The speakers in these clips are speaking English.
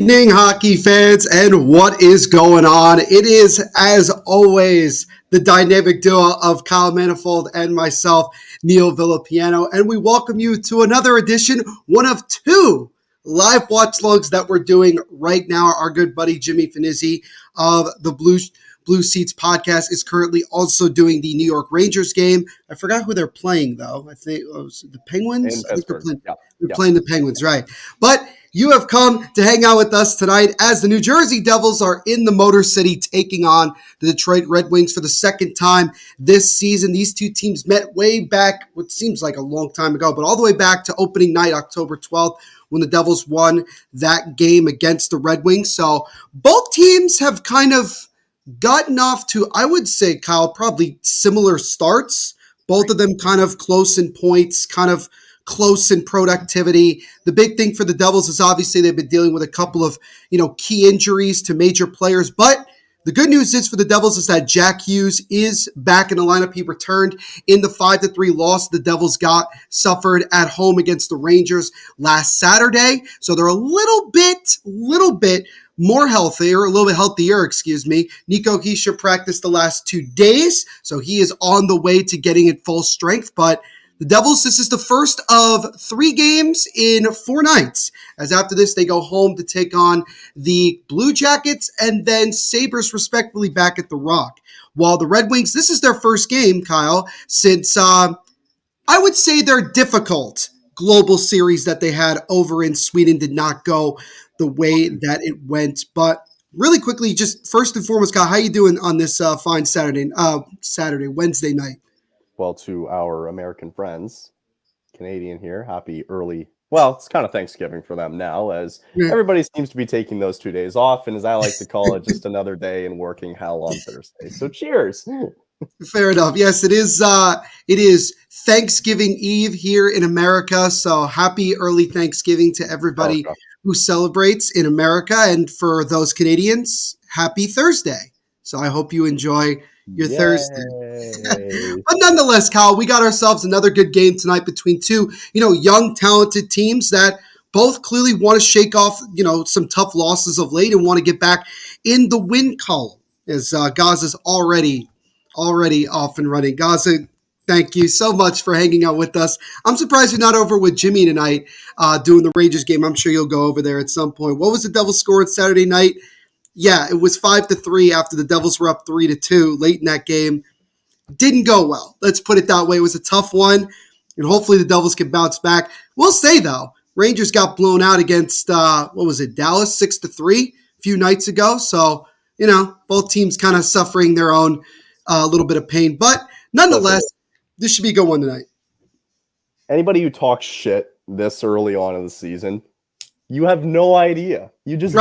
evening, hockey fans, and what is going on? It is, as always, the dynamic duo of Kyle Manifold and myself, Neil Villapiano, and we welcome you to another edition, one of two live watch logs that we're doing right now. Our good buddy Jimmy Finizzi of the Blue Seats podcast is currently also doing the New York Rangers game. I forgot who they're playing, though. I think it was the Penguins. I think they're playing the Penguins, right? But you have come to hang out with us tonight as the New Jersey Devils are in the Motor City taking on the Detroit Red Wings for the second time this season. These two teams met way back, what seems like a long time ago, but all the way back to opening night, October 12th, when the Devils won that game against the Red Wings. So both teams have kind of gotten off to, I would say, Kyle, probably similar starts. Both of them kind of close in points, kind of close in productivity. The big thing for the Devils is obviously they've been dealing with a couple of, key injuries to major players. But the good news is for the Devils is that Jack Hughes is back in the lineup. He returned in the 5-3 loss the Devils suffered at home against the Rangers last Saturday. So they're a little bit more healthier, a little bit healthier, Nico Hischier practiced the last 2 days, so he is on the way to getting at full strength. But the Devils, this is the first of 3 games in 4 nights, as after this they go home to take on the Blue Jackets and then Sabres respectively back at the Rock. While the Red Wings, this is their first game, Kyle, since I would say their difficult global series that they had over in Sweden did not go the way that it went. But really quickly, just first and foremost, Kyle, how you doing on this fine Wednesday night? Well, to our American friends, Canadian here, happy early. Well, it's kind of Thanksgiving for them now, as everybody seems to be taking those 2 days off, and as I like to call it, just another day in working hell on Thursday. So cheers. Fair enough. Yes, it is. It is Thanksgiving Eve here in America. So happy early Thanksgiving to everybody who celebrates in America, and for those Canadians, happy Thursday. So I hope you enjoy your Thursday. But nonetheless, Kyle, we got ourselves another good game tonight between two, young, talented teams that both clearly want to shake off, some tough losses of late and want to get back in the win column, as Gaza's already off and running. Gaza, thank you so much for hanging out with us. I'm surprised you're not over with Jimmy tonight doing the Rangers game. I'm sure you'll go over there at some point. What was the Devils score on Saturday night? Yeah, it was 5-3 after the Devils were up 3-2 late in that game. Didn't go well. Let's put it that way. It was a tough one, and hopefully the Devils can bounce back. We'll say, though, Rangers got blown out against, Dallas 6-3 a few nights ago. So, both teams kind of suffering their own little bit of pain. But nonetheless, this should be a good one tonight. Anybody who talks shit this early on in the season, you have no idea. You just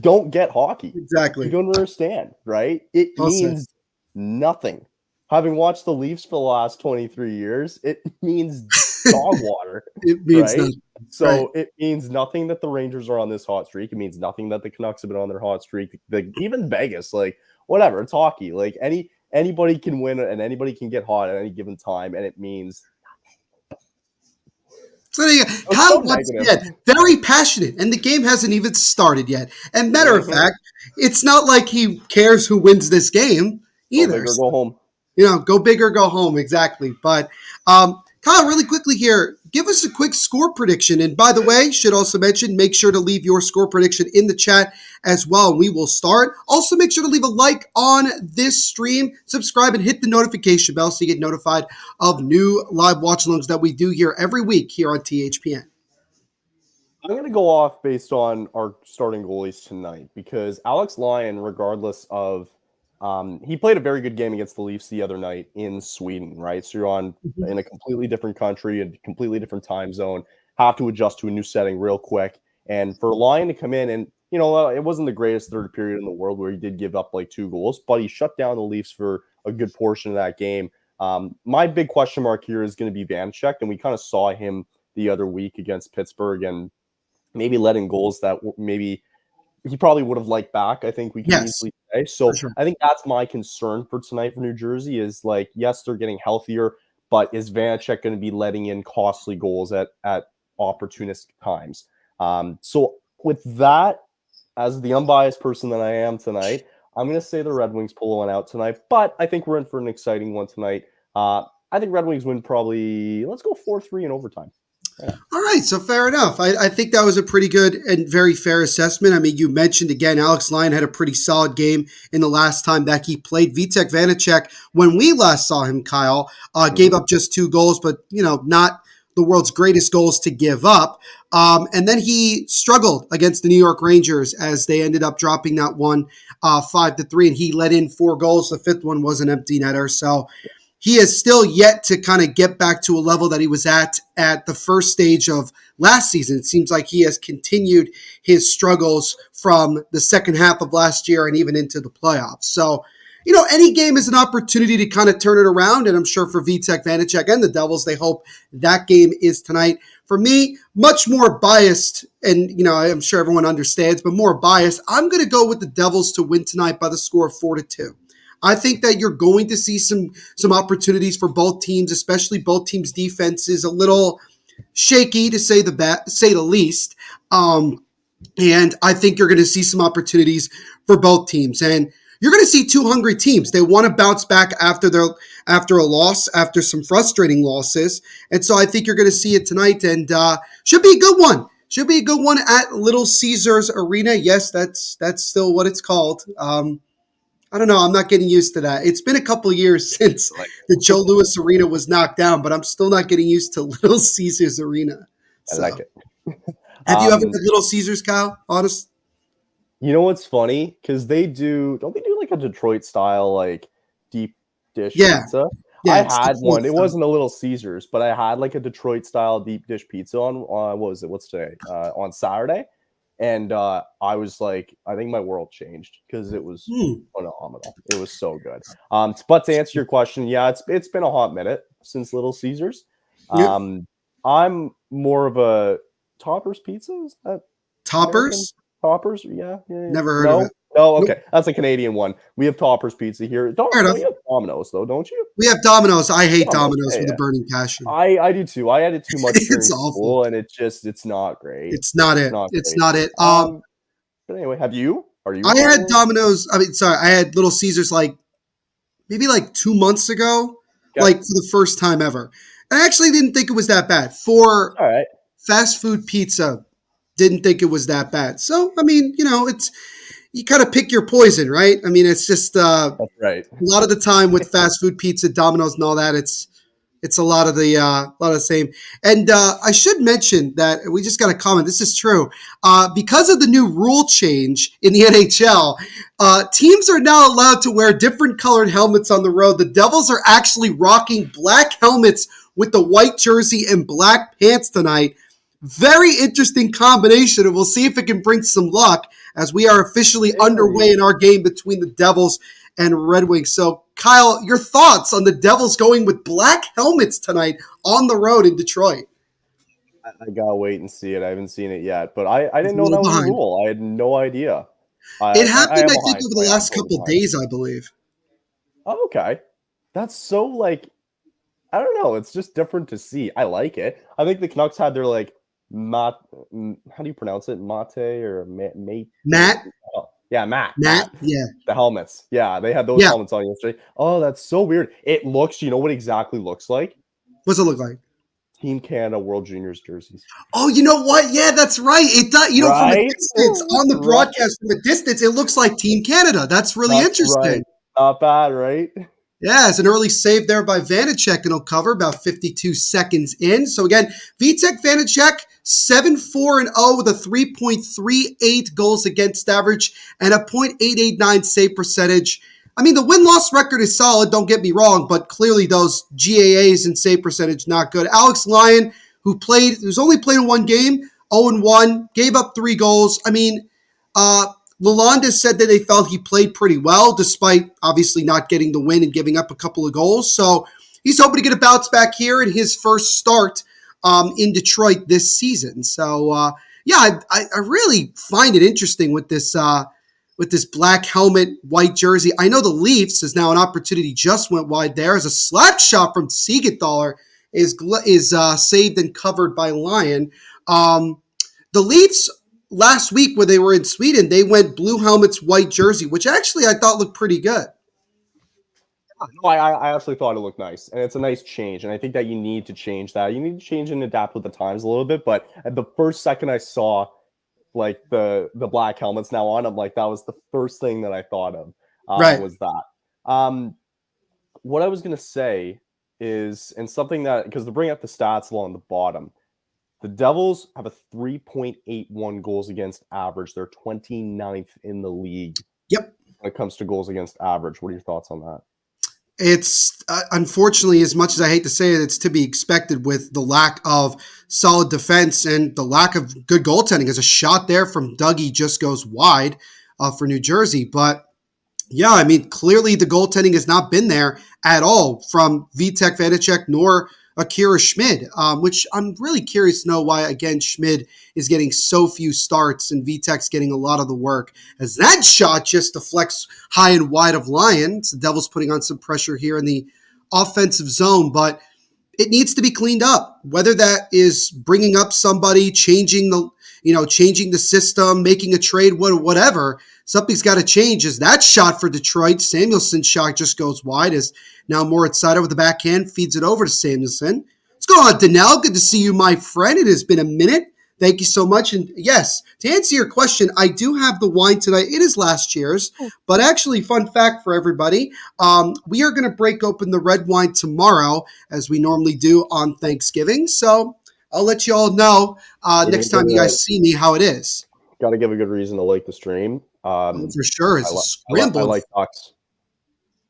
don't get hockey. Exactly. You don't understand, right? It means nothing. Having watched the Leafs for the last 23 years, it means dog water. It means nothing. So it means nothing that the Rangers are on this hot streak. It means nothing that the Canucks have been on their hot streak. Even Vegas, whatever, it's hockey. Anybody can win and anybody can get hot at any given time, and it means so Kyle, once again, very passionate, and the game hasn't even started yet. And matter of fact, it's not like he cares who wins this game either. Go big or go home. Go big or go home, exactly. But Kyle, really quickly here, give us a quick score prediction. And by the way, should also mention, make sure to leave your score prediction in the chat as well. We will start. Also, make sure to leave a like on this stream, subscribe, and hit the notification bell so you get notified of new live watch-alongs that we do here every week here on THPN. I'm going to go off based on our starting goalies tonight because Alex Lyon, regardless of he played a very good game against the Leafs the other night in Sweden, right? So you're in a completely different country, a completely different time zone, have to adjust to a new setting real quick. And for Lyon to come in and, it wasn't the greatest third period in the world where he did give up 2 goals, but he shut down the Leafs for a good portion of that game. My big question mark here is going to be Vanecek, and we kind of saw him the other week against Pittsburgh and maybe letting goals that maybe he probably would have liked back, I think we can easily say. So sure. I think that's my concern for tonight for New Jersey is yes, they're getting healthier, but is Vanecek going to be letting in costly goals at opportunistic times? So With that, as the unbiased person that I am tonight, I'm going to say the Red Wings pull one out tonight, but I think we're in for an exciting one tonight. I think Red Wings win probably, let's go 4-3 in overtime. Yeah. All right, so fair enough. I think that was a pretty good and very fair assessment. I mean, you mentioned again, Alex Lyon had a pretty solid game in the last time that he played. Vitek Vanacek, when we last saw him, Kyle, gave up just 2 goals, but not the world's greatest goals to give up. And then he struggled against the New York Rangers as they ended up dropping that one 5-3, and he let in 4 goals. The 5th one was an empty netter. So he has still yet to kind of get back to a level that he was at the first stage of last season. It seems like he has continued his struggles from the second half of last year and even into the playoffs. So, any game is an opportunity to kind of turn it around. And I'm sure for Vitek Vanacek and the Devils, they hope that game is tonight. For me, much more biased, and I'm sure everyone understands, but more biased, I'm going to go with the Devils to win tonight by the score of 4-2. I think that you're going to see some opportunities for both teams, especially both teams' defense is a little shaky to say the least. And I think you're going to see some opportunities for both teams. And you're going to see 2 hungry teams. They want to bounce back after a loss, after some frustrating losses. And so I think you're going to see it tonight, and should be a good one. Should be a good one at Little Caesars Arena. Yes, that's still what it's called. I don't know. I'm not getting used to that. It's been a couple years since the Joe Louis Arena was knocked down, but I'm still not getting used to Little Caesars Arena. So. I like it. Have you ever had Little Caesars, Kyle? Honest? You know what's funny? Because don't they do like a Detroit style like deep dish pizza? Yeah, I had one. It wasn't a Little Caesars, but I had like a Detroit style deep dish pizza on what was it? What's today? On Saturday. And I was like, I think my world changed because it was phenomenal. It was so good. But to answer your question, yeah, it's been a hot minute since Little Caesars. I'm more of a Toppers pizza. Is that Toppers? American? Toppers? Yeah. Never heard of it. No, okay. Nope. That's a Canadian one. We have Toppers pizza here. You have Domino's, though, don't you? We have Domino's. I hate Domino's with a burning passion. I do, too. I had it too much during school, and it's not great. It's not it. It's not it. But anyway, have you? Are you? I had Domino's. I had Little Caesars maybe 2 months ago, for the first time ever. I actually didn't think it was that bad. For fast food pizza, didn't think it was that bad. So, it's you kind of pick your poison, right? It's just that's right. A lot of the time with fast food pizza, Domino's and all that, it's a lot of the same. And I should mention that we just got a comment. This is true. Because of the new rule change in the NHL, teams are now allowed to wear different colored helmets on the road. The Devils are actually rocking black helmets with the white jersey and black pants tonight. Very interesting combination, and we'll see if it can bring some luck as we are officially underway in our game between the Devils and Red Wings. So, Kyle, your thoughts on the Devils going with black helmets tonight on the road in Detroit? I gotta wait and see it. I haven't seen it yet, but I didn't know that was a rule. I had no idea. It happened, I think, over the last couple of days, I believe. Oh, okay. That's so, I don't know. It's just different to see. I like it. I think the Canucks had their, how do you pronounce it? Mate or mate? Matt? Oh, yeah, Matt. Matt, yeah. The helmets. Yeah, they had those helmets on yesterday. Oh, that's so weird. It looks, you know what it exactly looks like? What's it look like? Team Canada World Juniors jerseys. Oh, you know what? Yeah, that's right. It does. From a distance, on the broadcast from a distance, it looks like Team Canada. That's really interesting. Right. Not bad, right? Yeah, it's an early save there by Vanacek, and he'll cover about 52 seconds in. So again, Vitek Vanacek, 7-4-0 with a 3.38 goals against average and a .889 save percentage. The win-loss record is solid, don't get me wrong, but clearly those GAAs and save percentage not good. Alex Lyon, who's only played in one game, 0-1, gave up 3 goals. Lalonde said that they felt he played pretty well, despite obviously not getting the win and giving up a couple of goals. So he's hoping to get a bounce back here in his first start in Detroit this season. So, I really find it interesting with this black helmet, white jersey. I know the Leafs is now an opportunity just went wide there as a slap shot from Siegenthaler is saved and covered by Lyon. The Leafs last week when they were in Sweden, they went blue helmets, white jersey, which actually I thought looked pretty good. No, I actually thought it looked nice, and it's a nice change. And I think that you need to change that. You need to change and adapt with the times a little bit. But at the first second I saw like the black helmets now on, I'm like, that was the first thing that I thought of. Right. Was that. What I was gonna say is, and something that, because to bring up the stats along the bottom, the Devils have a 3.81 goals against average. They're 29th in the league. Yep. When it comes to goals against average. What are your thoughts on that? It's unfortunately, as much as I hate to say it, it's to be expected with the lack of solid defense and the lack of good goaltending. As a shot there from Dougie just goes wide for New Jersey. But yeah, I mean, clearly the goaltending has not been there at all from Vitek Vanacek nor Akira Schmid, which I'm really curious to know why, again, Schmid is getting so few starts and Vitek's getting a lot of the work, as that shot just deflects high and wide of Lions. The Devils putting on some pressure here in the offensive zone, but it needs to be cleaned up, whether that is bringing up somebody, changing the system, making a trade, whatever. Something's got to change. As that shot for Detroit, Samuelson's shot just goes wide as now Moritz Seider with the backhand feeds it over to Samuelson. What's going on, Danelle? Good to see you, my friend. It has been a minute. Thank you so much. And yes, to answer your question, I do have the wine tonight. It is last year's, but actually, fun fact for everybody, we are going to break open the red wine tomorrow, as we normally do on Thanksgiving. So I'll let you all know next time you guys see me how it is. Got to give a good reason to like the stream. For sure. It's a scramble. I like Ducks.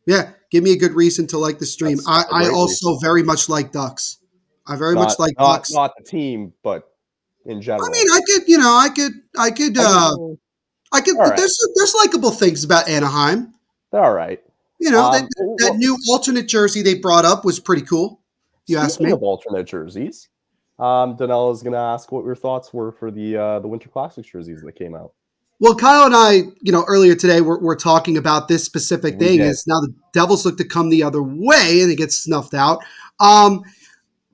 Yeah, give me a good reason to like the stream. I also very much like Ducks. I very much like Ducks. Not the team, but in general. I mean, I could. Right. There's likable things about Anaheim. All right. That new alternate jersey they brought up was pretty cool. You asked me. Of alternate jerseys, Danelle is going to ask what your thoughts were for the Winter Classics jerseys that came out. Well, Kyle and I, earlier today, we're talking about this specific thing. Is now the Devils look to come the other way and it gets snuffed out.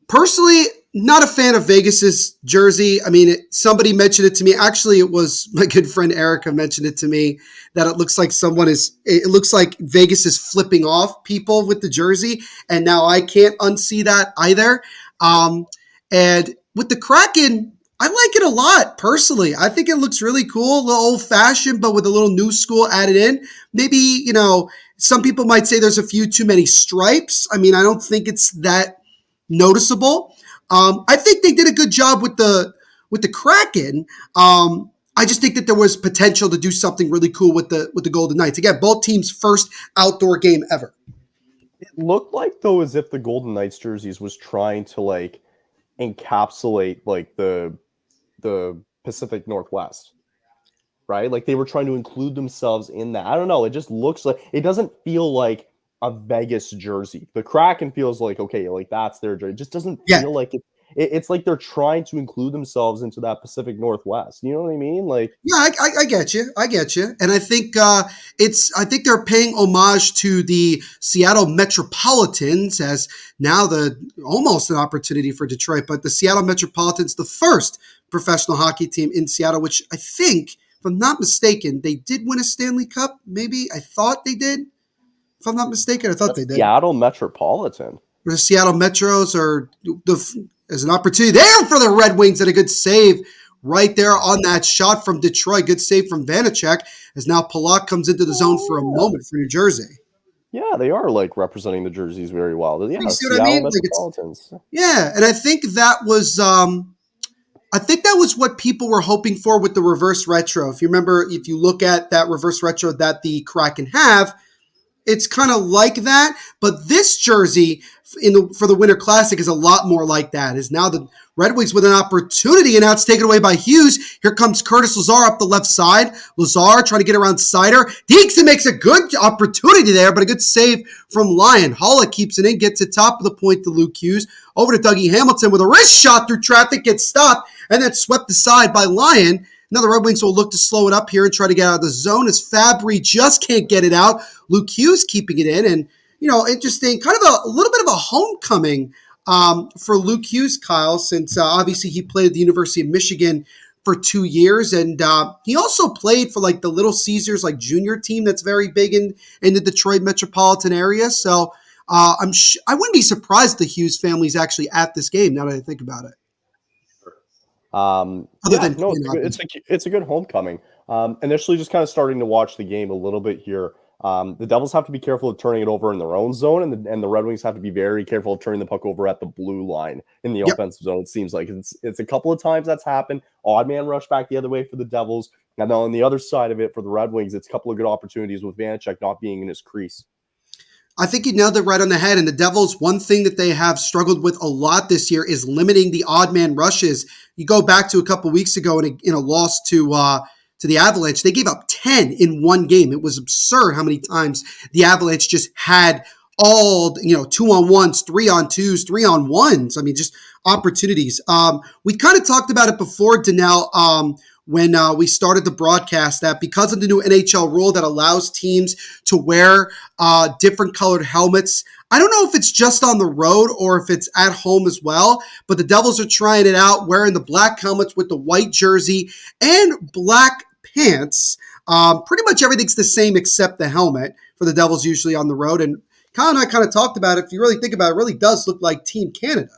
Personally, not a fan of Vegas's jersey. I mean, somebody mentioned it to me. Actually, it was my good friend Erica mentioned it to me that it looks like it looks like Vegas is flipping off people with the jersey. And now I can't unsee that either. And with the Kraken, I like it a lot, personally. I think it looks really cool, a little old-fashioned, but with a little new school added in. Maybe, some people might say there's a few too many stripes. I mean, I don't think it's that noticeable. I think they did a good job with the Kraken. I just think that there was potential to do something really cool with the Golden Knights. Again, both teams' first outdoor game ever. It looked like, though, as if the Golden Knights jerseys was trying to, encapsulate, the Pacific Northwest, right? Like they were trying to include themselves in that. I don't know. It just looks like, it doesn't feel like a Vegas jersey. The Kraken feels like, okay, like that's their jersey. It just doesn't feel like it. It's like they're trying to include themselves into that Pacific Northwest. You know what I mean? Yeah, I get you. I get you. And I think I think they're paying homage to the Seattle Metropolitans, as now almost an opportunity for Detroit, but the Seattle Metropolitans, the first professional hockey team in Seattle, which I think, if I'm not mistaken, they did win a Stanley Cup. Maybe I thought they did. If I'm not mistaken, I thought they did. Seattle Metropolitan. The Seattle Metros are as an opportunity there for the Red Wings, and a good save right there on that shot from Detroit. Good save from Vanacek, as now Palat comes into the zone for a moment for New Jersey. Yeah, they are representing the jerseys very well. Yeah, you see what I mean? Metropolitans. Yeah, and I think that was what people were hoping for with the reverse retro. If you remember, if you look at that reverse retro that the Kraken have, it's kind of like that, but this jersey for the Winter Classic is a lot more like that. Is now the Red Wings with an opportunity, and now it's taken away by Hughes. Here comes Curtis Lazar up the left side. Lazar trying to get around Seider. Deekson makes a good opportunity there, but a good save from Lyon. Holla keeps it in, gets it top of the point to Luke Hughes. Over to Dougie Hamilton with a wrist shot through traffic, gets stopped, and then swept aside by Lyon. Now the Red Wings will look to slow it up here and try to get out of the zone, as Fabry just can't get it out. Luke Hughes keeping it in, and interesting, kind of a little bit of a homecoming for Luke Hughes, Kyle, since obviously he played at the University of Michigan for 2 years, and he also played for like the Little Caesars like junior team that's very big in the Detroit metropolitan area. So I wouldn't be surprised the Hughes family's actually at this game. Now that I think about it. Other than no, it's a good homecoming. Initially, just kind of starting to watch the game a little bit here. The Devils have to be careful of turning it over in their own zone, and the Red Wings have to be very careful of turning the puck over at the blue line in the offensive zone. It seems like it's a couple of times that's happened. Odd man rush back the other way for the Devils, and then on the other side of it for the Red Wings, it's a couple of good opportunities with Vanacek not being in his crease. I think you nailed it right on the head. And the Devils, one thing that they have struggled with a lot this year is limiting the odd man rushes. You go back to a couple weeks ago in a loss to the Avalanche, they gave up 10 in one game. It was absurd how many times the Avalanche just had all 2-on-1s, 3-on-2s, 3-on-1s. I mean, just opportunities. We kind of talked about it before, Danelle, when we started the broadcast, that because of the new NHL rule that allows teams to wear different colored helmets, I don't know if it's just on the road or if it's at home as well, but the Devils are trying it out, wearing the black helmets with the white jersey and black pants. Pretty much everything's the same except the helmet for the Devils usually on the road. And Kyle and I kind of talked about it. If you really think about it, it really does look like Team Canada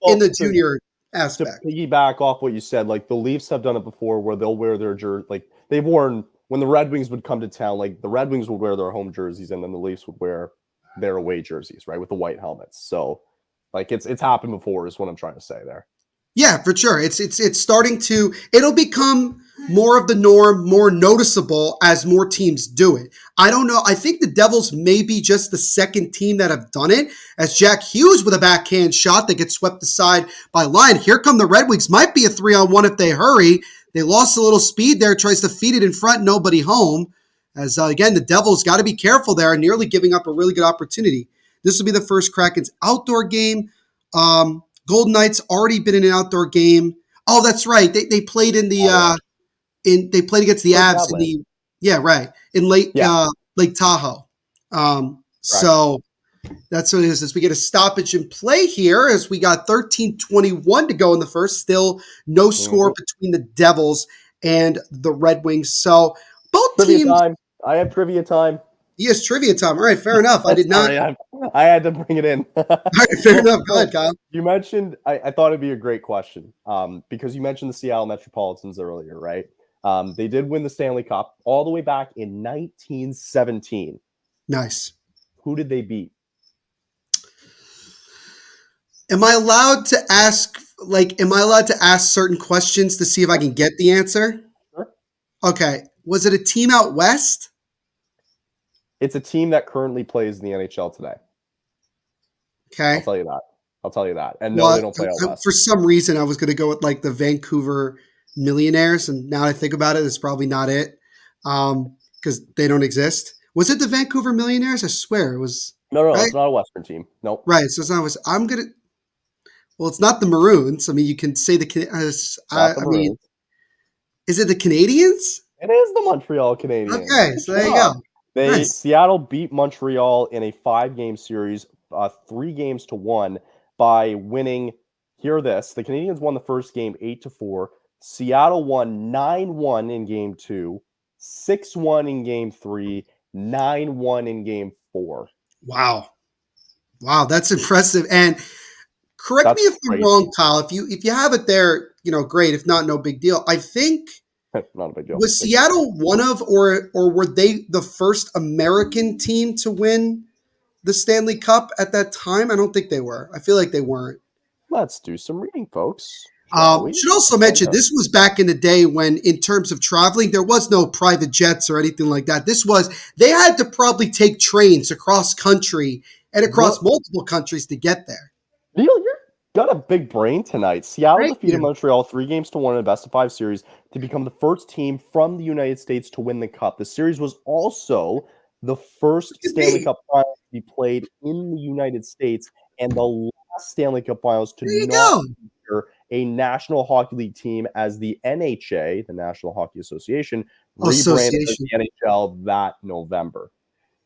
in the junior aspect. To piggyback off what you said, like the Leafs have done it before where they'll wear their jersey, like they've worn when the Red Wings would come to town, like the Red Wings would wear their home jerseys and then the Leafs would wear their away jerseys, right, with the white helmets. So like it's happened before is what I'm trying to say there. Yeah, for sure. It's starting to, it'll become more of the norm, more noticeable as more teams do it. I don't know. I think the Devils may be just the second team that have done it, as Jack Hughes with a backhand shot that gets swept aside by Lyon. Here come the Red Wings. Might be a 3-on-1 if they hurry. They lost a little speed there, tries to feed it in front, nobody home. As again, the Devils got to be careful there, nearly giving up a really good opportunity. This will be the first Kraken's outdoor game. Golden Knights already been in an outdoor game. Oh, that's right. They played in the they played against the Avs in Lake Tahoe. So that's what it is. As we get a stoppage in play here, as we got 13:21 to go in the first, still no score between the Devils and the Red Wings. So both teams. Time. I have trivia time. Yes, trivia time. All right, fair enough. I did not. I had to bring it in. All right, fair enough. Go ahead, Kyle. You mentioned, I thought it'd be a great question because you mentioned the Seattle Metropolitans earlier, right? They did win the Stanley Cup all the way back in 1917. Nice. Who did they beat? Am I allowed to ask certain questions to see if I can get the answer? Sure. Okay. Was it a team out west? It's a team that currently plays in the NHL today. Okay. I'll tell you that. And no, they don't play out west. For some reason, I was going to go with like the Vancouver Millionaires, and now I think about it, it's probably not it because they don't exist. Was it the Vancouver Millionaires? I swear it was. No, right? It's not a Western team. Nope. Right. So it's not. Well, it's not the Maroons. I mean, you can say the. Is it the Canadiens? It is the Montreal Canadiens. Okay, so there you go. Seattle beat Montreal in a 5-game series, 3-1 by winning. Hear this: the Canadiens won the first game 8-4. Seattle won 9-1 in game 2, 6-1 in game 3, 9-1 in game 4. Wow, that's impressive. And correct me if I'm wrong, Kyle. If you have it there, great. If not, no big deal. I think. Not a big deal. Was Seattle one of, or were they the first American team to win the Stanley Cup at that time? I don't think they were. I feel like they weren't. Let's do some reading, folks. Should also mention this was back in the day when, in terms of traveling, there was no private jets or anything like that. They had to probably take trains across country and across multiple countries to get there. Neil, you're got a big brain tonight. Seattle defeated Montreal 3-1 in a best-of-5 series to become the first team from the United States to win the Cup. The series was also the first Stanley Cup final to be played in the United States and the last Stanley Cup finals to not feature a National Hockey League team, as the NHA, the National Hockey Association, rebranded as the NHL that November.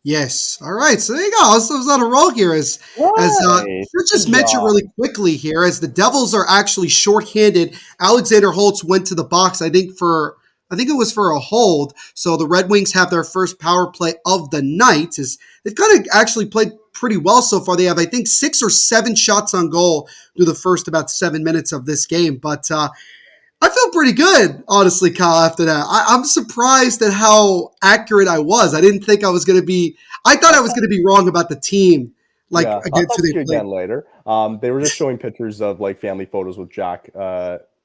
Yes. All right. So there you go. I was on a roll here. Right. Let's just Good mention job. really quickly here, as the Devils are actually shorthanded. Alexander Holtz went to the box. I think it was for a hold. So the Red Wings have their first power play of the night. They've kind of actually played pretty well so far. They have, I think, 6 or 7 shots on goal through the first about 7 minutes of this game. But I feel pretty good, honestly, Kyle, after that. I'm surprised at how accurate I was. I didn't think I was going to be – I thought I was going to be wrong about the team, like, Yeah, I'll against who text they you played. again later. They were just showing pictures of like family photos with Jack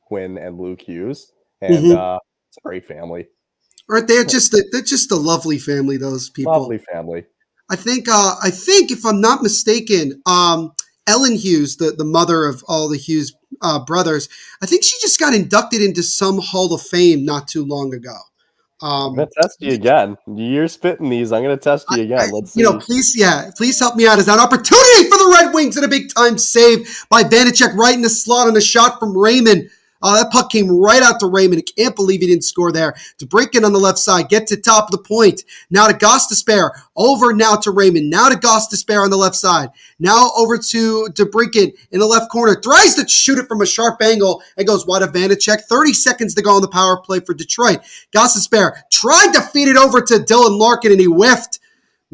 Quinn and Luke Hughes, and Mm-hmm. it's a great family, Aren't they? They're just a lovely family, those people. lovely family. I think if I'm not mistaken, Ellen Hughes, the mother of all the Hughes brothers, I think she just got inducted into some Hall of Fame not too long ago. I'm gonna Um, test you again. You're spitting these. I'm gonna test you again. Let's see. please help me out. Is that an opportunity for the Red Wings and a big time save by Vanacek right in the slot on a shot from Raymond. That puck came right out to Raymond. I can't believe he didn't score there. To break in on the left side, get to top of the point. Now to Gostisbehere. Over now to Raymond. Now to Gostisbehere on the left side. Now over to DeBrincat in the left corner. Tries to shoot it from a sharp angle and goes wide of Vanacek. 30 seconds to go on the power play for Detroit. Gostisbehere tried to feed it over to Dylan Larkin and he whiffed.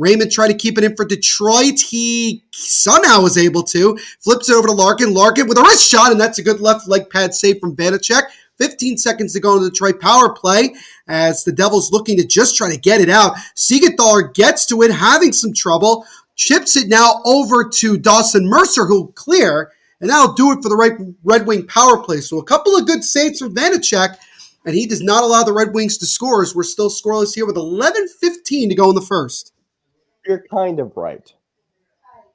Raymond tried to keep it in for Detroit. He somehow was able to. Flips it over to Larkin. Larkin with a wrist shot, and that's a good left leg pad save from Vanacek. 15 seconds to go in the Detroit power play as the Devils looking to just try to get it out. Siegenthaler gets to it, having some trouble. Chips it now over to Dawson Mercer, who'll clear, and that'll do it for the Red Wing power play. So a couple of good saves from Vanacek, and he does not allow the Red Wings to score as we're still scoreless here with 11:15 to go in the first. You're kind of right.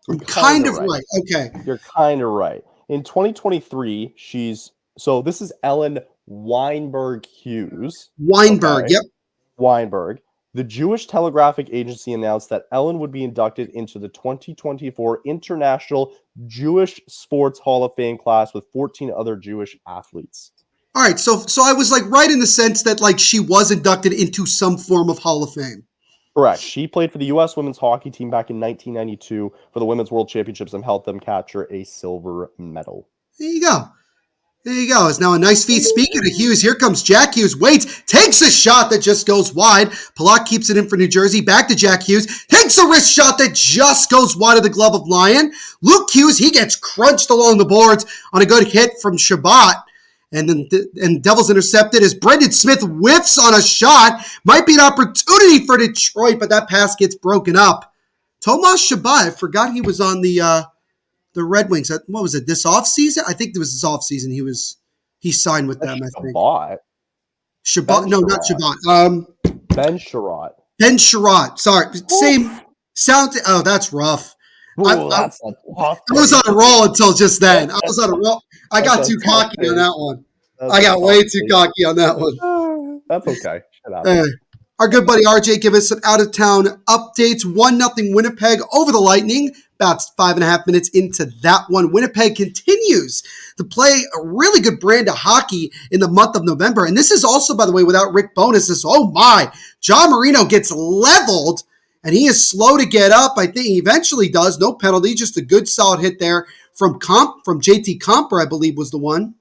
I'm kind of right. Okay. You're kind of right. In 2023, this is Ellen Weinberg Hughes. Weinberg, Okay. yep. Weinberg. The Jewish Telegraphic Agency announced that Ellen would be inducted into the 2024 International Jewish Sports Hall of Fame class with 14 other Jewish athletes. All right, so I was like right in the sense that like she was inducted into some form of Hall of Fame. Correct. She played for the U.S. women's hockey team back in 1992 for the Women's World Championships and helped them capture a silver medal. There you go. There you go. It's now a nice feed. Speaking of Hughes, here comes Jack Hughes. Waits, takes a shot that just goes wide. Palat keeps it in for New Jersey. Back to Jack Hughes. Takes a wrist shot that just goes wide of the glove of Lyon. Luke Hughes, he gets crunched along the boards on a good hit from Shabbat. And Devils intercepted as Brendan Smith whiffs on a shot. Might be an opportunity for Detroit, but that pass gets broken up. Tomas Shabbat, I forgot he was on the Red Wings. What was it, this offseason? I think it was this offseason he signed with them, I think. Shabbat? No, not Shabbat. Ben Sherratt. Ben Sherratt. Sorry. Same sound. Oh, that's rough. That's a tough I was on a roll until just then. I was on a roll. I got too cocky on that one. I got way too cocky on that one. That's okay. Shut up. Our good buddy RJ gave us some out-of-town updates. 1-0 Winnipeg over the Lightning. About 5.5 minutes into that one. Winnipeg continues to play a really good brand of hockey in the month of November. And this is also, by the way, without Rick Bowness. Oh my. John Marino gets leveled, and he is slow to get up. I think he eventually does. No penalty. Just a good solid hit there from JT Comper, I believe was the one.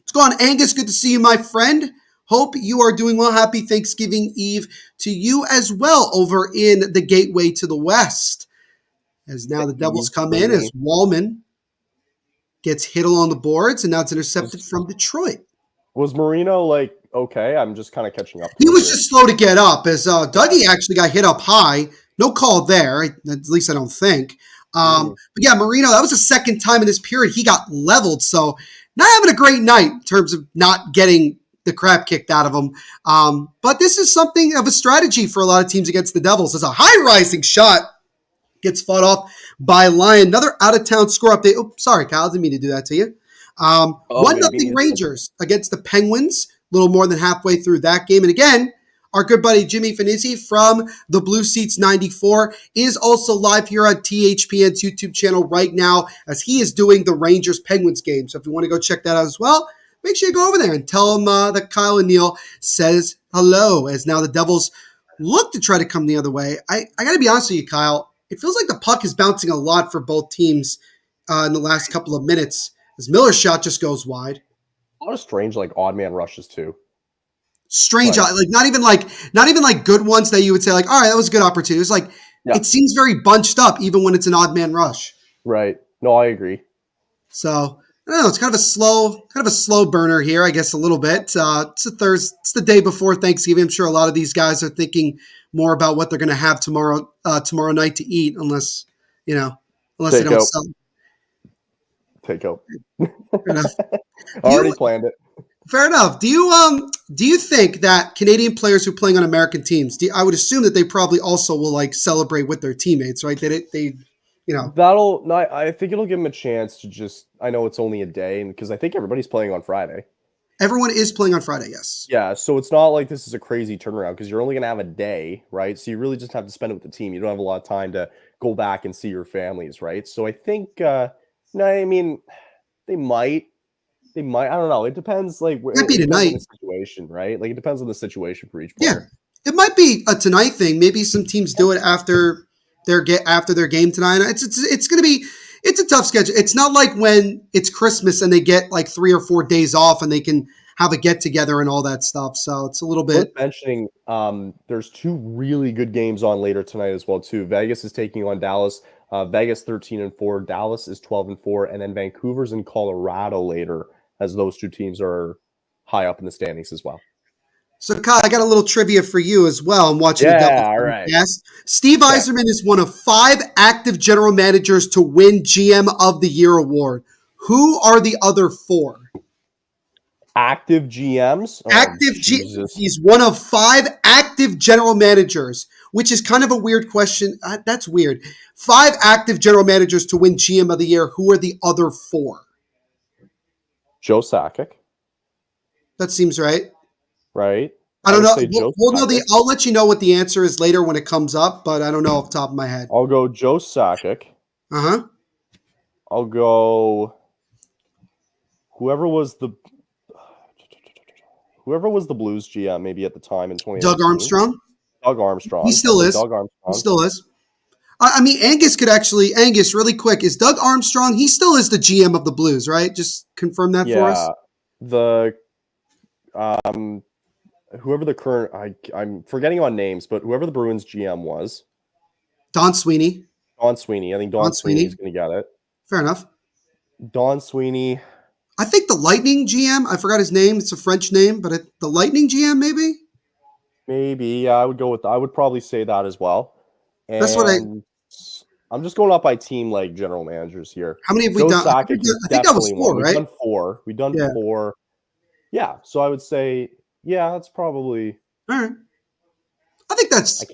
What's going on, Angus? Good to see you, my friend. Hope you are doing well. Happy Thanksgiving Eve to you as well over in the gateway to the west. As now the Devils come in as Wallman gets hit along the boards, and now it's intercepted from Detroit. Was Marino like okay? I'm just kind of catching up. He was just slow to get up as Dougie actually got hit up high. No call there, at least I don't think. But yeah, Marino, that was the second time in this period he got leveled. So not having a great night in terms of not getting the crap kicked out of him. But this is something of a strategy for a lot of teams against the Devils. It's a high-rising shot. Gets fought off by Lyon. Another out-of-town score update. Oh, sorry, Kyle. I didn't mean to do that to you. 1-0 Rangers against the Penguins. A little more than halfway through that game. And again, our good buddy Jimmy Finizzi from the Blue Seats 94 is also live here on THPN's YouTube channel right now as he is doing the Rangers-Penguins game. So if you want to go check that out as well, make sure you go over there and tell him that Kyle and Neil says hello, as now the Devils look to try to come the other way. I got to be honest with you, Kyle. It feels like the puck is bouncing a lot for both teams in the last couple of minutes. As Miller's shot just goes wide. A lot of strange, like odd man rushes too. Strange, not even like good ones that you would say like, all right, that was a good opportunity. It's like it seems very bunched up, even when it's an odd man rush. Right. No, I agree. So I don't know. It's kind of a slow burner here, I guess, a little bit. It's It's the day before Thanksgiving. I'm sure a lot of these guys are thinking more about what they're going to have tomorrow night to eat, unless they don't sell. Takeout. Fair enough. Already planned it. Fair enough. Do you think that Canadian players who are playing on American teams, I would assume that they probably also will like celebrate with their teammates, right? I think it'll give them a chance to just. I know it's only a day, and because I think everybody's playing on Friday. Everyone is playing on Friday, yes. Yeah, so it's not like this is a crazy turnaround because you're only going to have a day, right? So you really just have to spend it with the team. You don't have a lot of time to go back and see your families, right? So I think, they might. I don't know. It depends. Like, it be tonight. On the situation, right? Like, it depends on the situation for each player. Yeah, it might be a tonight thing. Maybe some teams do it after their game tonight. It's going to be. It's a tough schedule. It's not like when it's Christmas and they get like 3 or 4 days off and they can have a get together and all that stuff. So it's a little bit. Worth mentioning, there's 2 really good games on later tonight as well too. Vegas is taking on Dallas. Vegas 13-4. Dallas is 12-4, and then Vancouver's in Colorado later, as those 2 teams are high up in the standings as well. So, Kyle, I got a little trivia for you as well. I'm watching the Devils podcast. Steve Yzerman is one of 5 active general managers to win GM of the Year award. Who are the other 4? Active GMs? He's one of 5 active general managers, which is kind of a weird question. That's weird. 5 active general managers to win GM of the Year. Who are the other 4? Joe Sakic. That seems right. Right? I don't know. I'll let you know what the answer is later when it comes up, but I don't know off the top of my head. I'll go Joe Sakic. I'll go whoever was the Blues GM maybe at the time in 2019. Doug Armstrong. Doug Armstrong. He still is. He still is. I mean, Angus, really quick, is Doug Armstrong, he still is the GM of the Blues, right? Just confirm that for us. Whoever the current, I'm forgetting on names, but whoever the Bruins GM was. Don Sweeney. I think Don Sweeney is going to get it. Fair enough. Don Sweeney. I think the Lightning GM, I forgot his name. It's a French name, but the Lightning GM, maybe? Maybe, yeah, I would probably say that as well. And that's what I'm just going up by team like general managers here. How many have we done? I think that was 4, right? We've done 4. Yeah, so I would say, that's probably. All right. I think that's.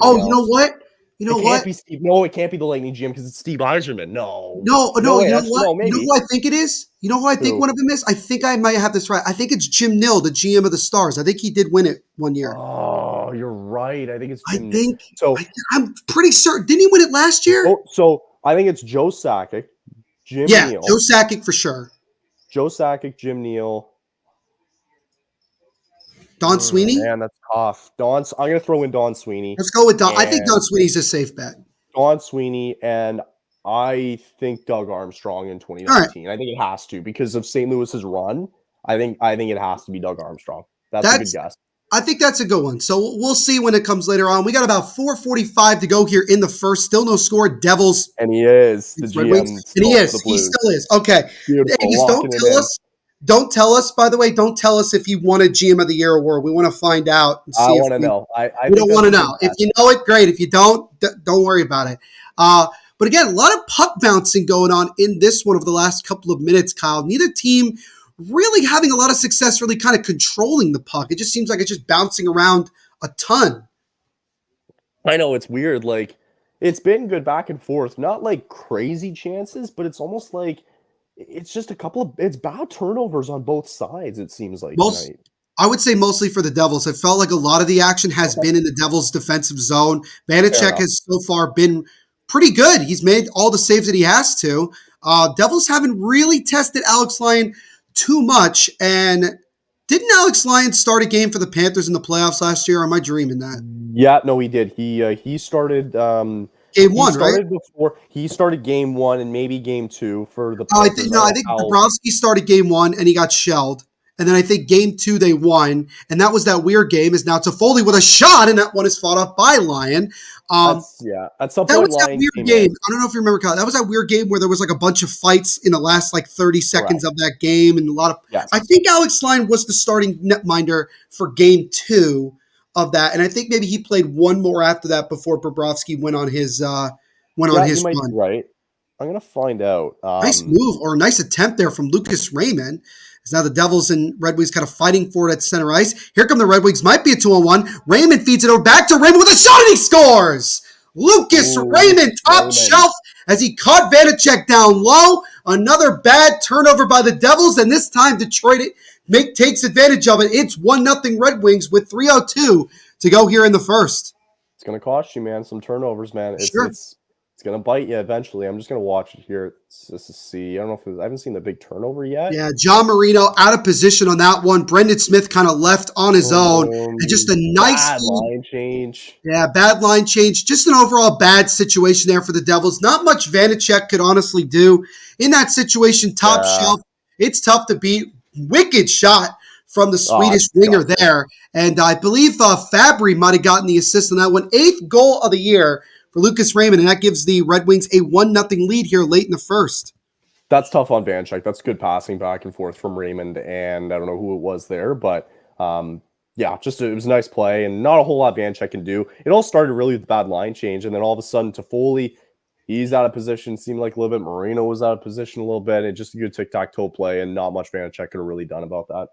Oh, you know what? You know what? It can't be the Lightning GM because it's Steve Yzerman. No. You know what? You know who I think it is? You know who I think one of them is? I think I might have this right. I think it's Jim Nill, the GM of the Stars. I think he did win it one year. Oh, you're right. I think it's Jim I'm pretty certain. Didn't he win it last year? So I think it's Joe Sakic, Jim Neal. Joe Sakic for sure. Joe Sakic, Jim Neal. Don Sweeney? Man, that's tough. I'm going to throw in Don Sweeney. Let's go with Don. I think Don Sweeney's a safe bet. Don Sweeney, and I think Doug Armstrong in 2019. Right. I think it has to because of St. Louis's run. I think it has to be Doug Armstrong. That's a good guess. I think that's a good one. So we'll see when it comes later on. We got about 4:45 to go here in the first. Still no score. Devils. And he is the GM. And he is. He still is. Okay. Angus, don't tell us, by the way, don't tell us if you won a GM of the Year award. We want to find out. And see I want to know. We don't want to know. If you know it, great. If you don't worry about it. But again, a lot of puck bouncing going on in this one over the last couple of minutes, Kyle. Neither team really having a lot of success really kind of controlling the puck. It just seems like it's just bouncing around a ton. I know, it's weird. Like, it's been good back and forth. Not like crazy chances, but it's almost like it's just it's bad turnovers on both sides, it seems like. I would say mostly for the Devils. It felt like a lot of the action has been in the Devils' defensive zone. Vanacek has so far been pretty good. He's made all the saves that he has to. Devils haven't really tested Alex Lyon too much. And didn't Alex Lyon start a game for the Panthers in the playoffs last year? Or am I dreaming that? Yeah, no, he did. He started. Game one, right? He started game one and maybe game two for the I Panthers. think no, I think Bobrovsky started game one and he got shelled. And then I think game two they won, and that was that weird game. Is now Toffoli with a shot, and that one is fought off by Lyon. At some That point, was that weird game. I don't know if you remember, Kyle. That was that weird game where there was like a bunch of fights in the last like 30 seconds of that game, and a lot of. Yes. I think Alex Lyon was the starting netminder for game two of that, and I think maybe he played one more after that before Bobrovsky went on his run. Right. I'm gonna find out. Nice move or a nice attempt there from Lucas Raymond. As now the Devils and Red Wings kind of fighting for it at center ice. Here come the Red Wings. Might be a 2-on-1. Raymond feeds it over back to Raymond with a shot and he scores! Lucas Raymond, top shelf, as he caught Vanacek down low. Another bad turnover by the Devils, and this time Detroit takes advantage of it. It's 1-0 Red Wings with 3:02 to go here in the first. It's going to cost you, man. Some turnovers, man. Sure. It's going to bite you eventually. I'm just going to watch it here just to see. I don't know if I haven't seen the big turnover yet. Yeah, John Marino out of position on that one. Brendan Smith kind of left on his own. And just a nice bad line change. Yeah, bad line change. Just an overall bad situation there for the Devils. Not much Vanacek could honestly do in that situation. Top shelf. It's tough to beat. Wicked shot from the Swedish winger there. And I believe Fabry might have gotten the assist on that one. 8th goal of the year for Lucas Raymond, and that gives the Red Wings a 1-0 lead here late in the first. That's tough on Vanacek. That's good passing back and forth from Raymond, and I don't know who it was there, but it was a nice play, and not a whole lot Vanacek can do. It all started really with bad line change, and then all of a sudden Toffoli, he's out of position, seemed like a little bit. Marino was out of position a little bit, and just a good tic-tac-toe play, and not much Vanacek could have really done about that.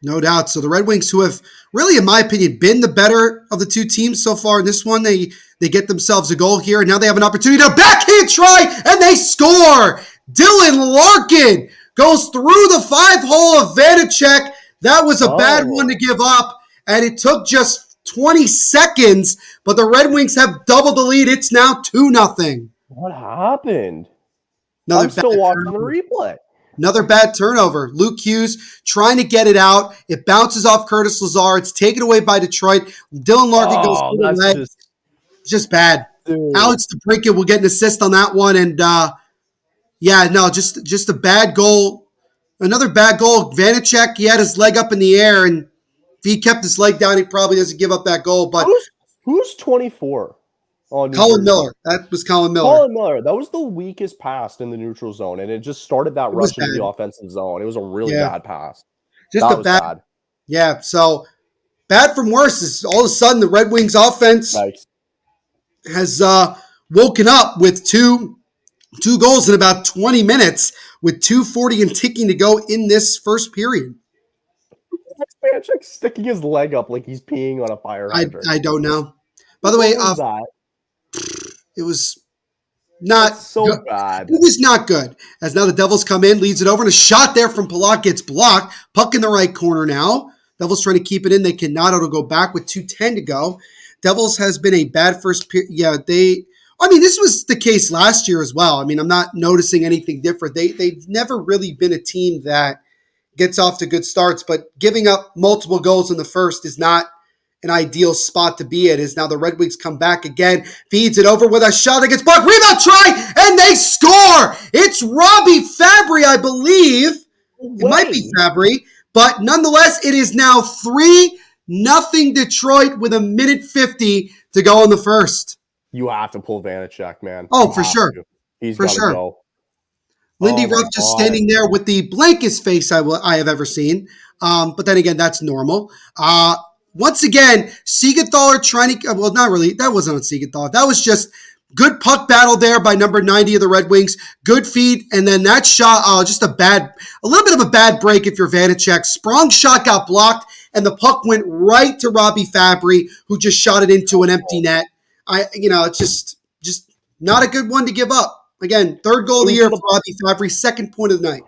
No doubt. So the Red Wings, who have really, in my opinion, been the better of the two teams so far in this one, they get themselves a goal here, and now they have an opportunity to backhand try, and they score! Dylan Larkin goes through the 5-hole of Vanacek. That was a bad one to give up, and it took just 20 seconds, but the Red Wings have doubled the lead. It's now 2-0. What happened? I'm still watching the replay. Another bad turnover. Luke Hughes trying to get it out. It bounces off Curtis Lazar. It's taken away by Detroit. Dylan Larkin goes through the leg. Just bad. Dude. Alex DeBrincat will get an assist on that one. And, just a bad goal. Another bad goal. Vanacek, he had his leg up in the air, and if he kept his leg down, he probably doesn't give up that goal. But who's 24? Colin Miller. That was Colin Miller. Colin Miller. That was the weakest pass in the neutral zone, and it just started that rush into the offensive zone. It was a really bad pass. Just bad. Yeah, so bad from worse is all of a sudden the Red Wings offense has woken up with two goals in about 20 minutes with 2:40 and ticking to go in this first period. Vanacek sticking his leg up like he's peeing on a fire hydrant. I don't know. By the way, it was not bad. It was not good. As now the Devils come in, leads it over, and a shot there from Palat gets blocked. Puck in the right corner now. Devils trying to keep it in. They cannot. It'll go back with 2:10 to go. Devils has been a bad first period. Yeah, this was the case last year as well. I mean, I'm not noticing anything different. They've never really been a team that gets off to good starts, but giving up multiple goals in the first is not an ideal spot to be at. Is now the Red Wings come back again, feeds it over with a shot that gets blocked, rebound try, and they score! It's Robbie Fabry, I believe. It might be Fabry, but nonetheless, it is now 3-0 Detroit with 1:50 to go in the first. You have to pull Vanacek, man. Oh, for sure. He's got to go. Lindy Ruff just standing there with the blankest face I have ever seen. But then again, that's normal. Once again, Siegenthaler trying to, well, not really. That wasn't on Siegenthaler. That was just good puck battle there by number 90 of the Red Wings. Good feed. And then that shot, just a little bit of a bad break if you're Vanacek. Sprong shot got blocked, and the puck went right to Robbie Fabry, who just shot it into an empty net. It's just not a good one to give up. Again, 3rd goal of the year for Robbie Fabry, 2nd point of the night.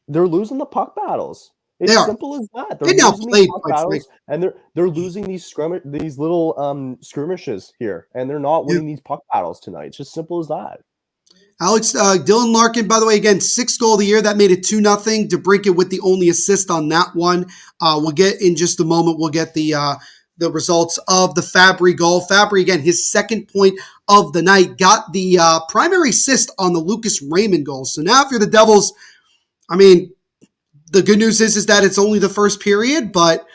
They're losing the puck battles. It's simple as that. They now played battles, and they're losing these little skirmishes here, and they're not winning these puck battles tonight. It's just simple as that. Alex, Dylan Larkin, by the way, again, 6th goal of the year. That made it 2-0. DeBrincat with the only assist on that one. We'll get in just a moment. We'll get the the results of the Fabry goal. Fabry, again, his second point of the night, got the primary assist on the Lucas Raymond goal. So now if you're the Devils, I mean, the good news is that it's only the first period, but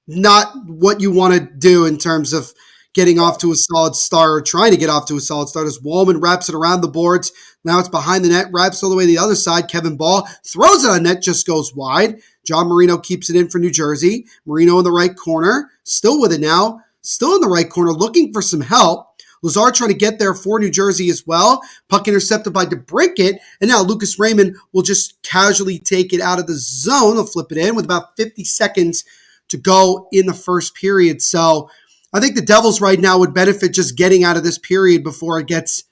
not what you want to do in terms of getting off to a solid start or trying to get off to a solid start as Wallman wraps it around the boards. Now it's behind the net, wraps all the way to the other side. Kevin Ball throws it on net, just goes wide. John Marino keeps it in for New Jersey. Marino in the right corner, still with it now, still in the right corner, looking for some help. Lazar trying to get there for New Jersey as well. Puck intercepted by DeBrincat. And now Lucas Raymond will just casually take it out of the zone. They'll flip it in with about 50 seconds to go in the first period. So I think the Devils right now would benefit just getting out of this period before it gets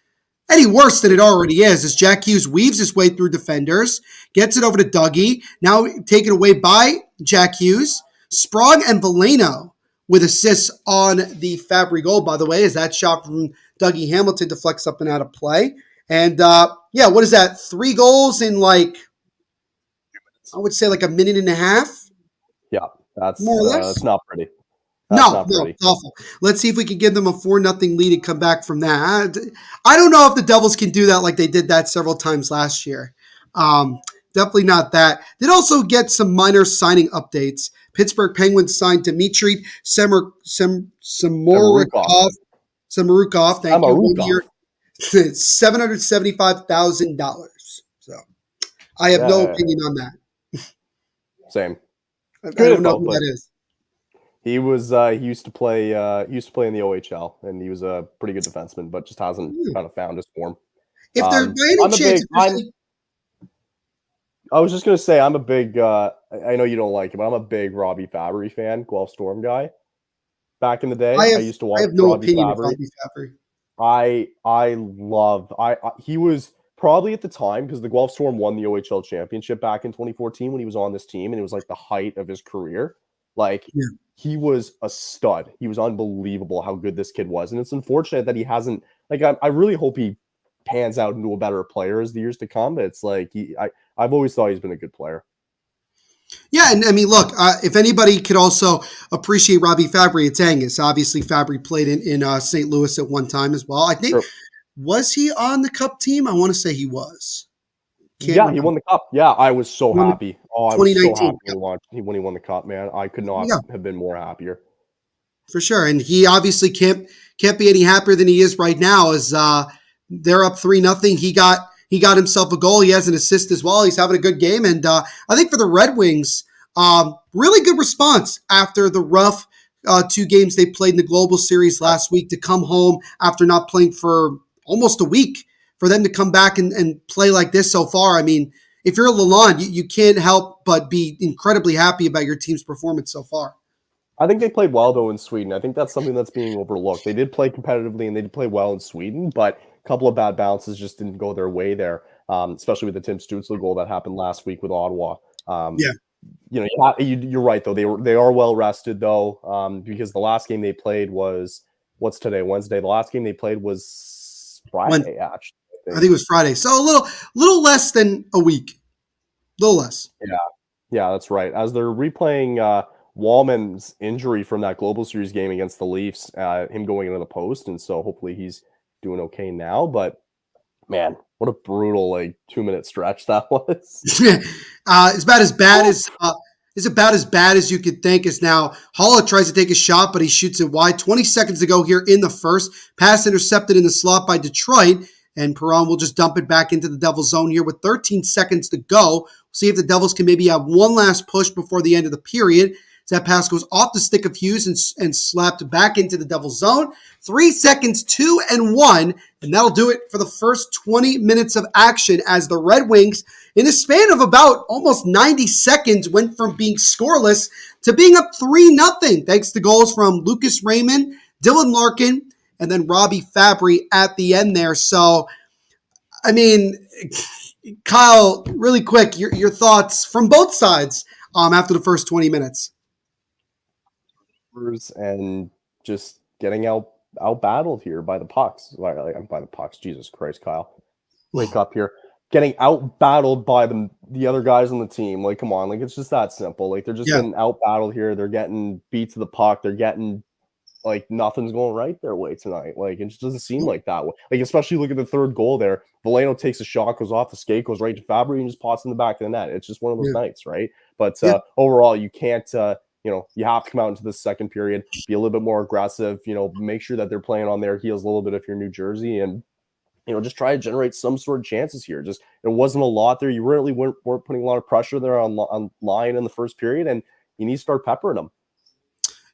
any worse than it already is, as Jack Hughes weaves his way through defenders, gets it over to Dougie, now taken away by Jack Hughes. Sprague and Veleno with assists on the Fabry goal, by the way, as that shot from Dougie Hamilton deflects up and out of play. And what is that? 3 goals in I would say a minute and a half? Yeah, that's more or less. That's not pretty. No, it's awful. Let's see if we can give them a 4-0 lead and come back from that. I don't know if the Devils can do that like they did that several times last year. Definitely not that. They'd also get some minor signing updates. Pittsburgh Penguins signed Dmitry Samorukov. Thank you. 1 year, $775,000. So I have no opinion on that. Same. I don't know who that is. He was he used to play in the OHL, and he was a pretty good defenseman, but just hasn't kind of found his form. If there's by any chance, I was just gonna say I'm a big. I know you don't like him, but I'm a big Robbie Fabry fan, Guelph Storm guy. Back in the day, I used to watch. I have no Robbie opinion Fabry. of Robbie Fabry. He was probably at the time, because the Guelph Storm won the OHL championship back in 2014 when he was on this team, and it was like the height of his career. He was a stud. He was unbelievable how good this kid was. And it's unfortunate that he hasn't, I really hope he pans out into a better player as the years to come. It's I've always thought he's been a good player. Yeah, and I mean, look, if anybody could also appreciate Robbie Fabry, it's Angus. Obviously, Fabry played in St. Louis at one time as well. I think, was he on the Cup team? I want to say he was. He won the Cup. Yeah, I was so happy. Oh, I was so happy when he won the Cup, man. I could not have been more happier. For sure. And he obviously can't be any happier than he is right now, as they're up 3-0. He got himself a goal. He has an assist as well. He's having a good game. And I think for the Red Wings, really good response after the rough 2 games they played in the Global Series last week, to come home after not playing for almost a week. For them to come back and play like this so far, I mean, if you're Lalonde, you can't help but be incredibly happy about your team's performance so far. I think they played well, though, in Sweden. I think that's something that's being overlooked. They did play competitively, and they did play well in Sweden, but a couple of bad bounces just didn't go their way there, especially with the Tim Stützle goal that happened last week with Ottawa. You're right, though. They are well rested, though, because the last game they played was, what's today, Wednesday? The last game they played was Friday, actually. I think it was Friday. So a little less than a week. A little less. Yeah, that's right. As they're replaying Wallman's injury from that Global Series game against the Leafs, him going into the post, and so hopefully he's doing okay now. But man, what a brutal 2-minute stretch that was. It's about as bad as you could think. Is now Haula tries to take a shot, but he shoots it wide. 20 seconds to go here in the first. Pass intercepted in the slot by Detroit. And Perron will just dump it back into the Devils zone here with 13 seconds to go. See if the Devils can maybe have one last push before the end of the period. That pass goes off the stick of Hughes and slapped back into the Devils zone. 3 seconds, 2 and 1. And that'll do it for the first 20 minutes of action, as the Red Wings, in the span of about almost 90 seconds, went from being scoreless to being up 3-0, thanks to goals from Lucas Raymond, Dylan Larkin, and then Robbie Fabry at the end there. So, I mean, Kyle, really quick, your thoughts from both sides after the first 20 minutes. And just getting out battled here by the pucks. By the pucks, Jesus Christ, Kyle. Wake up here. getting out battled by the other guys on the team. Like, come on, like it's just that simple. Like they're just getting out battled here. They're getting beat to the puck. They're getting like nothing's going right their way tonight. Like it just doesn't seem like that way. Like especially look at the third goal there. Valeno takes a shot, goes off the skate, goes right to Fabry, and just pots in the back of the net. It's just one of those nights, right? But overall, you can't. You have to come out into the second period, be a little bit more aggressive. Make sure that they're playing on their heels a little bit if you're New Jersey, and just try to generate some sort of chances here. Just it wasn't a lot there. You really weren't putting a lot of pressure there on Lyon in the first period, and you need to start peppering them.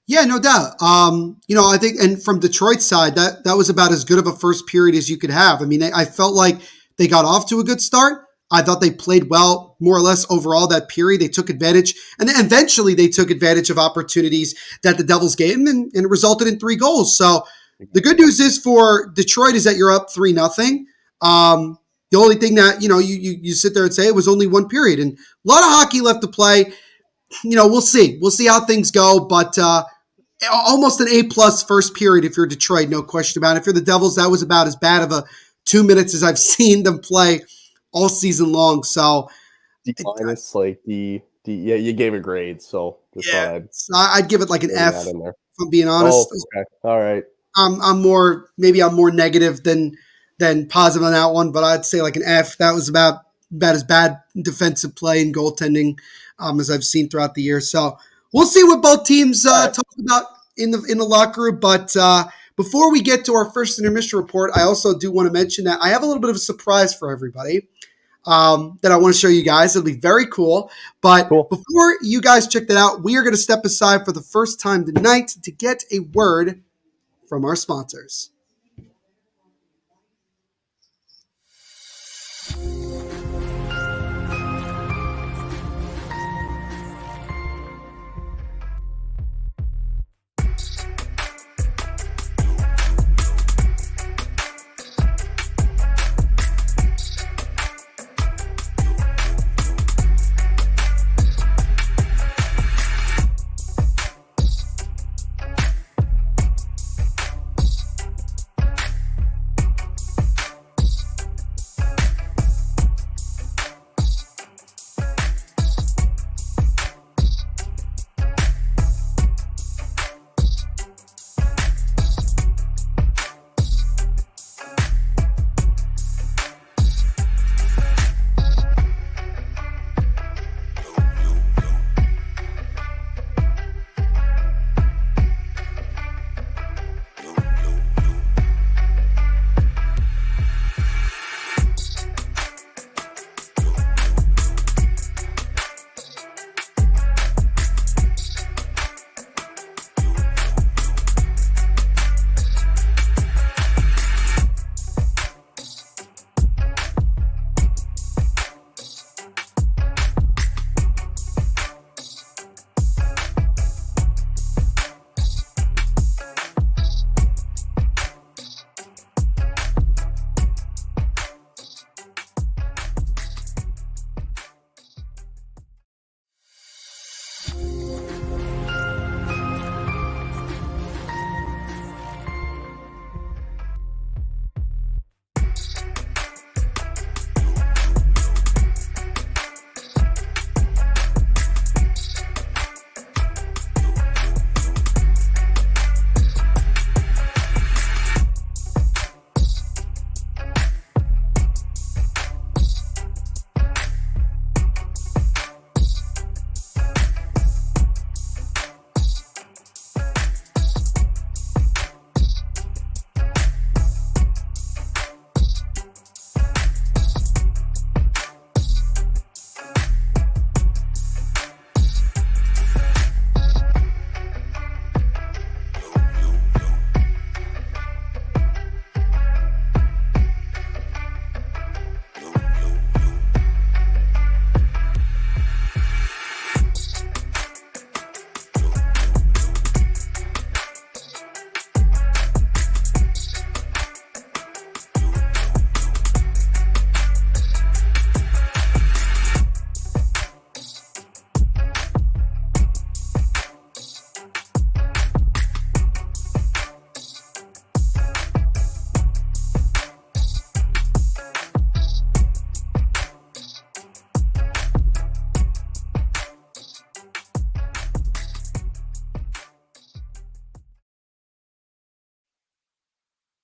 Yeah, no doubt. I think, and from Detroit's side, that was about as good of a first period as you could have. I mean, I felt like they got off to a good start. I thought they played well, more or less overall that period. They took advantage, and then eventually they took advantage of opportunities that the Devils gave them, and it resulted in 3 goals. So the good news is for Detroit is that you're up 3-0. The only thing that, you sit there and say it was only 1 period, and a lot of hockey left to play. We'll see. We'll see how things go, but almost an A+ first period if you're Detroit, no question about it. If you're the Devils, that was about as bad of a 2 minutes as I've seen them play all season long. So D-minus, you gave a grade, so I'd give it like an F, if I'm being honest. Oh, okay. All right. I'm more negative than positive on that one, but I'd say like an F. That was about as bad defensive play and goaltending as I've seen throughout the year. So we'll see what both teams talk about in the locker room. But before we get to our first intermission report, I also do want to mention that I have a little bit of a surprise for everybody that I want to show you guys. It'll be very cool. But before you guys check that out, we are going to step aside for the first time tonight to get a word from our sponsors.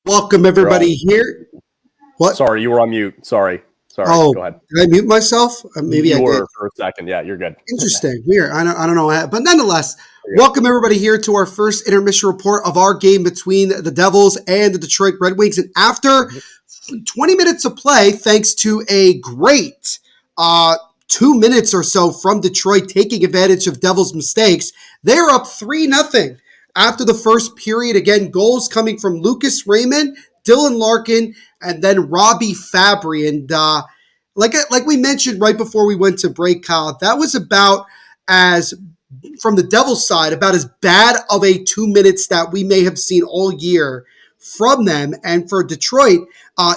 Welcome everybody here. What? Sorry, you were on mute. Sorry. Oh, go ahead. did I mute myself? Maybe you I were did. for a second. Yeah, you're good. Interesting. Weird. I don't know. But nonetheless, welcome everybody here to our first intermission report of our game between the Devils and the Detroit Red Wings. And after 20 minutes of play, thanks to a great 2 minutes or so from Detroit taking advantage of Devils' mistakes, they're up 3-0 after the first period. Again, goals coming from Lucas Raymond, Dylan Larkin, and then Robbie Fabry. And like we mentioned right before we went to break, Kyle, that was about as, from the Devils side, about as bad of a 2 minutes that we may have seen all year from them. And for Detroit,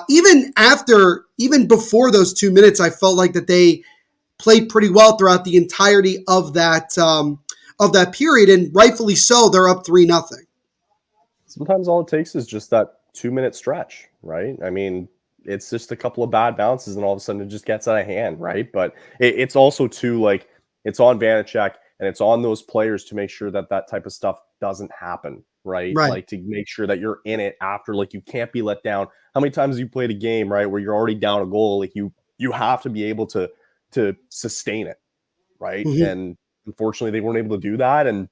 even before those 2 minutes, I felt like that they played pretty well throughout the entirety of that period, and rightfully so. They're up 3-0. Sometimes all it takes is just that 2 minute stretch, right? I mean, it's just a couple of bad bounces, and all of a sudden it just gets out of hand, right? But it's also too, like, it's on Vanacek and it's on those players to make sure that that type of stuff doesn't happen, right? Like, to make sure that you're in it after. Like, you can't be let down. How many times have you played a game, right, where you're already down a goal? Like, you have to be able to sustain it, right? Mm-hmm. And unfortunately, they weren't able to do that. And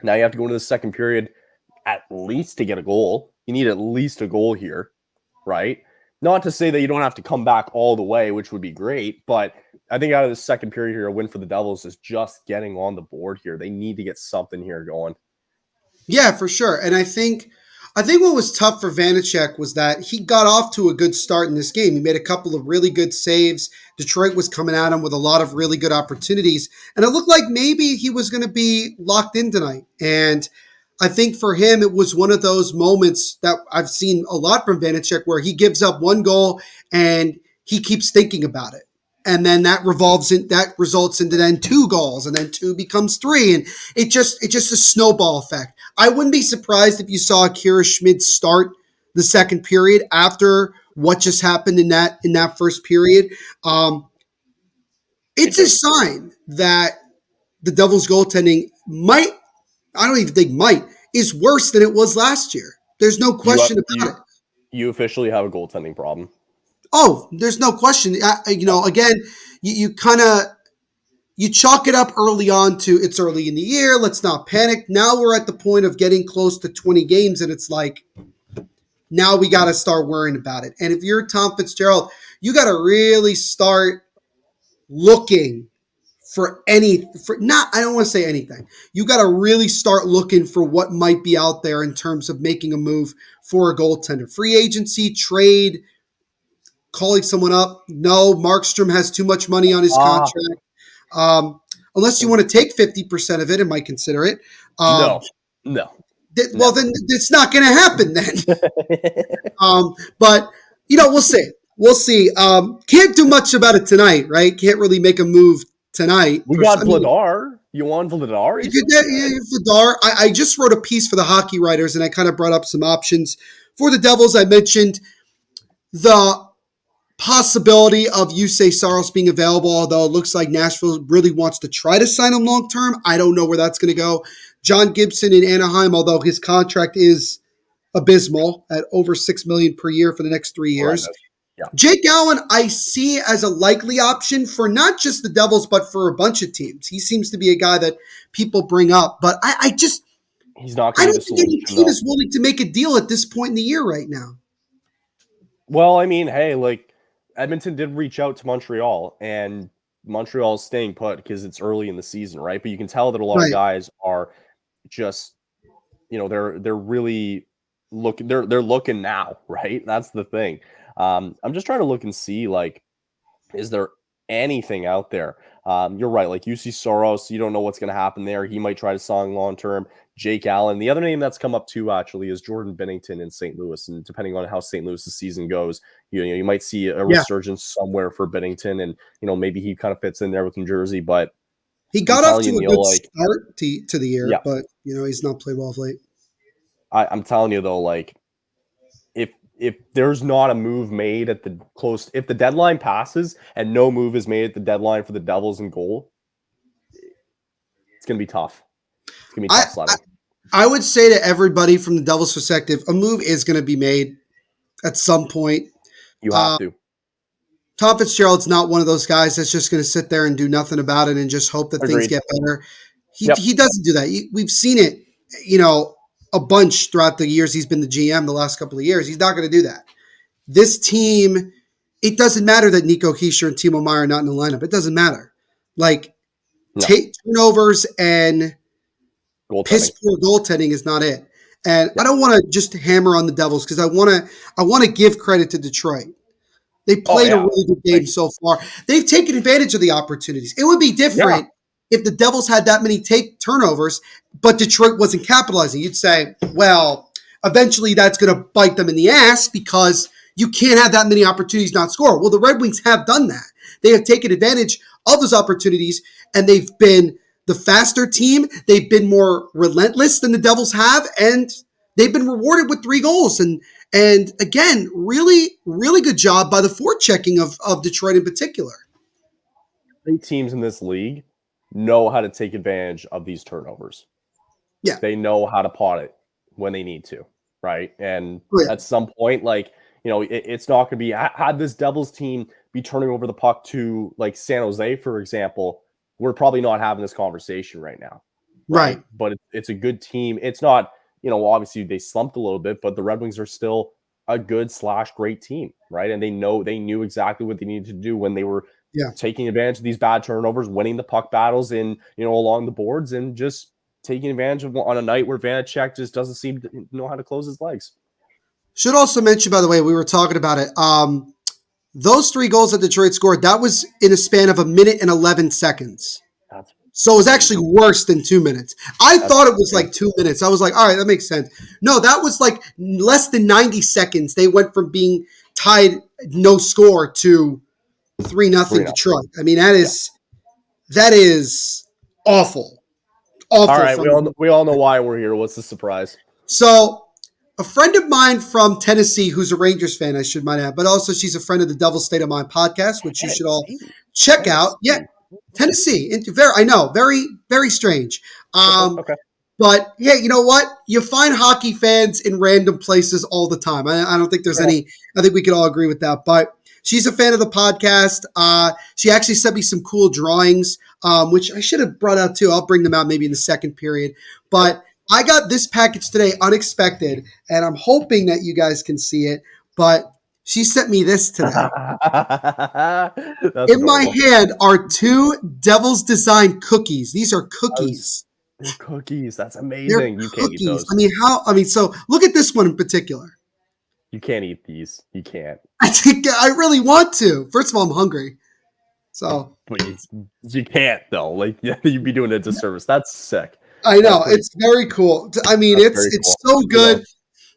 now you have to go into the second period at least to get a goal. You need at least a goal here, right? Not to say that you don't have to come back all the way, which would be great, but I think out of the second period here, a win for the Devils is just getting on the board here. They need to get something here going. Yeah, for sure. And I think what was tough for Vanacek was that he got off to a good start in this game. He made a couple of really good saves. Detroit was coming at him with a lot of really good opportunities. And it looked like maybe he was going to be locked in tonight. And I think for him, it was one of those moments that I've seen a lot from Vanacek where he gives up one goal and he keeps thinking about it. And then that results into then 2 goals, and then 2 becomes 3. And it's just a snowball effect. I wouldn't be surprised if you saw Akira Schmid start the second period after what just happened in that first period. It's a sign that the Devils goaltending is worse than it was last year. There's no question about it. You officially have a goaltending problem. Oh, there's no question. Again, you kind of, you chalk it up early on to it's early in the year. Let's not panic. Now we're at the point of getting close to 20 games, and it's like, now we got to start worrying about it. And if you're Tom Fitzgerald, you got to really start looking I don't want to say anything. You got to really start looking for what might be out there in terms of making a move for a goaltender. Free agency, trade, calling someone up. No, Markstrom has too much money on his contract. Unless you want to take 50% of it and might consider it. No. Well, then it's not going to happen then. But, we'll see. We'll see. Can't do much about it tonight, right? Can't really make a move tonight. We got Vladar. You want Vladar? Vladar. I just wrote a piece for the Hockey Writers, and I kind of brought up some options for the Devils. I mentioned the possibility of Yusei Saros being available, although it looks like Nashville really wants to try to sign him long term. I don't know where that's going to go. John Gibson in Anaheim, although his contract is abysmal at over $6 million per year for the next 3 years. Yeah. Jake Allen, I see as a likely option for not just the Devils, but for a bunch of teams. He seems to be a guy that people bring up, but he's not. I don't think any team is willing to make a deal at this point in the year right now. Well, I mean, hey, like, Edmonton did reach out to Montreal, and Montreal is staying put because it's early in the season, right? But you can tell that a lot of guys are just, they're really looking. They're looking now, right? That's the thing. I'm just trying to look and see, like, is there anything out there? You're right. Like, UC Soros, you don't know what's going to happen there. He might try to sign long term. Jake Allen. The other name that's come up too, actually, is Jordan Binnington in St. Louis. And depending on how St. Louis' season goes, you might see a resurgence somewhere for Binnington, and maybe he kind of fits in there with New Jersey. But he got off to a good start to the year, but he's not played well of late. I'm telling you though, like, if there's not a move made at if the deadline passes and no move is made at the deadline for the Devils in goal, it's gonna be tough. It's gonna be tough sledding. I would say to everybody from the Devils' perspective, a move is going to be made at some point. You have to. Tom Fitzgerald's not one of those guys that's just going to sit there and do nothing about it and just hope that things Agreed. get better. He Yep. doesn't do that. We've seen it, a bunch throughout the years he's been the GM the last couple of years. He's not going to do that. This team, it doesn't matter that Nico Hischier and Timo Meier are not in the lineup. It doesn't matter. Like, take turnovers and piss poor goaltending is not it. And I don't want to just hammer on the Devils because I want to give credit to Detroit. They played a really good game so far. They've taken advantage of the opportunities. It would be different if the Devils had that many turnovers, but Detroit wasn't capitalizing. You'd say, well, eventually that's going to bite them in the ass because you can't have that many opportunities not score. Well, the Red Wings have done that. They have taken advantage of those opportunities, and they've been the faster team. They've been more relentless than the Devils have, and they've been rewarded with 3 goals. And again, really, really good job by the forechecking of Detroit in particular. 3 teams in this league know how to take advantage of these turnovers. Yeah. They know how to pot it when they need to, right? And at some point, it's not going to be, had this Devils team be turning over the puck to like San Jose, for example, we're probably not having this conversation right now. Right. But it's a good team. It's not, obviously they slumped a little bit, but the Red Wings are still a good / great team, right? And they knew exactly what they needed to do when they were taking advantage of these bad turnovers, winning the puck battles along the boards, and just taking advantage of on a night where Vanacek just doesn't seem to know how to close his legs. Should also mention, by the way, we were talking about it. Those 3 goals that Detroit scored, that was in a span of 1 minute and 11 seconds. So it was actually worse than 2 minutes. I thought it was like 2 minutes. I was like, all right, that makes sense. No, that was like less than 90 seconds. They went from being tied no score to 3-0 Detroit. I mean, that is awful. Awful. All right, we all know why we're here. What's the surprise? So a friend of mine from Tennessee, who's a Rangers fan, I should might add, but also she's a friend of the Devil's State of Mind podcast, which you should all check out. Yeah. Tennessee, very, very strange. Okay. But yeah, you know what? You find hockey fans in random places all the time. I don't think there's any. I think we can all agree with that. But she's a fan of the podcast. She actually sent me some cool drawings, which I should have brought out too. I'll bring them out maybe in the second period. But I got this package today, unexpected, and I'm hoping that you guys can see it. But she sent me this today. In my hand are 2 Devil's Design cookies. These are cookies. They're cookies. That's amazing. They're you can't cookies. eat those. So look at this one in particular. You can't eat these. You can't. I really want to. First of all, I'm hungry. So, but you can't though. Like you'd be doing a disservice. That's sick. I know. It's very cool. I mean, it's so good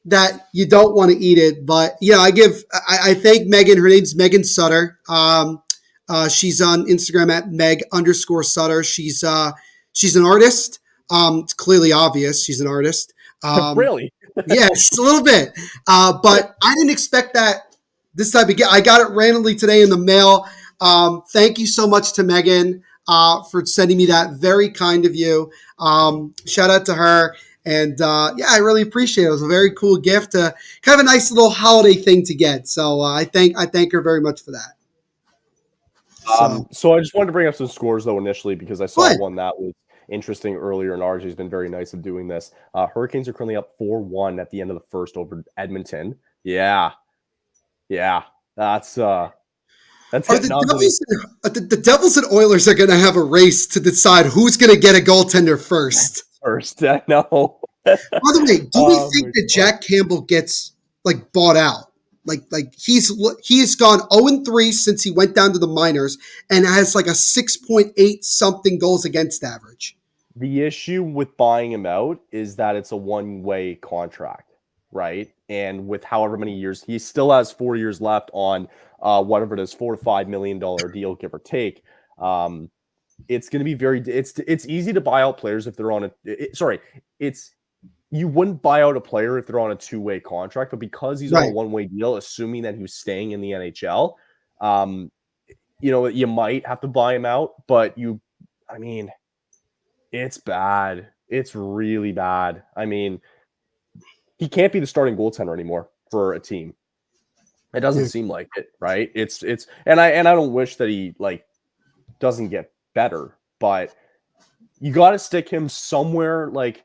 that you don't want to eat it. But I thank Megan. Her name's Megan Sutter. She's on Instagram at Meg_Sutter. She's an artist. It's clearly obvious she's an artist. Really? Yes, a little bit. But I didn't expect that this type of gift. I got it randomly today in the mail. Thank you so much to Megan for sending me that. Very kind of you. Shout out to her. And I really appreciate it. It was a very cool gift, kind of a nice little holiday thing to get. So I thank her very much for that. So I just wanted to bring up some scores though initially because I saw one that was interesting earlier, and RJ's been very nice at doing this. Hurricanes are currently up 4-1 at the end of the first over Edmonton. Yeah, that's the Devils and Oilers are going to have a race to decide who's going to get a goaltender first. I know. By the way, do we think that Jack Campbell gets bought out? Like he's gone 0-3 since he went down to the minors and has a 6.8 something goals against average. The issue with buying him out is that it's a one-way contract, right? And with however many years, he still has 4 years left on whatever it is, $4 to $5 million deal, give or take. It's going to be it's easy to buy out players if they're on you wouldn't buy out a player if they're on a 2-way contract, but because he's on a 1-way deal, assuming that he was staying in the NHL, you might have to buy him out, but it's bad. It's really bad. I mean, he can't be the starting goaltender anymore for a team. It doesn't seem like it, right? It's and I don't wish that he like doesn't get better, but you got to stick him somewhere like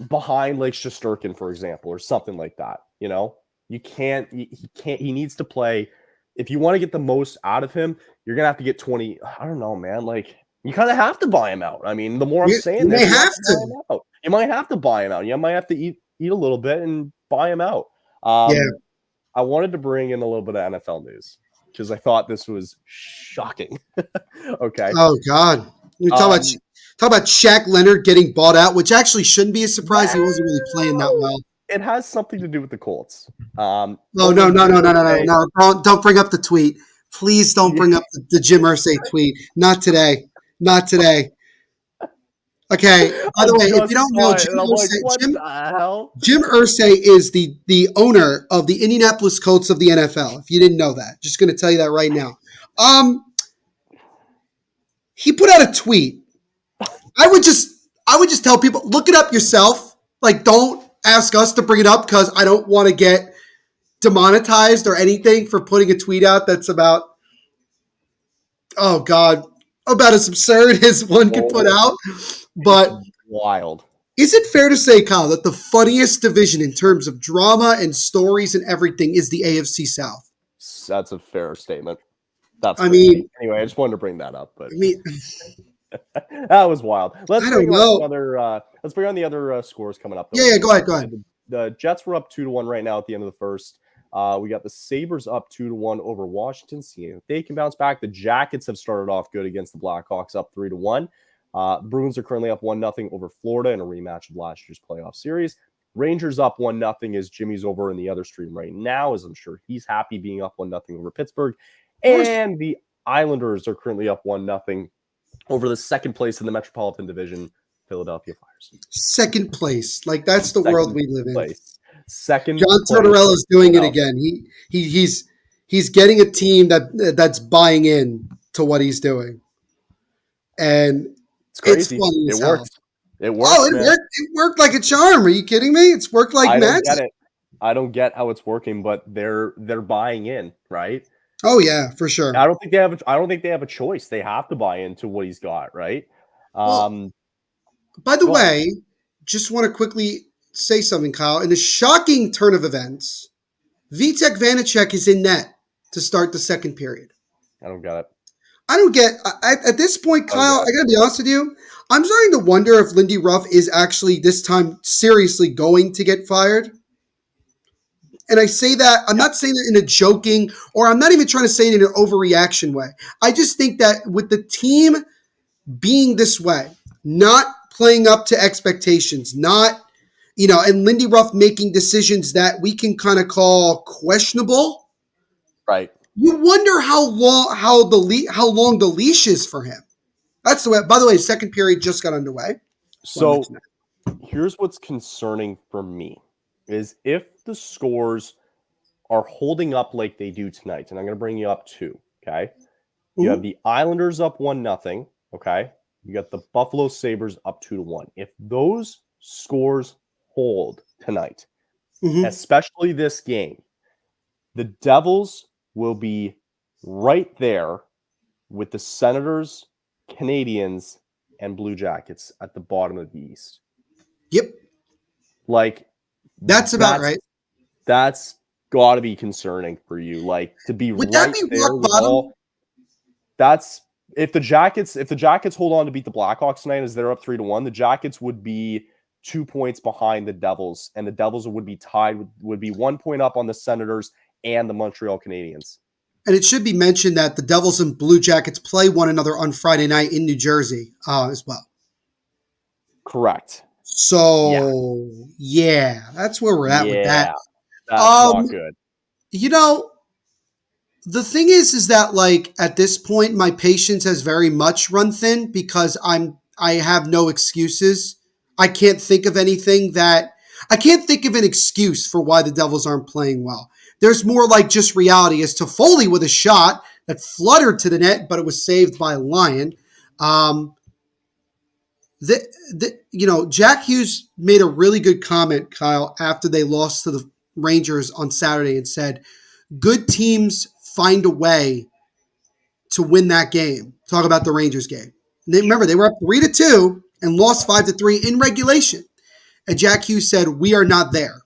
behind like Shesterkin, for example, or something like that. You know, you can't. He can't. He needs to play. If you want to get the most out of him, you're gonna have to get 20. I don't know, man. Like you kind of have to buy him out. I mean, the more I'm saying, you may have buy him out. You might have to buy him out. You might have to eat a little bit and buy him out. I wanted to bring in a little bit of NFL news because I thought this was shocking. Okay. Oh God. You talk about Shaq Leonard getting bought out, which actually shouldn't be a surprise. He wasn't really playing that well. It has something to do with the Colts. No. Don't bring up the tweet. Please don't bring up the Jim Irsay tweet. Not today. Okay. By the way, if you don't know, Jim Irsay is the owner of the Indianapolis Colts of the NFL. If you didn't know that, just going to tell you that right now. He put out a tweet. I would just tell people, look it up yourself. Like, don't ask us to bring it up because I don't want to get demonetized or anything for putting a tweet out that's about, oh God, about as absurd as one could put out. But wild. Is it fair to say, Kyle, that the funniest division in terms of drama and stories and everything is the AFC South? That's a fair statement. Anyway, I just wanted to bring that up, but that was wild. Let's bring on the other scores coming up. Yeah, go ahead. The Jets were up 2-1 right now at the end of the first. We got the Sabres up 2-1 over Washington. Seeing if they can bounce back. The Jackets have started off good against the Blackhawks, up 3-1. Bruins are currently up 1-0 over Florida in a rematch of last year's playoff series. Rangers up 1-0 as Jimmy's over in the other stream right now, as I'm sure he's happy being up 1-0 over Pittsburgh. And the Islanders are currently up 1-0 over the second place in the Metropolitan Division, Philadelphia Flyers. Second place. Like, that's the world we live in. Second John Tortorella's doing it again. He's getting a team that's buying in to what he's doing. And it's crazy. It's funny. It worked. Oh, it worked like a charm. Are you kidding me? It's worked like magic. I don't get how it's working, but they're buying in, right? Oh yeah, for sure. I don't think they have a choice. They have to buy into what he's got, right? By the way, just want to quickly say something, Kyle. In a shocking turn of events, Vitek Vanacek is in net to start the second period. I don't get it. I don't get at this point, Kyle. I gotta be honest with you. I'm starting to wonder if Lindy Ruff is actually this time seriously going to get fired. And I say that, I'm not saying that in a joking, or I'm not even trying to say it in an overreaction way. I just think that with the team being this way, not playing up to expectations, and Lindy Ruff making decisions that we can kind of call questionable. Right. You wonder how long the leash is for him. That's the way. By the way, second period just got underway. So here's what's concerning for me is if the scores are holding up like they do tonight, and I'm going to bring you up two, okay? You have the Islanders up 1-0, okay? You got the Buffalo Sabres up 2-1. If those scores hold tonight, especially this game, the Devils will be right there with the Senators, Canadiens, and Blue Jackets at the bottom of the East. Yep. Like, that's about right. That's got to be concerning for you. Like, to be Would right that be there rock with bottom? all. That's if the Jackets hold on to beat the Blackhawks tonight as they're up 3-1, the Jackets would be 2 points behind the Devils, and the Devils would be tied, would be 1 point up on the Senators and the Montreal Canadiens. And it should be mentioned that the Devils and Blue Jackets play one another on Friday night in New Jersey as well. Correct. So, yeah that's where we're at with that. That's not good. The thing is that, like, at this point, my patience has very much run thin because I have no excuses. I can't think of an excuse for why the Devils aren't playing well. There's more like just reality as to Foley with a shot that fluttered to the net, but it was saved by Lyon. Jack Hughes made a really good comment, Kyle, after they lost to the Rangers on Saturday and said, good teams find a way to win that game. Talk about the Rangers game. And remember, they were up 3-2 and lost 5-3 in regulation. And Jack Hughes said, we are not there.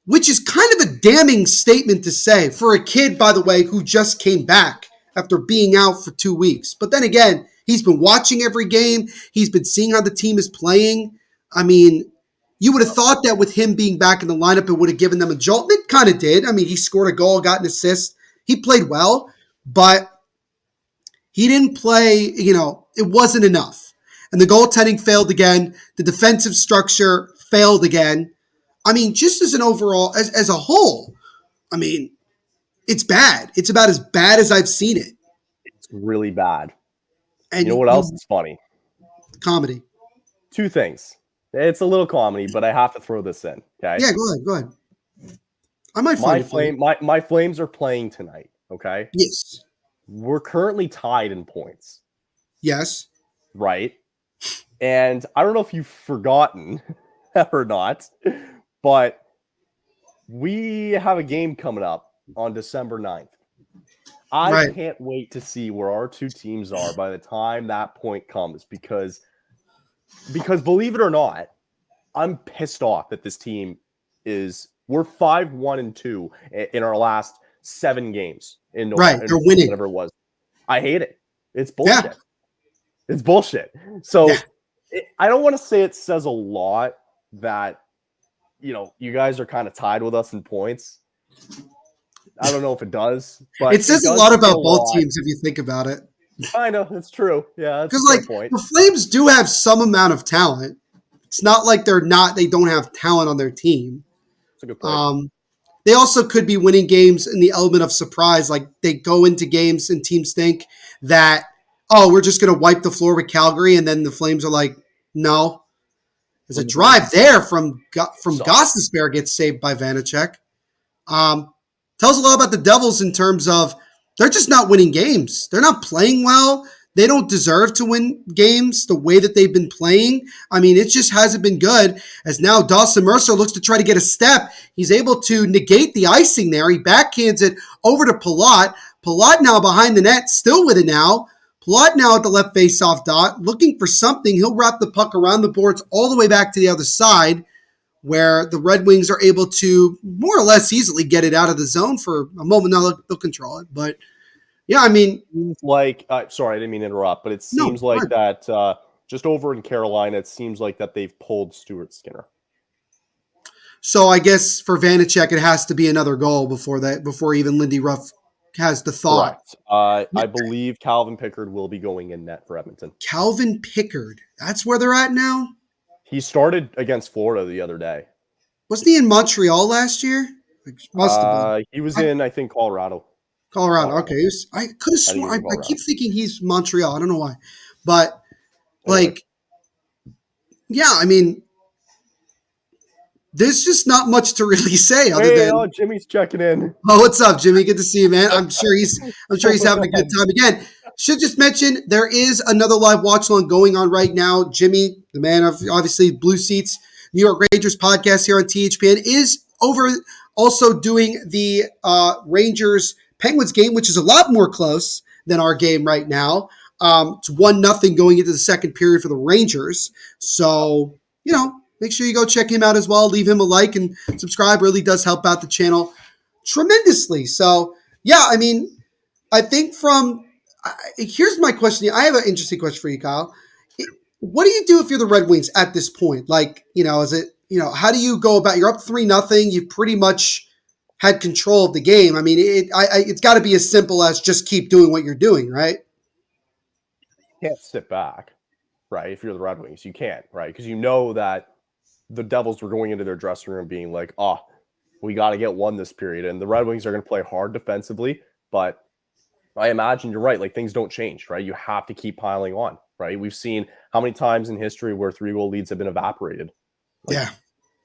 Which is kind of a damning statement to say for a kid, by the way, who just came back after being out for 2 weeks. But then again, he's been watching every game. He's been seeing how the team is playing. I mean, you would have thought that with him being back in the lineup, it would have given them a jolt. It kind of did. I mean, he scored a goal, got an assist. He played well, but he didn't play, it wasn't enough. And the goaltending failed again. The defensive structure failed again. I mean, just as an overall, as a whole, I mean, it's bad. It's about as bad as I've seen it. It's really bad. And you know what else is funny? Comedy. 2 things. It's a little comedy, but I have to throw this in. Okay. Yeah, go ahead. I might find my Flames are playing tonight. Okay. Yes. We're currently tied in points. Yes. Right. And I don't know if you've forgotten or not, but we have a game coming up on December 9th. I can't wait to see where our 2 teams are by the time that point comes because believe it or not, I'm pissed off that this team we're 5-1-2 in our last 7 games in November, they're winning. Whatever it was. I hate it. It's bullshit. Yeah. It's bullshit. So I don't want to say it says a lot that you guys are kind of tied with us in points. I don't know if it does, but it says a lot about both teams if you think about it. I know, it's true. Yeah, because the Flames do have some amount of talent. It's not like they don't have talent on their team. That's a good point. They also could be winning games in the element of surprise. Like they go into games and teams think that, we're just going to wipe the floor with Calgary, and then the Flames are like, no. There's a drive there from Gostisbehere gets saved by Vanacek. Tells a lot about the Devils in terms of they're just not winning games. They're not playing well. They don't deserve to win games the way that they've been playing. I mean, it just hasn't been good. As now Dawson Mercer looks to try to get a step. He's able to negate the icing there. He backhands it over to Palat. Palat now behind the net, still with it now. Palat now at the left faceoff dot, looking for something. He'll wrap the puck around the boards all the way back to the other side, where the Red Wings are able to more or less easily get it out of the zone for a moment. Now they'll control it. But, yeah, I mean. Sorry, I didn't mean to interrupt, but it seems that just over in Carolina, it seems like that they've pulled Stuart Skinner. So I guess for Vanacek, it has to be another goal before even Lindy Ruff has the thought. Correct. I believe Calvin Pickard will be going in net for Edmonton. Calvin Pickard. That's where they're at now? He started against Florida the other day. Wasn't he in Montreal last year? Must have been. He was in, I think, Colorado. Okay. I could have sworn. I keep thinking he's Montreal. I don't know why. But, I mean, there's just not much to really say other than Jimmy's checking in. Oh, what's up, Jimmy? Good to see you, man. I'm sure he's having a good time. Again, should just mention there is another live watch along going on right now. Jimmy, the man of obviously Blue Seats, New York Rangers podcast here on THPN, is over also doing the Rangers Penguins game, which is a lot more close than our game right now. It's 1-0 going into the second period for the Rangers. So, make sure you go check him out as well. Leave him a like and subscribe. Really does help out the channel tremendously. So, yeah, I mean, I think here's my question. I have an interesting question for you, Kyle. What do you do if you're the Red Wings at this point? Is it, how do you go about, you're up 3-0. You've pretty much had control of the game. I mean, it's got to be as simple as just keep doing what you're doing, right? You can't sit back, right? If you're the Red Wings, you can't, right? Because you know that the Devils were going into their dressing room being like, we got to get one this period. And the Red Wings are going to play hard defensively. But I imagine you're right. Like, things don't change, right? You have to keep piling on, right? We've seen how many times in history where 3-goal leads have been evaporated.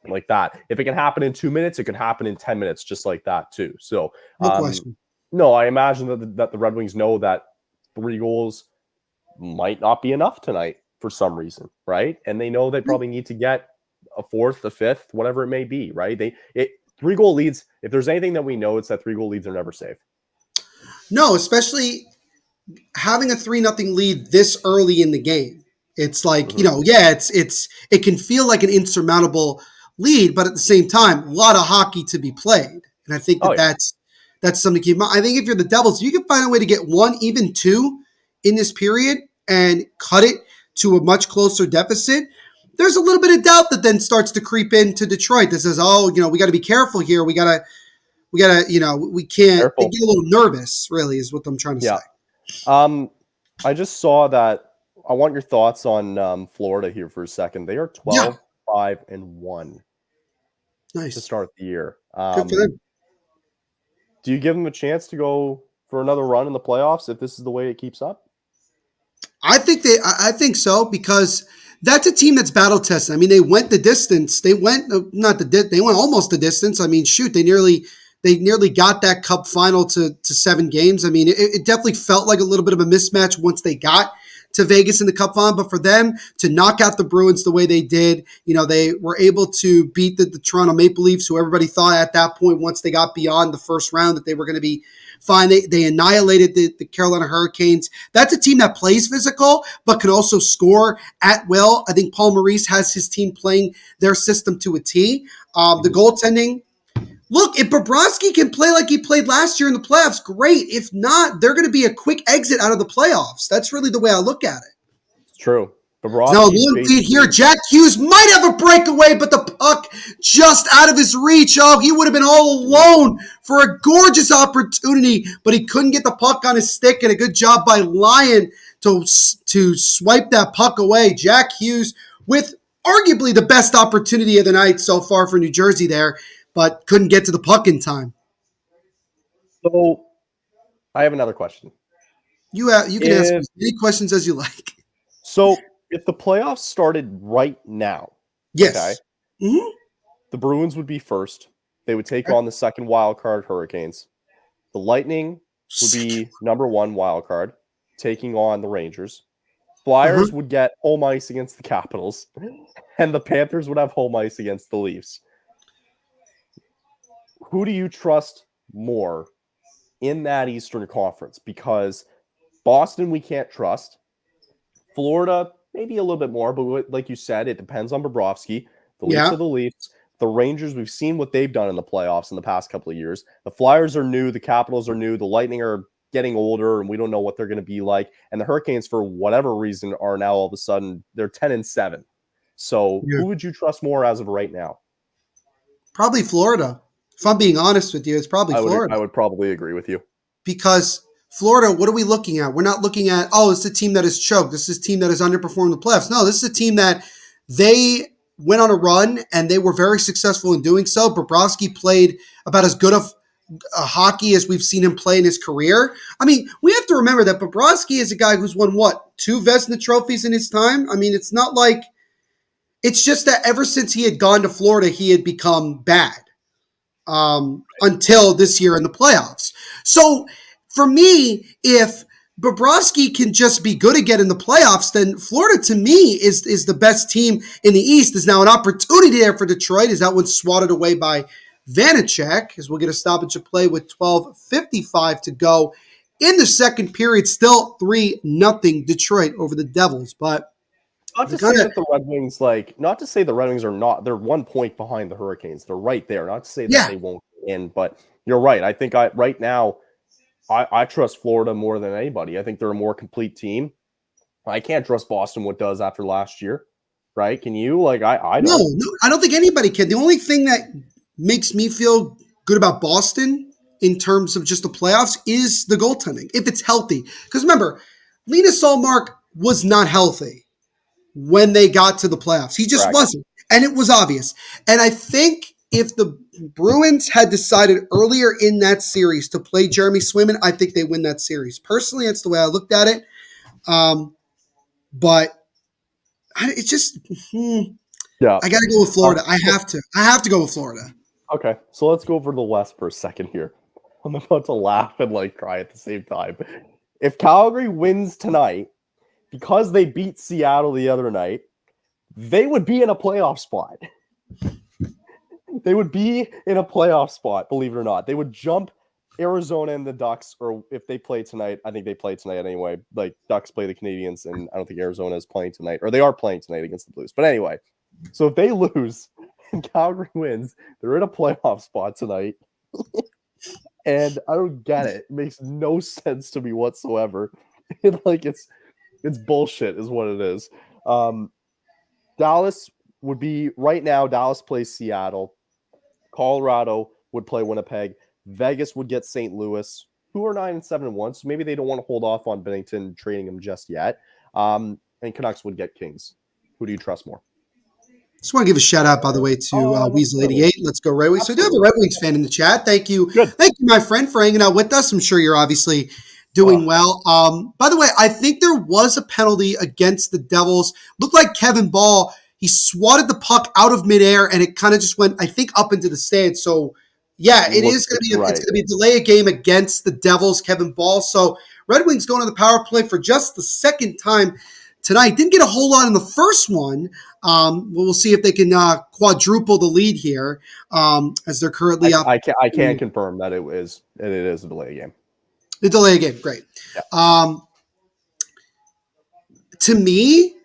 Like that. If it can happen in 2 minutes, it can happen in 10 minutes, just like that too. So, no, I imagine that the Red Wings know that 3 goals might not be enough tonight. for some reason, right? And they know they probably need to get a fourth, a fifth, whatever it may be, right? 3-goal leads. If there's anything that we know, it's that 3-goal leads are never safe. No, especially having a 3-0 lead this early in the game. It's like, it can feel like an insurmountable lead, but at the same time, a lot of hockey to be played. And I think that's something to keep in mind. I think if you're the Devils, you can find a way to get 1, even 2 in this period and cut it to a much closer deficit. There's a little bit of doubt that then starts to creep into Detroit that says, we got to be careful here. We can't, we can't, they get a little nervous, really, is what I'm trying to say. I just saw that. I want your thoughts on Florida here for a second. They are 12-5-1. Nice to start the year. Good for them. Do you give them a chance to go for another run in the playoffs if this is the way it keeps up? I think so, because that's a team that's battle tested. I mean, they went the distance. They went almost the distance. I mean, shoot, they nearly got that cup final to 7 games. I mean, it definitely felt like a little bit of a mismatch once they got to Vegas in the cup final, but for them to knock out the Bruins the way they did, they were able to beat the Toronto Maple Leafs, who everybody thought at that point, once they got beyond the first round, that they were going to be fine. They annihilated the Carolina Hurricanes. That's a team that plays physical, but can also score at will. I think Paul Maurice has his team playing their system to a T. The goaltending, look, if Bobrovsky can play like he played last year in the playoffs, great. If not, they're going to be a quick exit out of the playoffs. That's really the way I look at it. It's true. Now, a little lead here. Jack Hughes might have a breakaway, but the puck just out of his reach. Oh, he would have been all alone for a gorgeous opportunity, but he couldn't get the puck on his stick, and a good job by Lyon to swipe that puck away. Jack Hughes with arguably the best opportunity of the night so far for New Jersey there, but couldn't get to the puck in time. So, I have another question. You can ask as many questions as you like. So, if the playoffs started right now, yes, okay, the Bruins would be first. They would take on the second wild card Hurricanes. The Lightning would be number 1 wild card, taking on the Rangers. Flyers would get home ice against the Capitals, and the Panthers would have home ice against the Leafs. Who do you trust more in that Eastern Conference? Because Boston we can't trust. Florida, maybe a little bit more, but like you said, it depends on Bobrovsky. The Leafs are the Leafs. The Rangers, we've seen what they've done in the playoffs in the past couple of years. The Flyers are new. The Capitals are new. The Lightning are getting older, and we don't know what they're going to be like. And the Hurricanes, for whatever reason, are now all of a sudden, they're 10-7. So who would you trust more as of right now? Probably Florida. If I'm being honest with you, it's probably Florida. I would probably agree with you. Because Florida, what are we looking at? We're not looking at, it's a team that has choked. This is a team that has underperformed the playoffs. No, this is a team that they went on a run, and they were very successful in doing so. Bobrovsky played about as good of a hockey as we've seen him play in his career. I mean, we have to remember that Bobrovsky is a guy who's won, 2 Vezina trophies in his time? I mean, it's not like, it's just that ever since he had gone to Florida, he had become bad until this year in the playoffs. So, for me, if Bobrovsky can just be good again in the playoffs, then Florida, to me, is the best team in the East. There's now an opportunity there for Detroit, as that one's swatted away by Vanacek, as we'll get a stoppage of play with 12:55 to go in the second period. Still 3-0 Detroit over the Devils. But not to say that the Red Wings, not to say the Red Wings are not, they're 1 point behind the Hurricanes. They're right there. Not to say that they won't win, but you're right. I think right now, I trust Florida more than anybody. I think they're a more complete team. I can't trust Boston what does after last year, right? Can you? I don't. No, I don't think anybody can. The only thing that makes me feel good about Boston in terms of just the playoffs is the goaltending, if it's healthy. Because remember, Linus Ullmark was not healthy when they got to the playoffs. He just wasn't. And it was obvious. And I think if the Bruins had decided earlier in that series to play Jeremy Swayman, I think they win that series. Personally, that's the way I looked at it. But it's just, I got to go with Florida. I have to go with Florida. Okay, so let's go over to the West for a second here. I'm about to laugh and cry at the same time. If Calgary wins tonight, because they beat Seattle the other night, they would be in a playoff spot. They would be in a playoff spot, believe it or not. They would jump Arizona and the Ducks, or if they play tonight, I think they play tonight anyway. Like, Ducks play the Canadiens, and I don't think Arizona is playing tonight, or they are playing tonight against the Blues. But anyway, so if they lose and Calgary wins, they're in a playoff spot tonight. And I don't get it. It makes no sense to me whatsoever. It's bullshit is what it is. Dallas would be right now. Dallas plays Seattle. Colorado would play Winnipeg. Vegas would get St. Louis, who are 9-7-1. So maybe they don't want to hold off on Binnington trading him just yet. And Canucks would get Kings. Who do you trust more? Just want to give a shout out, by the way, to Weasel88. Let's go Red Wings. So I do have a Red Wings fan in the chat. Thank you. Good. Thank you, my friend, for hanging out with us. I'm sure you're obviously doing well. By the way, I think there was a penalty against the Devils. Looked like Kevin Ball, he swatted the puck out of midair, and it kind of just went, I think, up into the stands. So, yeah, it is going to be it's going to be a delay a game against the Devils, Kevin Ball. So Red Wings going to the power play for just the second time tonight. Didn't get a whole lot in the first one. We'll see if they can quadruple the lead here as they're currently up. I can confirm that it is a delay game. The delay game, great. Yeah. To me,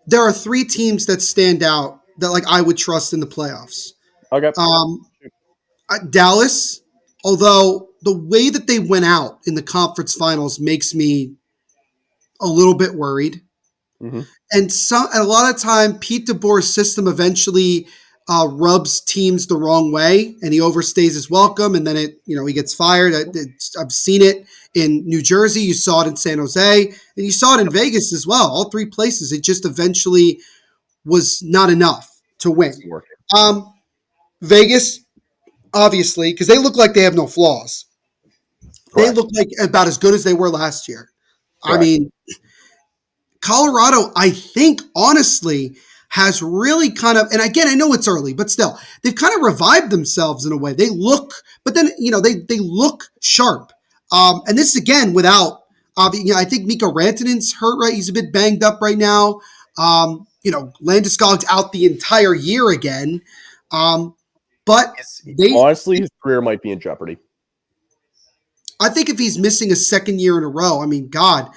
there are three teams that stand out that I would trust in the playoffs. Okay. Dallas, although the way that they went out in the conference finals makes me a little bit worried. Mm-hmm. And a lot of time, Pete DeBoer's system eventually rubs teams the wrong way, and he overstays his welcome, and then he gets fired. I've seen it in New Jersey. You saw it in San Jose, and you saw it in Vegas as well. All three places, it just eventually was not enough to win. Vegas, obviously, because they look like they have no flaws. Correct. They look like about as good as they were last year. Correct. I mean, Colorado, I think, honestly, has really kind of, and again, I know it's early, but still, they've kind of revived themselves in a way. They look, but then, they look sharp. And this, again, without, I think Mikko Rantanen's hurt, right? He's a bit banged up right now. Landeskog's out the entire year again. But honestly, his career might be in jeopardy. I think if he's missing a second year in a row, I mean, God,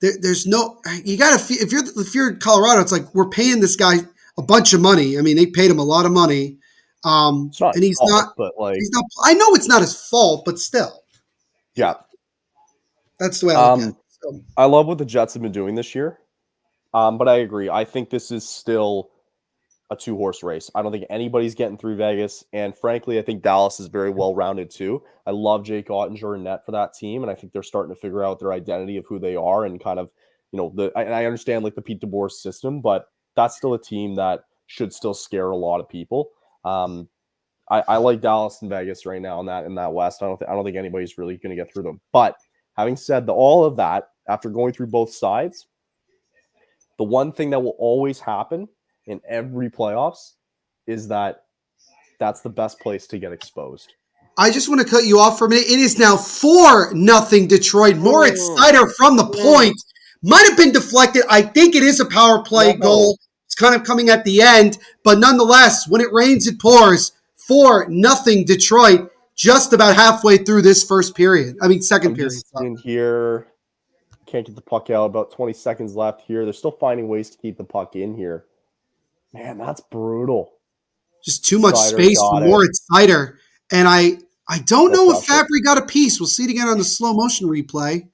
there's no, you got to, if you're in Colorado, it's like, we're paying this guy a bunch of money. I mean, they paid him a lot of money. And he's not, I know it's not his fault, but still. Yeah. That's the way I look at it. So. I love what the Jets have been doing this year. But I agree. I think this is still a two-horse race. I don't think anybody's getting through Vegas. And frankly, I think Dallas is very well-rounded too. I love Jake Ottinger and net for that team. And I think they're starting to figure out their identity of who they are and kind of, I understand the Pete DeBoer system, but that's still a team that should still scare a lot of people. I like Dallas and Vegas right now in that West. I don't think anybody's really going to get through them. But having said all of that, after going through both sides, the one thing that will always happen in every playoffs is that's the best place to get exposed. I just want to cut you off for a minute. It is now 4-0 Detroit. Moritz Seider from the point. Might have been deflected. I think it is a power play goal. It's kind of coming at the end. But nonetheless, when it rains, it pours. 4-0 Detroit, just about halfway through this first period. Second period. In here, can't get the puck out. About 20 seconds left here. They're still finding ways to keep the puck in here. Man, that's brutal. Just too much space for Moritz Seider. And I don't know if Fabry got a piece. We'll see it again on the slow motion replay.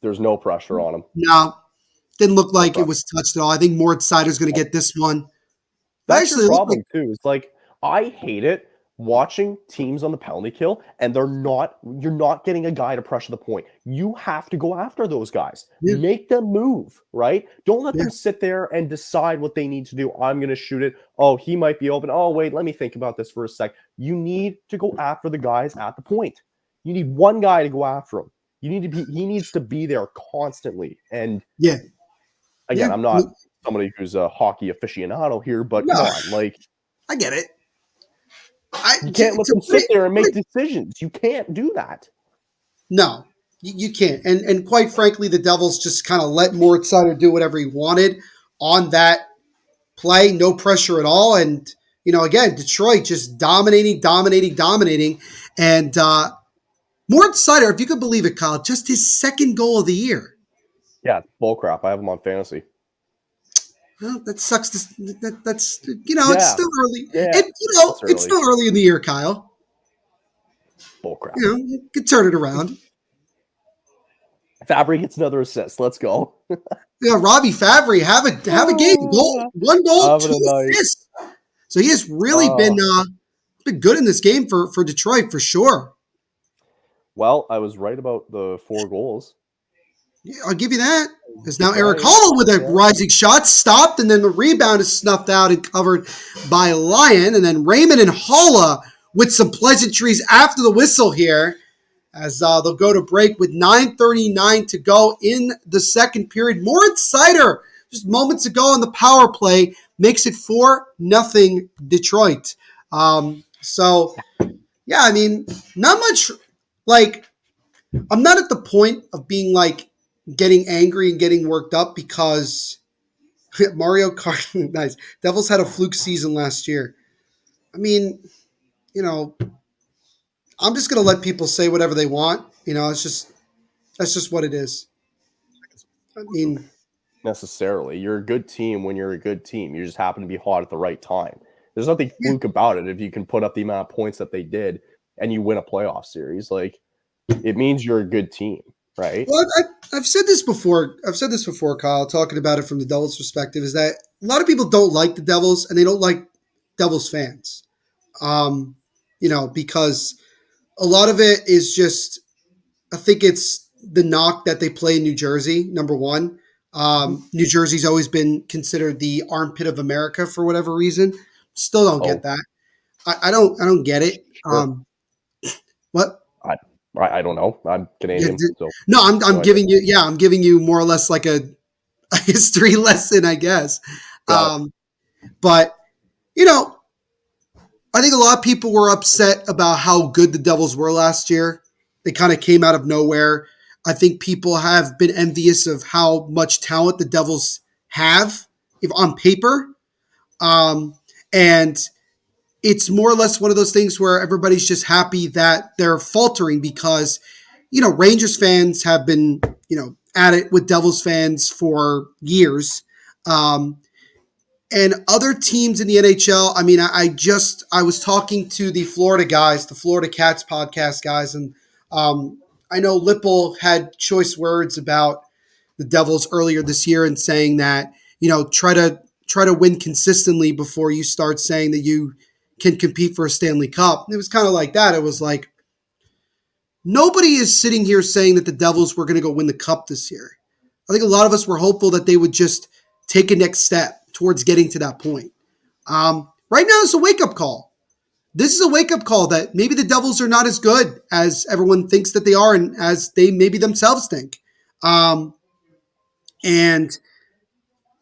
There's no pressure on him. No. Didn't look like it was touched at all. I think Moritz Seider's going to get this one. That's the problem, too. It's I hate it watching teams on the penalty kill, and you're not getting a guy to pressure the point. You have to go after those guys. Yeah. Make them move, right? Don't let them sit there and decide what they need to do. I'm going to shoot it. Oh, he might be open. Oh, wait, let me think about this for a sec. You need to go after the guys at the point. You need one guy to go after him. He needs to be there constantly. And again, I'm not somebody who's a hockey aficionado here, but come on, I get it. You can't let them sit there and make decisions. You can't do that. No. You can't. And quite frankly, the Devils just kind of let Moritz Seider do whatever he wanted on that play, no pressure at all. And, again, Detroit just dominating. And Moritz Seider, if you could believe it, Kyle, just his second goal of the year. Yeah, bullcrap. I have him on fantasy. Well, that sucks. That's it's still early. Yeah, It's still early in the year, Kyle. Bullcrap. You could turn it around. Fabry gets another assist. Let's go. Robbie Fabry have a game. One goal, 2 assists. So he has really been good in this game for Detroit for sure. Well, I was right about the 4 goals. Yeah, I'll give you that. There's now Eric Hall with a rising shot, stopped, and then the rebound is snuffed out and covered by Lyon. And then Raymond and Holla with some pleasantries after the whistle here, as they'll go to break with 9:39 to go in the second period. Moritz Seider, just moments ago on the power play, makes it 4-0 Detroit. So, yeah, I mean, not much, I'm not at the point of being, getting angry and getting worked up because Mario Kart, nice. Devils had a fluke season last year. I mean, I'm just going to let people say whatever they want. That's just what it is. I mean, necessarily. You're a good team when you're a good team. You just happen to be hot at the right time. There's nothing fluke about it if you can put up the amount of points that they did and you win a playoff series. It means you're a good team, right? Well, I've said this before. Kyle, talking about it from the Devils' perspective, is that a lot of people don't like the Devils and they don't like Devils fans. Because a lot of it is just, I think it's the knock that they play in New Jersey, number one. New Jersey's always been considered the armpit of America for whatever reason. Still don't get that. I don't get it. What? I don't know. I'm Canadian. So. No, I'm giving you. Yeah, I'm giving you more or less like a history lesson, I guess. But I think a lot of people were upset about how good the Devils were last year. They kind of came out of nowhere. I think people have been envious of how much talent the Devils have on paper. And it's more or less one of those things where everybody's just happy that they're faltering because, Rangers fans have been, at it with Devils fans for years. And other teams in the NHL, I mean, I was talking to the Florida guys, the Florida Cats podcast guys, and I know Lipple had choice words about the Devils earlier this year and saying that, try to win consistently before you start saying that you can compete for a Stanley Cup. And it was kind of like that. It was like, nobody is sitting here saying that the Devils were going to go win the Cup this year. I think a lot of us were hopeful that they would just take a next step towards getting to that point. Right now, it's a wake-up call. This is a wake-up call that maybe the Devils are not as good as everyone thinks that they are and as they maybe themselves think. And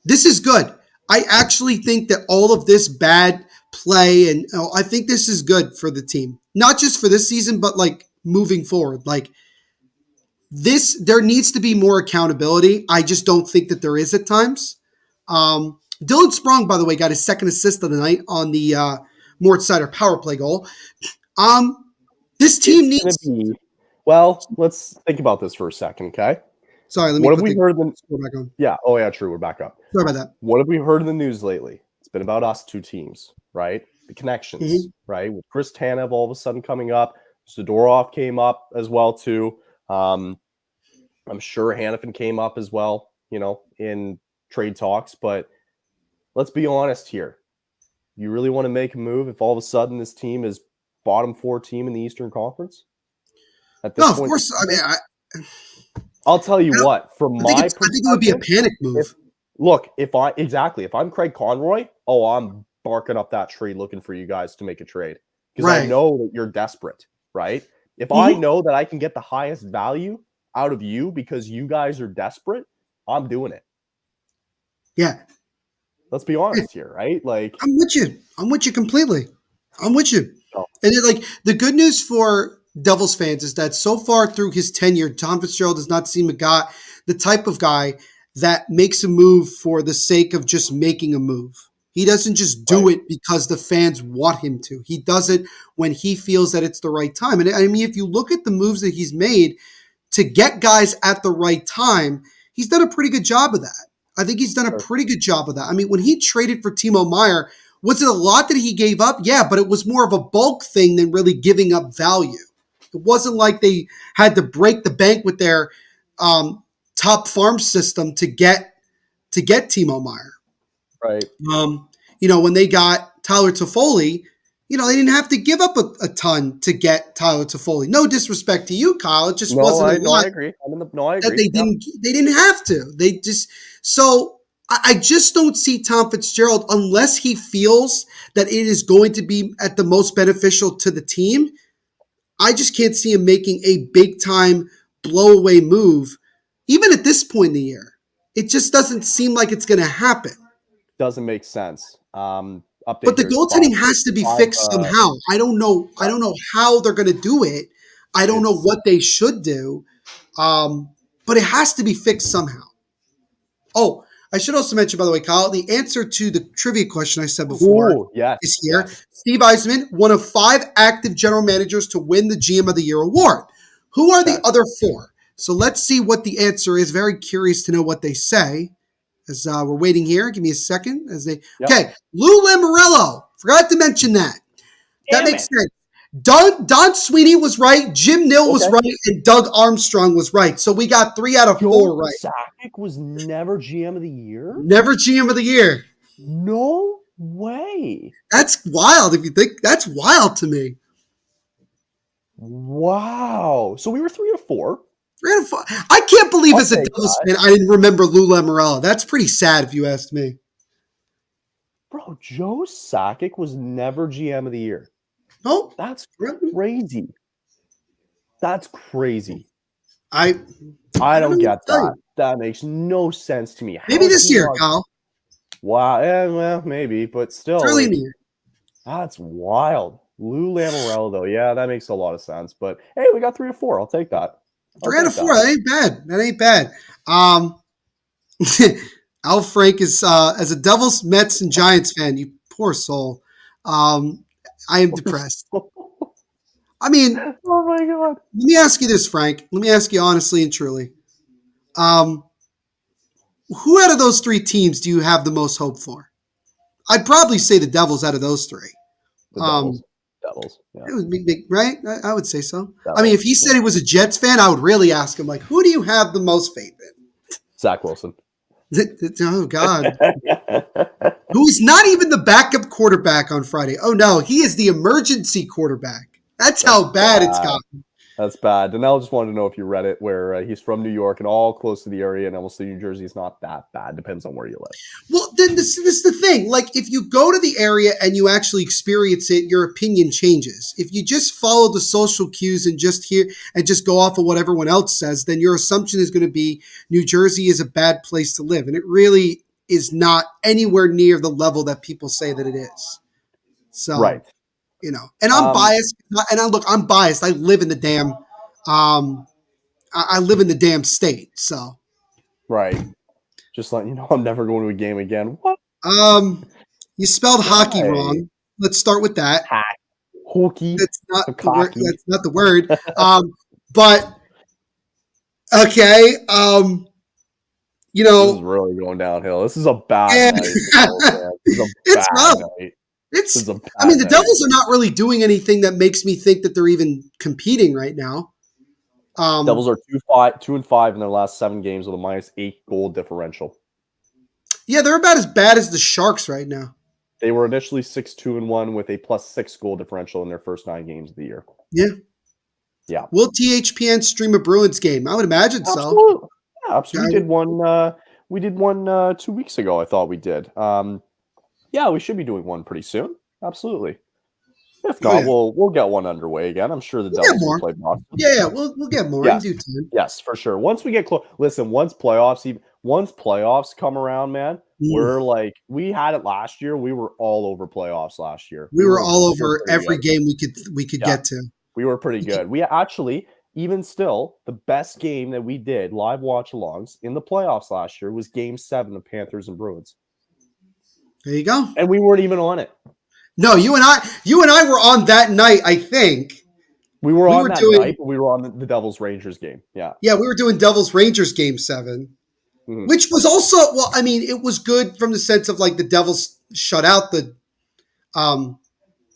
this is good. I actually think that all of this bad play, and I think this is good for the team. Not just for this season, but moving forward. There needs to be more accountability. I just don't think that there is at times. Dylan Sprong, by the way, got his second assist of the night on the Moritz Seider power play goal. This team needs. Well, let's think about this for a second, okay? Sorry, let me. What have we heard? Back on. Yeah. Oh, yeah. True. We're back up. Sorry about that. What have we heard in the news lately? It's been about us two teams, right? The connections, right? With Chris Tanev all of a sudden coming up, Zadorov came up as well too. I'm sure Hanifin came up as well, in trade talks. But let's be honest here. You really want to make a move if all of a sudden this team is bottom 4 team in the Eastern Conference? At this point, of course. I mean, I'll tell you what. From my perspective, I think it would be a panic move. If I'm Craig Conroy, I'm barking up that tree looking for you guys to make a trade because I know that you're desperate, right? If I know that I can get the highest value out of you because you guys are desperate, I'm doing it. Yeah. Let's be honest here, right? I'm with you. I'm with you completely. I'm with you. Oh. And the good news for Devils fans is that so far through his tenure, Tom Fitzgerald does not seem the type of guy that makes a move for the sake of just making a move. He doesn't just do it because the fans want him to. He does it when he feels that it's the right time. And I mean, if you look at the moves that he's made to get guys at the right time, he's done a pretty good job of that. I think he's done a pretty good job of that. I mean, when he traded for Timo Meier, was it a lot that he gave up? Yeah, but it was more of a bulk thing than really giving up value. It wasn't like they had to break the bank with their top farm system to get Timo Meier. Right. When they got Tyler Toffoli, they didn't have to give up a ton to get Tyler Toffoli. No disrespect to you, Kyle. It just wasn't a lot. I agree. I agree. That they didn't have to. I just don't see Tom Fitzgerald unless he feels that it is going to be at the most beneficial to the team. I just can't see him making a big time blow away move, even at this point in the year. It just doesn't seem like it's going to happen. Doesn't make sense. But the goaltending has to be fixed somehow. I don't know how they're going to do it. I don't know what they should do. But it has to be fixed somehow. Oh, I should also mention, by the way, Kyle, the answer to the trivia question I said before is here. Yes. Steve Yzerman, one of 5 active general managers to win the GM of the Year award. Who are the other 4? So let's see what the answer is. Very curious to know what they say. As we're waiting here, give me a second. Okay, Lou Lamoriello. Forgot to mention that. That makes sense. Don Sweeney was right, Jim Nill was right, and Doug Armstrong was right. So we got 3 out of 4 right. Sakic was never GM of the year? Never GM of the year. No way. That's wild if you think. That's wild to me. Wow. So we were 3 or 4. 3 out of 4. I can't believe as a Devils fan I didn't remember Lou Lamoriello. That's pretty sad if you asked me. Bro, Joe Sakic was never GM of the year. Oh, that's crazy. That's crazy. I don't get that. That makes no sense to me. Maybe this year, Kyle. Wow. Yeah, well, maybe, but still. It's early in the year. That's wild. Lou Lamoriello, though. Yeah, that makes a lot of sense. But hey, we got 3 or 4. I'll take that. 3 out of 4. That ain't bad. Al Frank is as a Devils, Mets, and Giants fan, you poor soul. I am depressed. I mean, oh my God. Let me ask you this, Frank. Let me ask you honestly and truly. Who out of those 3 teams do you have the most hope for? I'd probably say the Devils out of those 3. The Devils. Yeah. It would be right. I would say so. Devils. I mean, if he said he was a Jets fan, I would really ask him, like, who do you have the most faith in? Zach Wilson. Oh, God. Who is not even the backup quarterback on Friday. Oh, no. He is the emergency quarterback. That's how bad it's gotten. That's bad. Danelle just wanted to know if you read it, where he's from New York and all close to the area, and almost New Jersey is not that bad. Depends on where you live. Well, then this is the thing. Like, if you go to the area and you actually experience it, your opinion changes. If you just follow the social cues and just go off of what everyone else says, then your assumption is going to be New Jersey is a bad place to live. And it really is not anywhere near the level that people say that it is. So, right. And I'm biased. And I'm biased. I live in the damn, I live in the damn state. So, right. Just letting you know, I'm never going to a game again. What? You spelled hockey wrong. Let's start with that. Hockey. That's not the word. That's not the word. But okay. This is really going downhill. This is a bad night. This is a bad night. The Devils are not really doing anything that makes me think that they're even competing right now. Devils are 2-5 in their last 7 games with a -8 goal differential. Yeah, they're about as bad as the Sharks right now. They were initially 6-2-1 with a +6 goal differential in their first 9 games of the year. Yeah. Will THPN stream a Bruins game? I would imagine so. Yeah, absolutely. We did one 2 weeks ago. I thought we did. Yeah, we should be doing one pretty soon. Absolutely. If not, we'll get one underway again. I'm sure the Devils will play more. Yeah, we'll get more in due time. Yes, for sure. Once we get close, listen. Once playoffs come around, man, we're like, we had it last year. We were all over playoffs last year. We were all over every game we could get to. We were pretty good. We actually, even still, the best game that we did, live watch-alongs, in the playoffs last year was Game 7 of Panthers and Bruins. There you go. And we weren't even on it. No, you and I were on that night, I think. We were on that night, but we were on the Devils Rangers game. Yeah. Yeah, we were doing Devils Rangers Game 7, which was also, well, I mean, it was good from the sense of like the Devils shut out the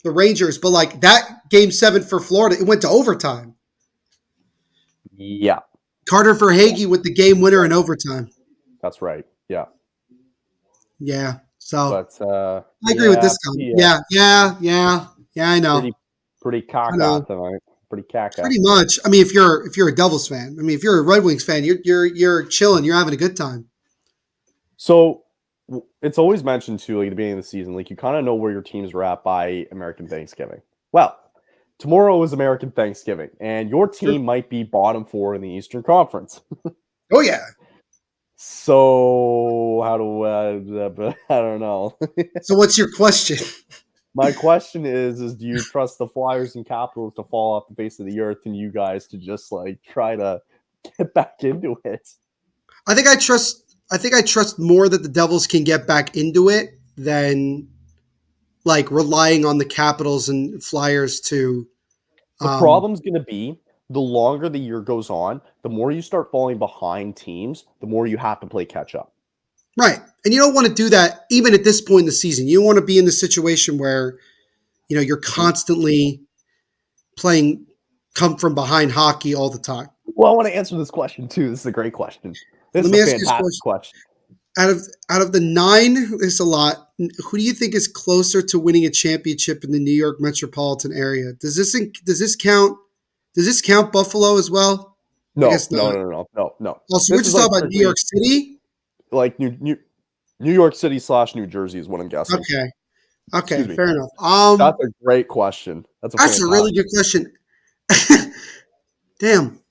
Rangers, but like that Game 7 for Florida, it went to overtime. Yeah. Carter Verhaeghe with the game winner in overtime. That's right. Yeah. Yeah. So but, I agree with this comment. Yeah. I know. Pretty caca tonight. Pretty caca. Pretty much. I mean, if you're a Devils fan, I mean, if you're a Red Wings fan, you're chilling. You're having a good time. So it's always mentioned too, like at the beginning of the season, like you kind of know where your teams are at by American Thanksgiving. Well, tomorrow is American Thanksgiving, and your team might be bottom 4 in the Eastern Conference. Oh yeah. So how do I don't know. So what's your question? My question is do you trust the Flyers and Capitals to fall off the face of the earth and you guys to just like try to get back into it? I think I trust more that the Devils can get back into it than like relying on the Capitals and Flyers to. The problem's going to be the longer the year goes on, the more you start falling behind teams, the more you have to play catch up. Right. And you don't want to do that even at this point in the season. You don't want to be in the situation where, you're constantly playing come from behind hockey all the time. Well, I want to answer this question too. This is a great question. This is a fantastic question. Out of the 9, there's a lot. Who do you think is closer to winning a championship in the New York metropolitan area? Does this count? Does this count Buffalo as well? No. Oh, so we're just talking about New York City? Like New York City / New Jersey is what I'm guessing. Okay, fair enough. That's a great question. That's a really good question. Damn.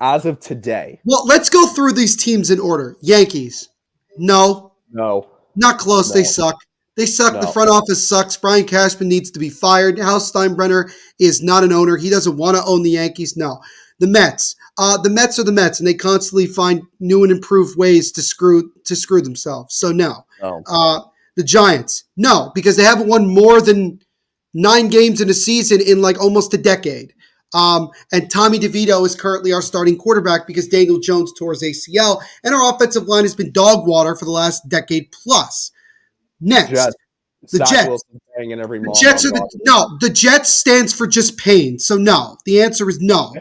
As of today. Well, let's go through these teams in order. Yankees. No. Not close. No. They suck. No. The front office sucks. Brian Cashman needs to be fired. Hal Steinbrenner is not an owner. He doesn't want to own the Yankees. No. The Mets. The Mets are the Mets, and they constantly find new and improved ways to screw themselves. So no. The Giants. No, because they haven't won more than 9 games in a season in like almost a decade. And Tommy DeVito is currently our starting quarterback because Daniel Jones tore his ACL, and our offensive line has been dog water for the last decade plus. Next, the Jets. The Jets stands for just pain. So no, the answer is no.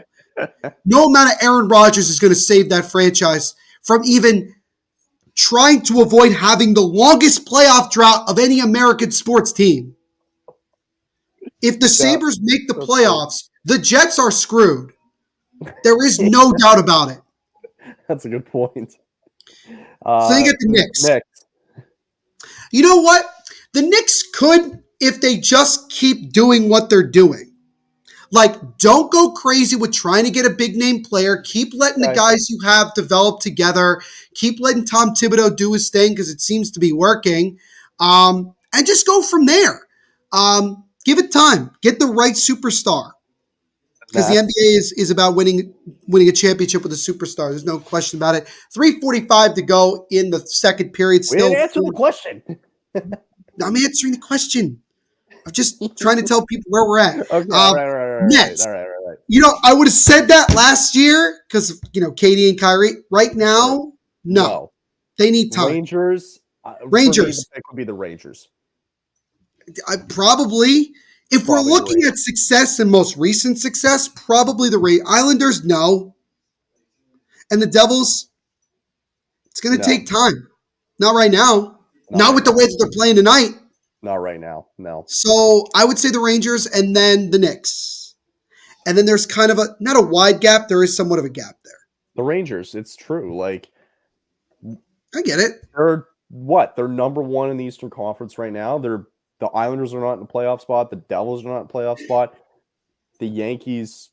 No amount of Aaron Rodgers is going to save that franchise from even trying to avoid having the longest playoff drought of any American sports team. If the Sabres make the playoffs, the Jets are screwed. There is no doubt about it. That's a good point. So you get the Knicks. You know what? The Knicks could if they just keep doing what they're doing. Like, don't go crazy with trying to get a big name player. Keep letting the guys you have develop together. Keep letting Tom Thibodeau do his thing because it seems to be working. And just go from there. Give it time. Get the right superstar. Because the NBA is about winning a championship with a superstar. There's no question about it. 3:45 to go in the second period. We didn't answer the question. I'm answering the question. I'm just trying to tell people where we're at. Okay, right. Nets. All right. I would have said that last year because, KD and Kyrie. Right now, no. They need time. Rangers. The pick would be the Rangers. Probably. If we're looking at success and most recent success, probably the Islanders, no. And the Devils, it's going to take time. Not right now. Not with the way that they're playing tonight. Not right now, no. So I would say the Rangers and then the Knicks. And then there's kind of not a wide gap, there is somewhat of a gap there. The Rangers, it's true. Like, I get it. They're number 1 in the Eastern Conference right now. The Islanders are not in the playoff spot. The Devils are not in the playoff spot. The Yankees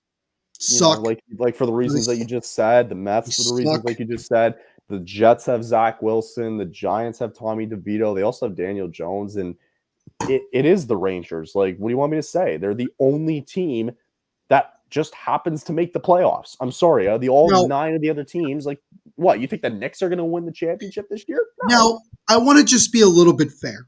suck. Like for the reasons that you just said. The Mets for the reasons like you just said. The Jets have Zach Wilson. The Giants have Tommy DeVito. They also have Daniel Jones. And It is the Rangers. Like, what do you want me to say? They're the only team that just happens to make the playoffs. I'm sorry. All 9 of the other teams, like, what? You think the Knicks are going to win the championship this year? No. Now, I want to just be a little bit fair.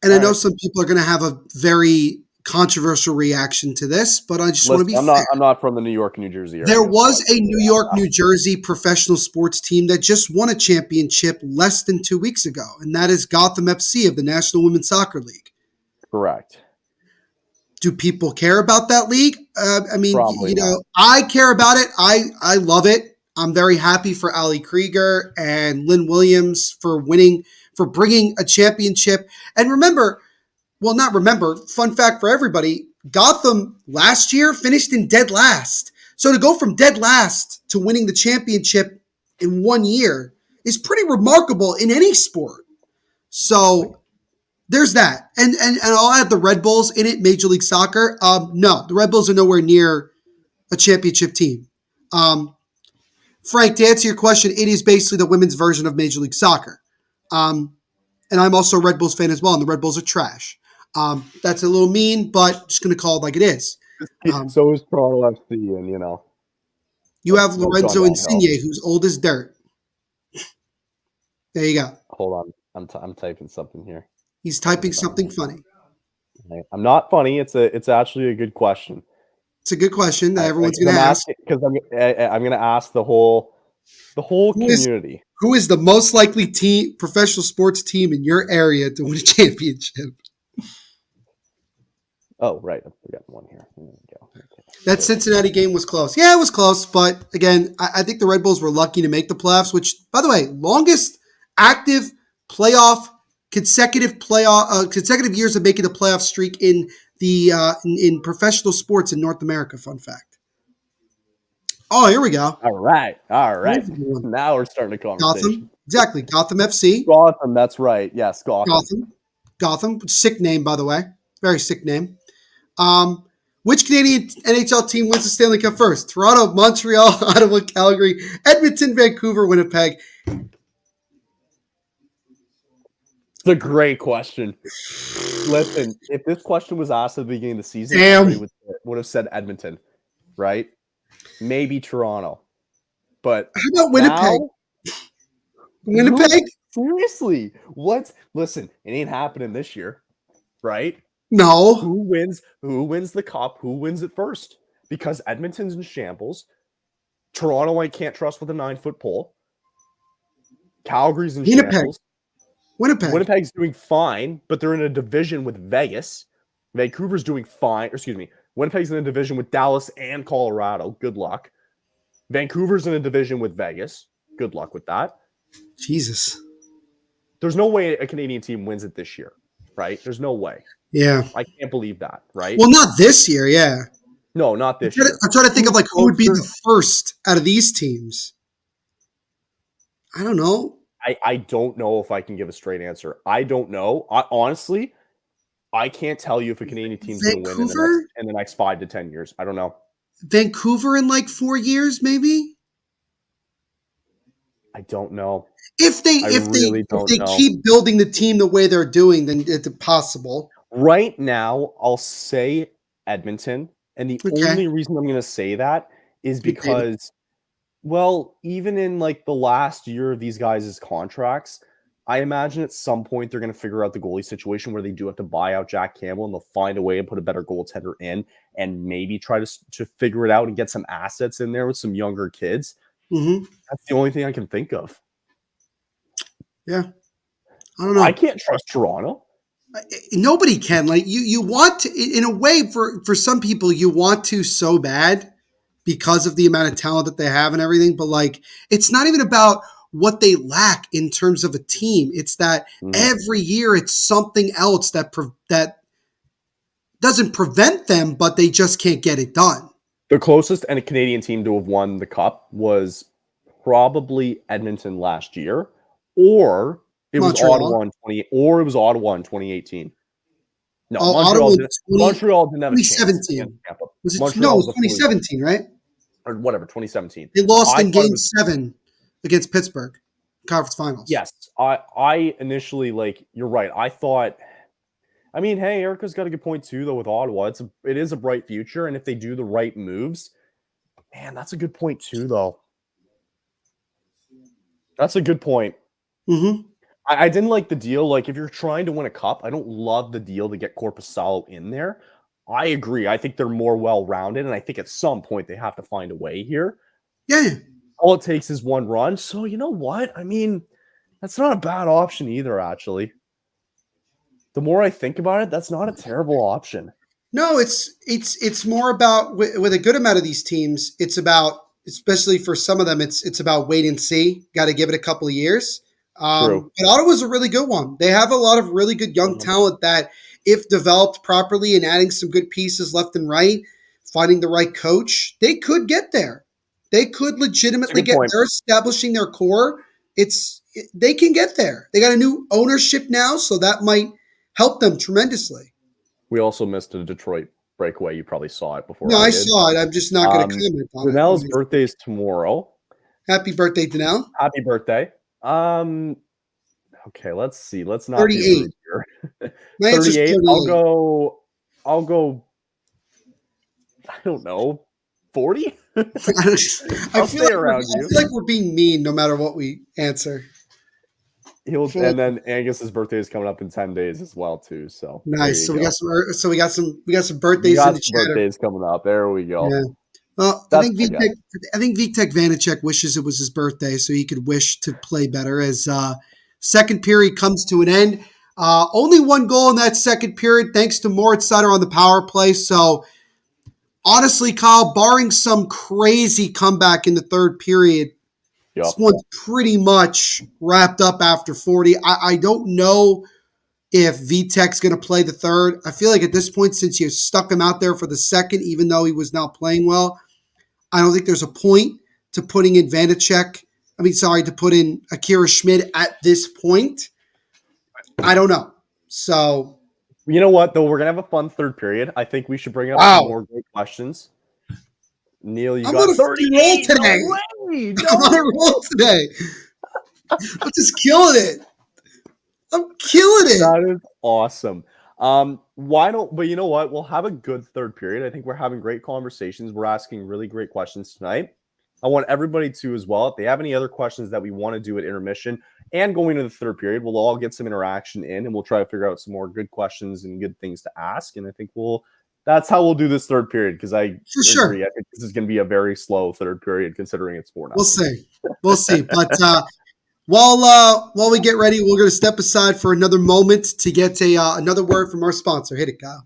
And I know some people are going to have a very controversial reaction to this, but I just want to be fair. I'm not from the New York, New Jersey area. There was a New York, New Jersey professional sports team that just won a championship less than 2 weeks ago, and that is Gotham FC of the National Women's Soccer League. Correct. Do people care about that league? I mean, Probably not. I care about it. I love it. I'm very happy for Ali Krieger and Lynn Williams for bringing a championship. And fun fact for everybody, Gotham last year finished in dead last. So to go from dead last to winning the championship in 1 year is pretty remarkable in any sport. So there's that. And I'll add the Red Bulls in it, Major League Soccer. No, the Red Bulls are nowhere near a championship team. Frank, to answer your question, it is basically the women's version of Major League Soccer. And I'm also a Red Bulls fan as well, and the Red Bulls are trash. That's a little mean, but just going to call it like it is. So is Toronto FC, and you have Lorenzo Insigne, who's old as dirt. There you go. Hold on, I'm typing something here. He's typing something funny. I'm not funny. It's actually a good question. It's a good question that everyone's going to ask. Because I'm going to ask the whole community. Who is the most likely professional sports team in your area to win a championship? Oh, right. I forgot one here. There we go. Okay. That Cincinnati game was close. Yeah, it was close. But again, I think the Red Bulls were lucky to make the playoffs, which, by the way, longest active consecutive years of making the playoff streak in in professional sports in North America. Fun fact. Oh, here we go. All right. Now we're starting a conversation. Gotham. Exactly. Gotham FC. Gotham, that's right. Yes, Gotham. Sick name, by the way. Very sick name. Which Canadian NHL team wins the Stanley Cup first? Toronto, Montreal, Ottawa, Calgary, Edmonton, Vancouver, Winnipeg. It's a great question. Listen, if this question was asked at the beginning of the season, I would have said Edmonton, right? Maybe Toronto. But how about Winnipeg? Winnipeg? Seriously. What? Listen, it ain't happening this year, right? No. Who wins the cup? Who wins it first? Because Edmonton's in shambles. Toronto I can't trust with a 9-foot pole. Calgary's in shambles. Winnipeg's doing fine, but they're in a division with Vegas. Vancouver's doing fine. Winnipeg's in a division with Dallas and Colorado. Good luck. Vancouver's in a division with Vegas. Good luck with that. Jesus. There's no way a Canadian team wins it this year, right? There's no way. Yeah. I can't believe that, right? Well, not this year, yeah. No, not this year. I'm trying to think of who would be the first out of these teams. I don't know. I don't know if I can give a straight answer. I don't know. Honestly, I can't tell you if a Canadian team's going to win in the next 5 to 10 years. I don't know. Vancouver in 4 years, maybe? I don't know. If they keep building the team the way they're doing, then it's possible. Right now, I'll say Edmonton. And the only reason I'm going to say that is because, well, even in the last year of these guys' contracts, I imagine at some point they're going to figure out the goalie situation where they do have to buy out Jack Campbell, and they'll find a way to put a better goaltender in and maybe try to figure it out and get some assets in there with some younger kids. Mm-hmm. That's the only thing I can think of. Yeah. I don't know. I can't trust Toronto. Nobody can. You want to, in a way, for some people, you want to so bad because of the amount of talent that they have and everything. But it's not even about what they lack in terms of a team. It's that every year it's something else that doesn't prevent them, but they just can't get it done. The closest and a Canadian team to have won the cup was probably Edmonton last year, or it was Ottawa in 2018. No, Montreal didn't have a chance. 2017. It was 2017, right? Or whatever, 2017. They lost in Game 7 against Pittsburgh, conference finals. Yes, I initially, you're right. I thought I mean, hey, Erica's got a good point too, though. With Ottawa, it is a bright future, and if they do the right moves, man, that's a good point too, though. That's a good point. Mm-hmm. I didn't like the deal. Like, if you're trying to win a cup, I don't love the deal to get Korpisalo in there. I agree. I think they're more well-rounded, and I think at some point they have to find a way here. Yeah. All it takes is one run. So, you know what? I mean, that's not a bad option either, actually. The more I think about it, that's not a terrible option. No, it's more about with a good amount of these teams. It's about, especially for some of them, it's about wait and see. Got to give it a couple of years. True. But Ottawa's a really good one. They have a lot of really good young talent that, if developed properly and adding some good pieces left and right, finding the right coach, they could get there. They could legitimately get. They're establishing their core. They can get there. They got a new ownership now, so that might help them tremendously. We also missed a Detroit breakaway. You probably saw it before. No, I saw it. I'm just not going to comment on Danelle's birthday is tomorrow. Happy birthday, Danelle. Happy birthday. Okay, let's see. Let's not 38 be rude here. 38. I'll go. I don't know. 40? I feel like we're being mean no matter what we answer. And then Angus's birthday is coming up in 10 days as well too. So nice. So we got some birthdays in the chat. Birthdays coming up. There we go. Yeah. Well, I think Vitek Vanacek wishes it was his birthday so he could wish to play better as second period comes to an end. Only one goal in that second period thanks to Moritz Sutter on the power play. So honestly, Kyle, barring some crazy comeback in the third period, this one's pretty much wrapped up after 40. I don't know if Vitek's going to play the third. I feel like at this point, since you stuck him out there for the second, even though he was not playing well, I don't think there's a point to putting in Vanacek. To put in Akira Schmid at this point. I don't know. So, you know what, though? We're going to have a fun third period. I think we should bring up some more great questions. Neil, you got 38 today. I'm on a roll today. I'm just killing it. I'm killing it. That is awesome. But you know what? We'll have a good third period. I think we're having great conversations. We're asking really great questions tonight. I want everybody to as well. If they have any other questions that we want to do at intermission and going into the third period, we'll all get some interaction in and we'll try to figure out some more good questions and good things to ask. And I think that's how we'll do this third period, because I think this is going to be a very slow third period considering it's 4-0. We'll see. But while we get ready, we're going to step aside for another moment to get another word from our sponsor. Hit it, Kyle.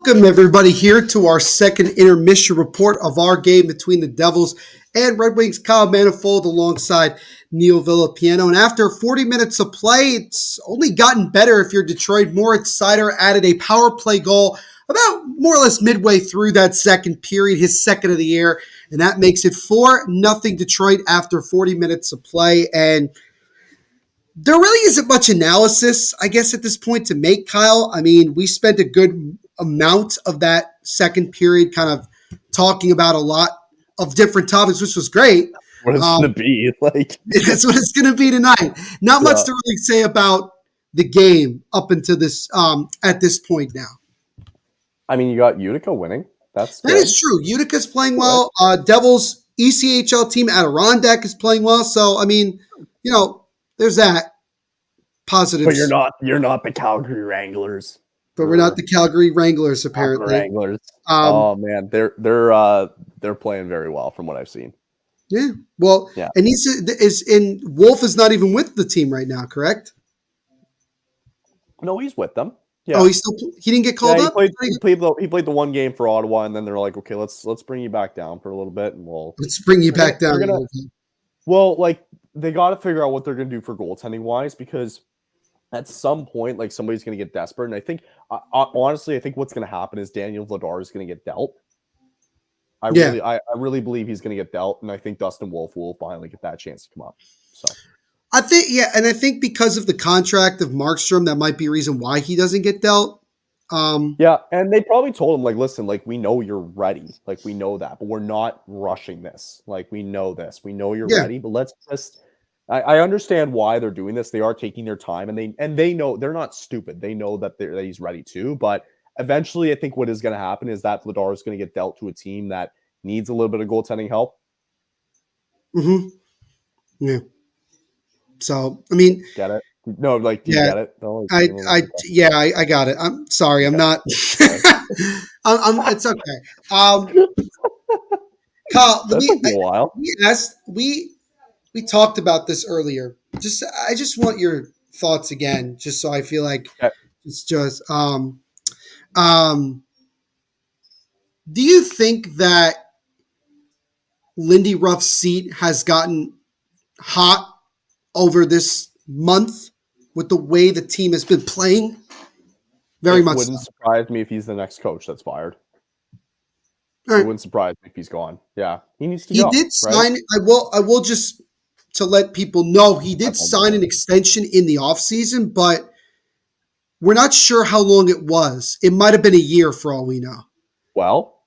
Welcome, everybody, here to our second intermission report of our game between the Devils and Red Wings. Kyle Manifold alongside Neil Villapiano. And after 40 minutes of play, it's only gotten better if you're Detroit. Moritz Seider added a power play goal about more or less midway through that second period, his second of the year. And that makes it 4-0 Detroit after 40 minutes of play. And there really isn't much analysis, I guess, at this point to make, Kyle. I mean, we spent a good amount of that second period kind of talking about a lot of different topics, which was great. What it's going to be like. That's what it's going to be tonight. Not much to really say about the game up until this at this point now. I mean, you got Utica winning. That is true. Utica's playing well. Devils ECHL team Adirondack is playing well. So, I mean, there's that positive. But you're not the Calgary Wranglers. But we're not the Calgary Wranglers, apparently. Wranglers. Oh man, they're playing very well from what I've seen. Yeah. Well, yeah. And Wolf is not even with the team right now, correct? No, he's with them. Yeah. Oh, he didn't get called up? He played the one game for Ottawa, and then they're like, okay, let's bring you back down for a little bit, and let's bring you back down. They got to figure out what they're going to do for goaltending wise, because at some point, like, somebody's going to get desperate. And I think, honestly, I think what's going to happen is Daniel Vladar is going to get dealt. I really believe he's going to get dealt, and I think Dustin Wolf will finally get that chance to come up. So I think because of the contract of Markstrom, that might be a reason why he doesn't get dealt. And they probably told him, like, listen, like, we know you're ready, like, we know that, but we're not rushing this. Like, we know this, we know you're ready, but let's just. I understand why they're doing this. They are taking their time, and they know they're not stupid. They know that he's ready too. But eventually, I think what is going to happen is that Vladar is going to get dealt to a team that needs a little bit of goaltending help. Mm-hmm. Yeah. So, I mean, get it? No, like, do you get it? No, I got it. I'm sorry. I'm not. It's okay. Kyle, we talked about this earlier. I just want your thoughts again, just so I feel like it's just. Do you think that Lindy Ruff's seat has gotten hot over this month with the way the team has been playing? Very much. It wouldn't surprise me if he's the next coach that's fired. Right. It wouldn't surprise me if he's gone. Yeah, he needs to. He did sign. Right? I will just to let people know he did sign an extension in the offseason, but we're not sure how long it was. It might have been a year for all we know. Well,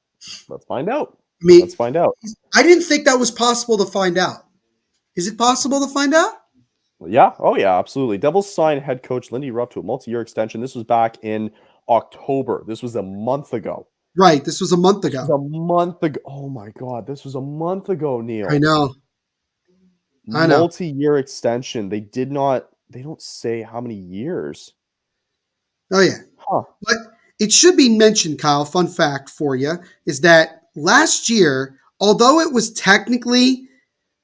let's find out. Let's find out. I didn't think that was possible to find out. Is it possible to find out? Yeah. Oh, yeah, absolutely. Devils signed head coach Lindy Ruff to a multi-year extension. This was back in October. This was a month ago. Right. This was a month ago. Oh, my God. This was a month ago, Neil. I know. Multi-year extension. They don't say how many years. Oh, yeah. Huh. But it should be mentioned, Kyle, fun fact for you, is that last year, although it was technically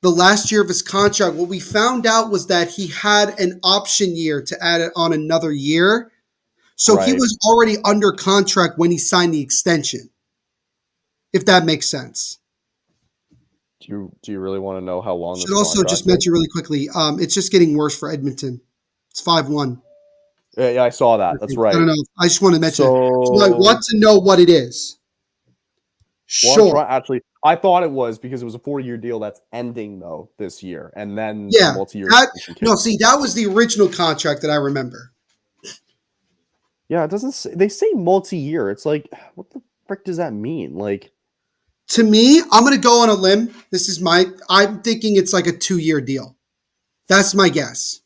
the last year of his contract, what we found out was that he had an option year to add it on another year. So He was already under contract when he signed the extension, if that makes sense. Do you really want to know how long? Should also just mention really quickly, it's just getting worse for Edmonton. It's 5-1. Yeah, I saw that. That's right. I don't know. I just want to mention it. So I want to know what it is. Sure. Well, actually, I thought it was because it was a 4-year deal that's ending, though, this year. And then multi-year. That was the original contract that I remember. Yeah, it doesn't say. They say multi-year. It's like, what the frick does that mean? Like, to me, I'm going to go on a limb. I'm thinking it's like a 2-year deal. That's my guess.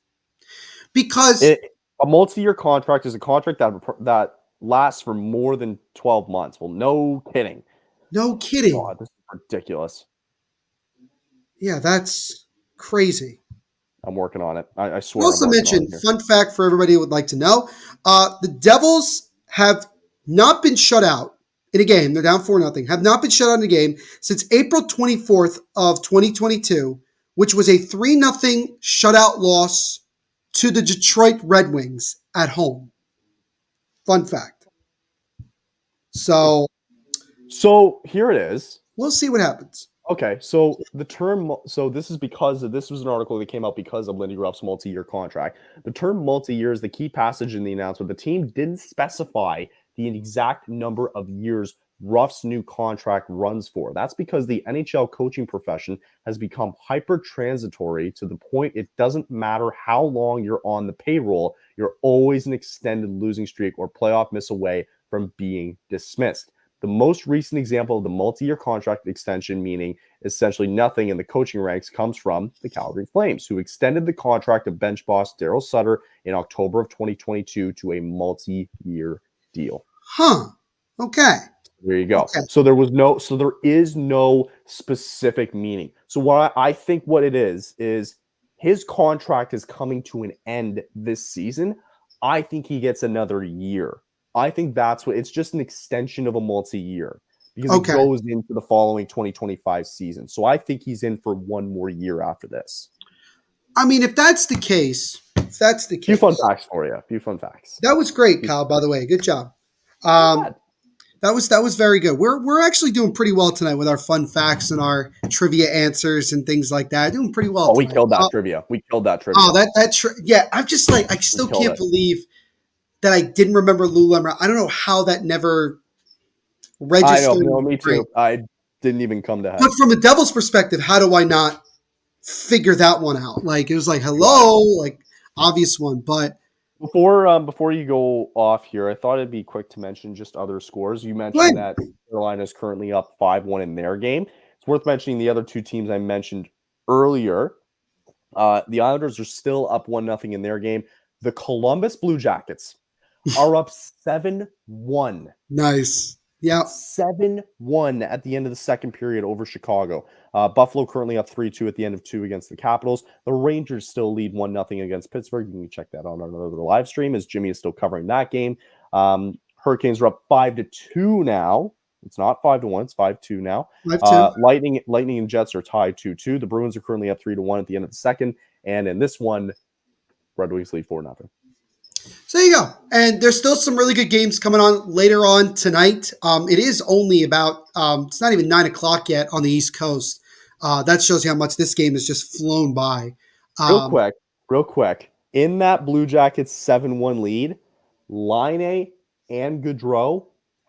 Because a multi-year contract is a contract that lasts for more than 12 months. Well, no kidding. No kidding. God, this is ridiculous. Yeah, that's crazy. I'm working on it. I swear. Also mentioned, fun fact for everybody who would like to know, the Devils have not been shut out in a game. They're down 4-0. Have not been shut out in a game since April 24th of 2022, which was a 3-0 shutout loss to the Detroit Red Wings at home. Fun fact. So here it is. we'll see what happens. Okay, so this is because this was an article that came out because of Lindy Ruff's multi-year contract. The term multi-year is the key passage in the announcement. The team didn't specify the exact number of years Ruff's new contract runs for. That's because the NHL coaching profession has become hyper-transitory to the point it doesn't matter how long you're on the payroll, you're always an extended losing streak or playoff miss away from being dismissed. The most recent example of the multi-year contract extension, meaning essentially nothing in the coaching ranks, comes from the Calgary Flames, who extended the contract of bench boss Daryl Sutter in October of 2022 to a multi-year deal. Huh. Okay. There you go. Okay. So there is no specific meaning. So what I think what it is his contract is coming to an end this season. I think he gets another year. I think that's what it's just an extension of a multi-year because it goes into the following 2025 season. So I think he's in for one more year after this. I mean, if that's the case. Few fun facts for you. That was great, Kyle, by the way. Good job. That was very good. We're actually doing pretty well tonight with our fun facts and our trivia answers and things like that. Doing pretty well. Oh, we killed that trivia. Oh, yeah. I'm just like, I still can't believe that I didn't remember Lou Lemmer. I don't know how that never registered. I know, me too. I didn't even come to head. But from a Devil's perspective, how do I not figure that one out? Like, it was like, hello, like, obvious one. But before you go off here, I thought it'd be quick to mention just other scores. You mentioned that Carolina is currently up 5-1 in their game. It's worth mentioning the other two teams I mentioned earlier. The Islanders are still up 1-0 in their game. The Columbus Blue Jackets are up 7-1. Nice. Yeah. 7-1 at the end of the second period over Chicago. Buffalo currently up 3-2 at the end of 2 against the Capitals. The Rangers still lead 1-0 against Pittsburgh. You can check that out on another live stream as Jimmy is still covering that game. Hurricanes are up 5-2 now. It's not 5-1. It's 5-2 now. 5-2. Lightning and Jets are tied 2-2. The Bruins are currently up 3-1 at the end of the second. And in this one, Red Wings lead 4-0. So there you go. And there's still some really good games coming on later on tonight. It is only about, it's not even 9 o'clock yet on the East Coast. That shows you how much this game has just flown by. Real quick. In that Blue Jackets 7-1 lead, Laine and Gaudreau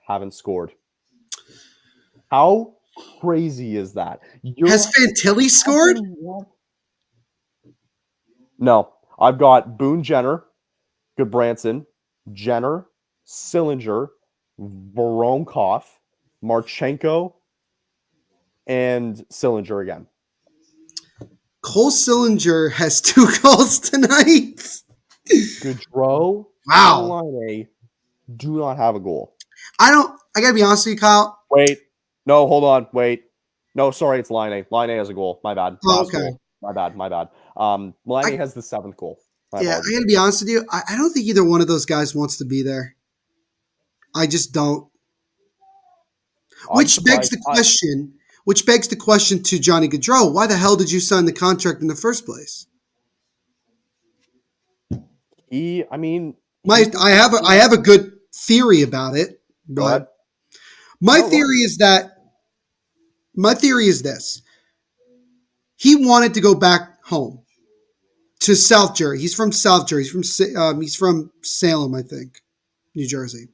haven't scored. How crazy is that? Has Fantilli scored? No. I've got Boone Jenner, Goodbranson, Jenner, Sillinger, Voronkov, Marchenko, and Sillinger again. Cole Sillinger has 2 goals tonight. Gaudreau and Laine do not have a goal. I got to be honest with you, Kyle. Wait. No, hold on. Wait. No, sorry, it's Laine. Laine has a goal. My bad. Oh, okay. Goal. My bad. Laine has the 7th goal. I got to be honest with you. I don't think either one of those guys wants to be there. I just don't. Which begs the question to Johnny Gaudreau. Why the hell did you sign the contract in the first place? I have a good theory about it, but my theory is this. He wanted to go back home to South Jersey. He's from South Jersey. He's from Salem, I think, New Jersey.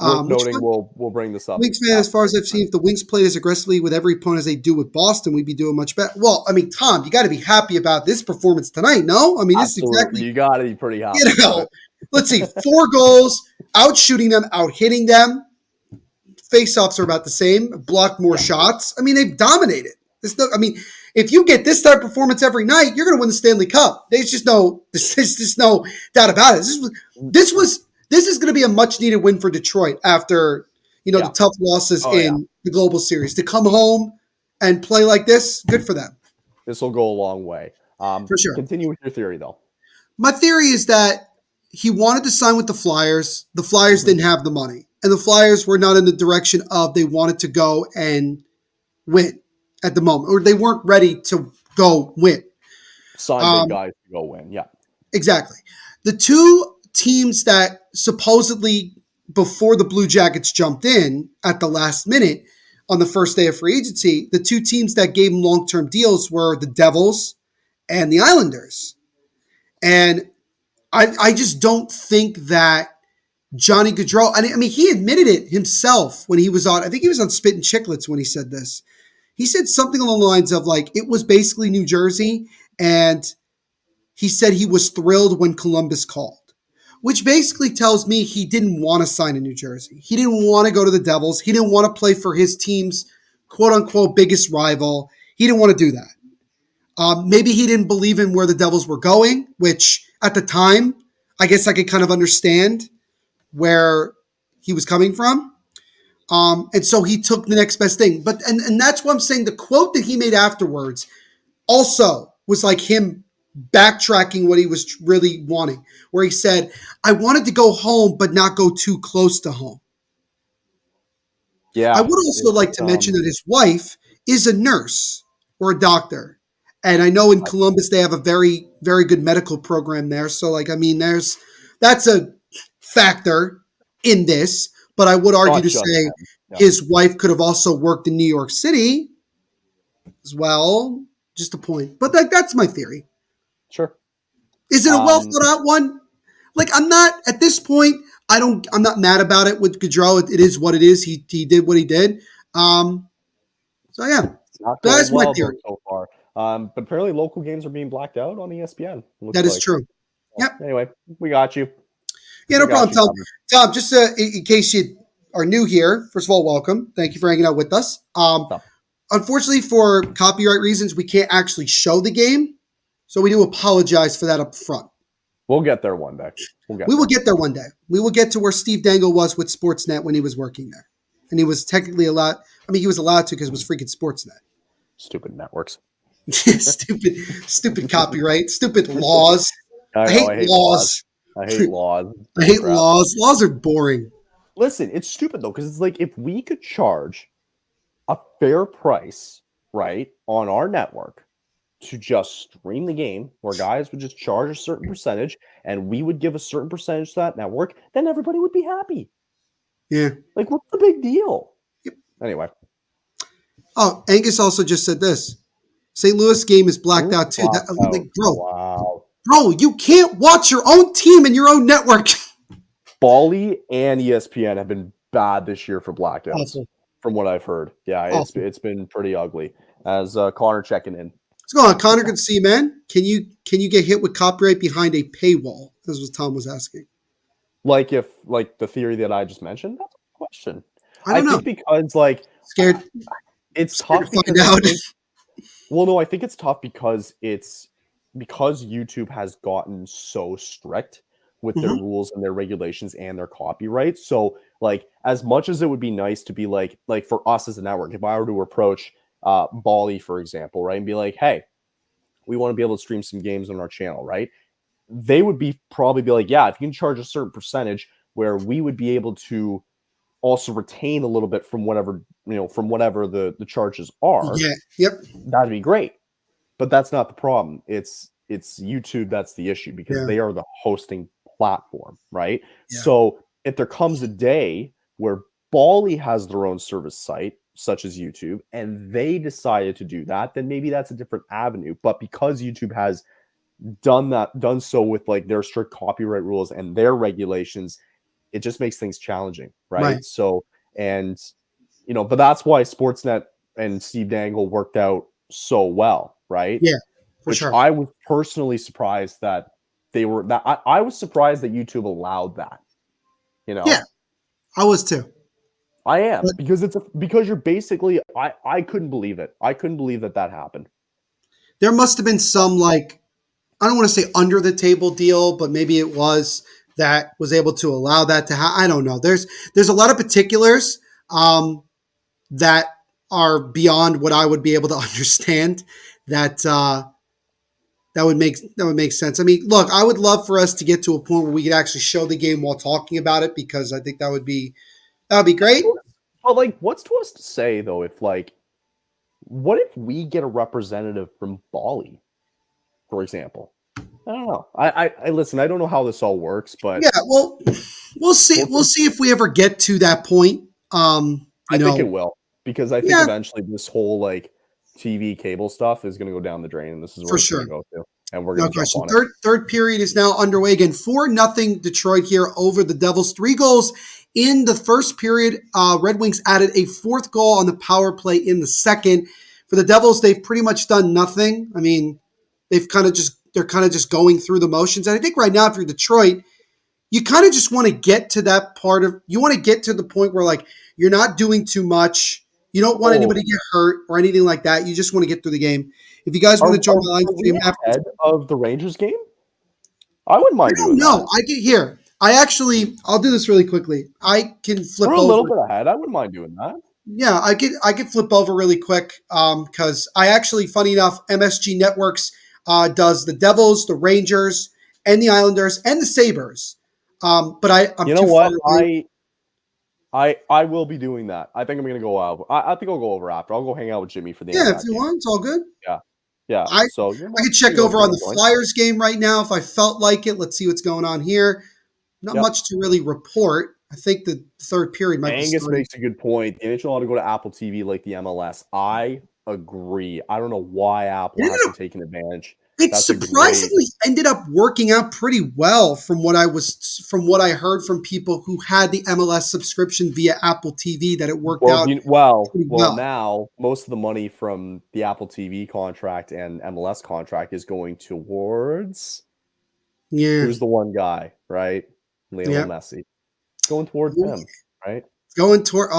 Noting, we'll bring this up. Wings fan, as far as I've seen, if the Wings played as aggressively with every opponent as they do with Boston, we'd be doing much better. Well, I mean, Tom, you got to be happy about this performance tonight, no? I mean, this is exactly. You got to be pretty happy. Let's see, 4 goals, out shooting them, out hitting them. Face-offs are about the same. Blocked more shots. I mean, they've dominated. If you get this type of performance every night, you're going to win the Stanley Cup. There's just no doubt about it. This is going to be a much needed win for Detroit after the tough losses in the Global Series. To come home and play like this, good for them. This will go a long way. For sure. Continue with your theory, though. My theory is that he wanted to sign with the Flyers. The Flyers didn't have the money, and the Flyers were not in the direction of they wanted to go and win at the moment, or they weren't ready to go win. Sign big guys to go win. Yeah, exactly. The two teams that supposedly before the Blue Jackets jumped in at the last minute on the first day of free agency, the two teams that gave him long-term deals were the Devils and the Islanders. And I just don't think that Johnny Gaudreau, I mean, he admitted it himself when he was on, I think he was on Spit and Chicklets when he said this. He said something along the lines of like, it was basically New Jersey, and he said he was thrilled when Columbus called, which basically tells me he didn't want to sign in New Jersey. He didn't want to go to the Devils. He didn't want to play for his team's quote unquote biggest rival. He didn't want to do that. Maybe he didn't believe in where the Devils were going, which at the time, I guess I could kind of understand where he was coming from. And so he took the next best thing. But and that's what I'm saying. The quote that he made afterwards also was like him backtracking what he was really wanting, where he said, I wanted to go home, but not go too close to home. Yeah. I would also like to mention that his wife is a nurse or a doctor. And I know in Columbus, they have a very, very good medical program there. So like, I mean, that's a factor in this, but I would argue to say his wife could have also worked in New York City as well. Just a point. But that's my theory. Sure. Is it a well thought out one? Like, I'm not at this point. I'm not mad about it with Gaudreau. It is what it is. He did what he did. So yeah, that's my theory so far. But apparently local games are being blacked out on ESPN. That is true. Yep. Anyway, we got you. Yeah, no problem, Tom. Tom, just in case you are new here, first of all, welcome. Thank you for hanging out with us. Unfortunately, for copyright reasons, we can't actually show the game. So we do apologize for that up front. We'll get there one day. We will get there one day. We will get to where Steve Dangle was with Sportsnet when he was working there. And he was technically allowed. I mean, he was allowed to because it was freaking Sportsnet. Stupid networks. stupid copyright. Stupid laws. I hate laws. I hate laws. I hate laws. Laws are boring. Listen, it's stupid, though, because it's like if we could charge a fair price, right, on our network to just stream the game, where guys would just charge a certain percentage and we would give a certain percentage to that network, then everybody would be happy. Yeah. Like, what's the big deal? Yep. Anyway. Oh, Angus also just said this. St. Louis game is blacked out too. Bro, you can't watch your own team and your own network. Bally and ESPN have been bad this year for blackouts, awesome. From what I've heard. Yeah, awesome. It's been pretty ugly. As Connor checking in. What's going on, Connor? Good to see you, man. Can you get hit with copyright behind a paywall? That's what Tom was asking. Like the theory that I just mentioned? That's a question. I don't know. Think because scared. It's tough because I think it's tough because YouTube has gotten so strict with their rules and their regulations and their copyright. So like as much as it would be nice to be like for us as a network, if I were to approach Bally, for example, right, and be like, hey, we want to be able to stream some games on our channel, right? They would probably be like, yeah, if you can charge a certain percentage where we would be able to also retain a little bit from whatever the charges are. Yeah. Yep. That'd be great. But that's not the problem. It's YouTube that's the issue because they are the hosting platform, right? Yeah. So if there comes a day where Bally has their own service site, such as YouTube, and they decided to do that, then maybe that's a different avenue. But because YouTube has done so with like their strict copyright rules and their regulations, it just makes things challenging, right? So, and but that's why Sportsnet and Steve Dangle worked out so well, right? Yeah, for sure. I was personally surprised that they were that. I was surprised that YouTube allowed that. Yeah, I was too. I am because because you're basically. I couldn't believe it. I couldn't believe that happened. There must have been some I don't want to say under the table deal, but maybe it was that was able to allow that to happen. I don't know. There's a lot of particulars that are beyond what I would be able to understand. That would make sense. I mean, look, I would love for us to get to a point where we could actually show the game while talking about it because I think that would be great. But what's to us to say though? What if we get a representative from Bally, for example? I don't know. I listen. I don't know how this all works, but yeah. Well, We'll see. We'll see if we ever get to that point. I think it will, because I think eventually this whole like TV cable stuff is going to go down the drain, and this is where it's going to go to, and we're going to jump on it. Third period is now underway again. 4-0 Detroit here over the Devils. 3 goals in the first period. Red Wings added a 4th goal on the power play in the second. For the Devils, they've pretty much done nothing. I mean, they're kind of just going through the motions. And I think right now, if you're Detroit, you kind of just want to get to that part of, you want to get to the point where like you're not doing too much. You don't want anybody to get hurt or anything like that. You just want to get through the game. If you guys want to jump the line stream ahead of the Rangers game, I wouldn't mind doing that. No, I get here. I'll do this really quickly. I can flip over. We're a little bit ahead. I wouldn't mind doing that. Yeah, I could flip over really quick because I actually, funny enough, MSG Networks does the Devils, the Rangers, and the Islanders, and the Sabres. But I'm you know what? I will be doing that. I think I'm going to go out. I think I'll go over after. I'll go hang out with Jimmy for the end. Yeah, if you want, it's all good. Yeah. I could check over on the Flyers game right now if I felt like it. Let's see what's going on here. Not much to really report. I think the third period might be Angus makes a good point. The NHL ought to go to Apple TV like the MLS. I agree. I don't know why Apple hasn't taken advantage. It surprisingly ended up working out pretty well from what I heard from people who had the MLS subscription via Apple TV, that it worked out well. Now most of the money from the Apple TV contract and MLS contract is going towards who's the one guy, right? Lionel Messi. Going towards him, right? Going toward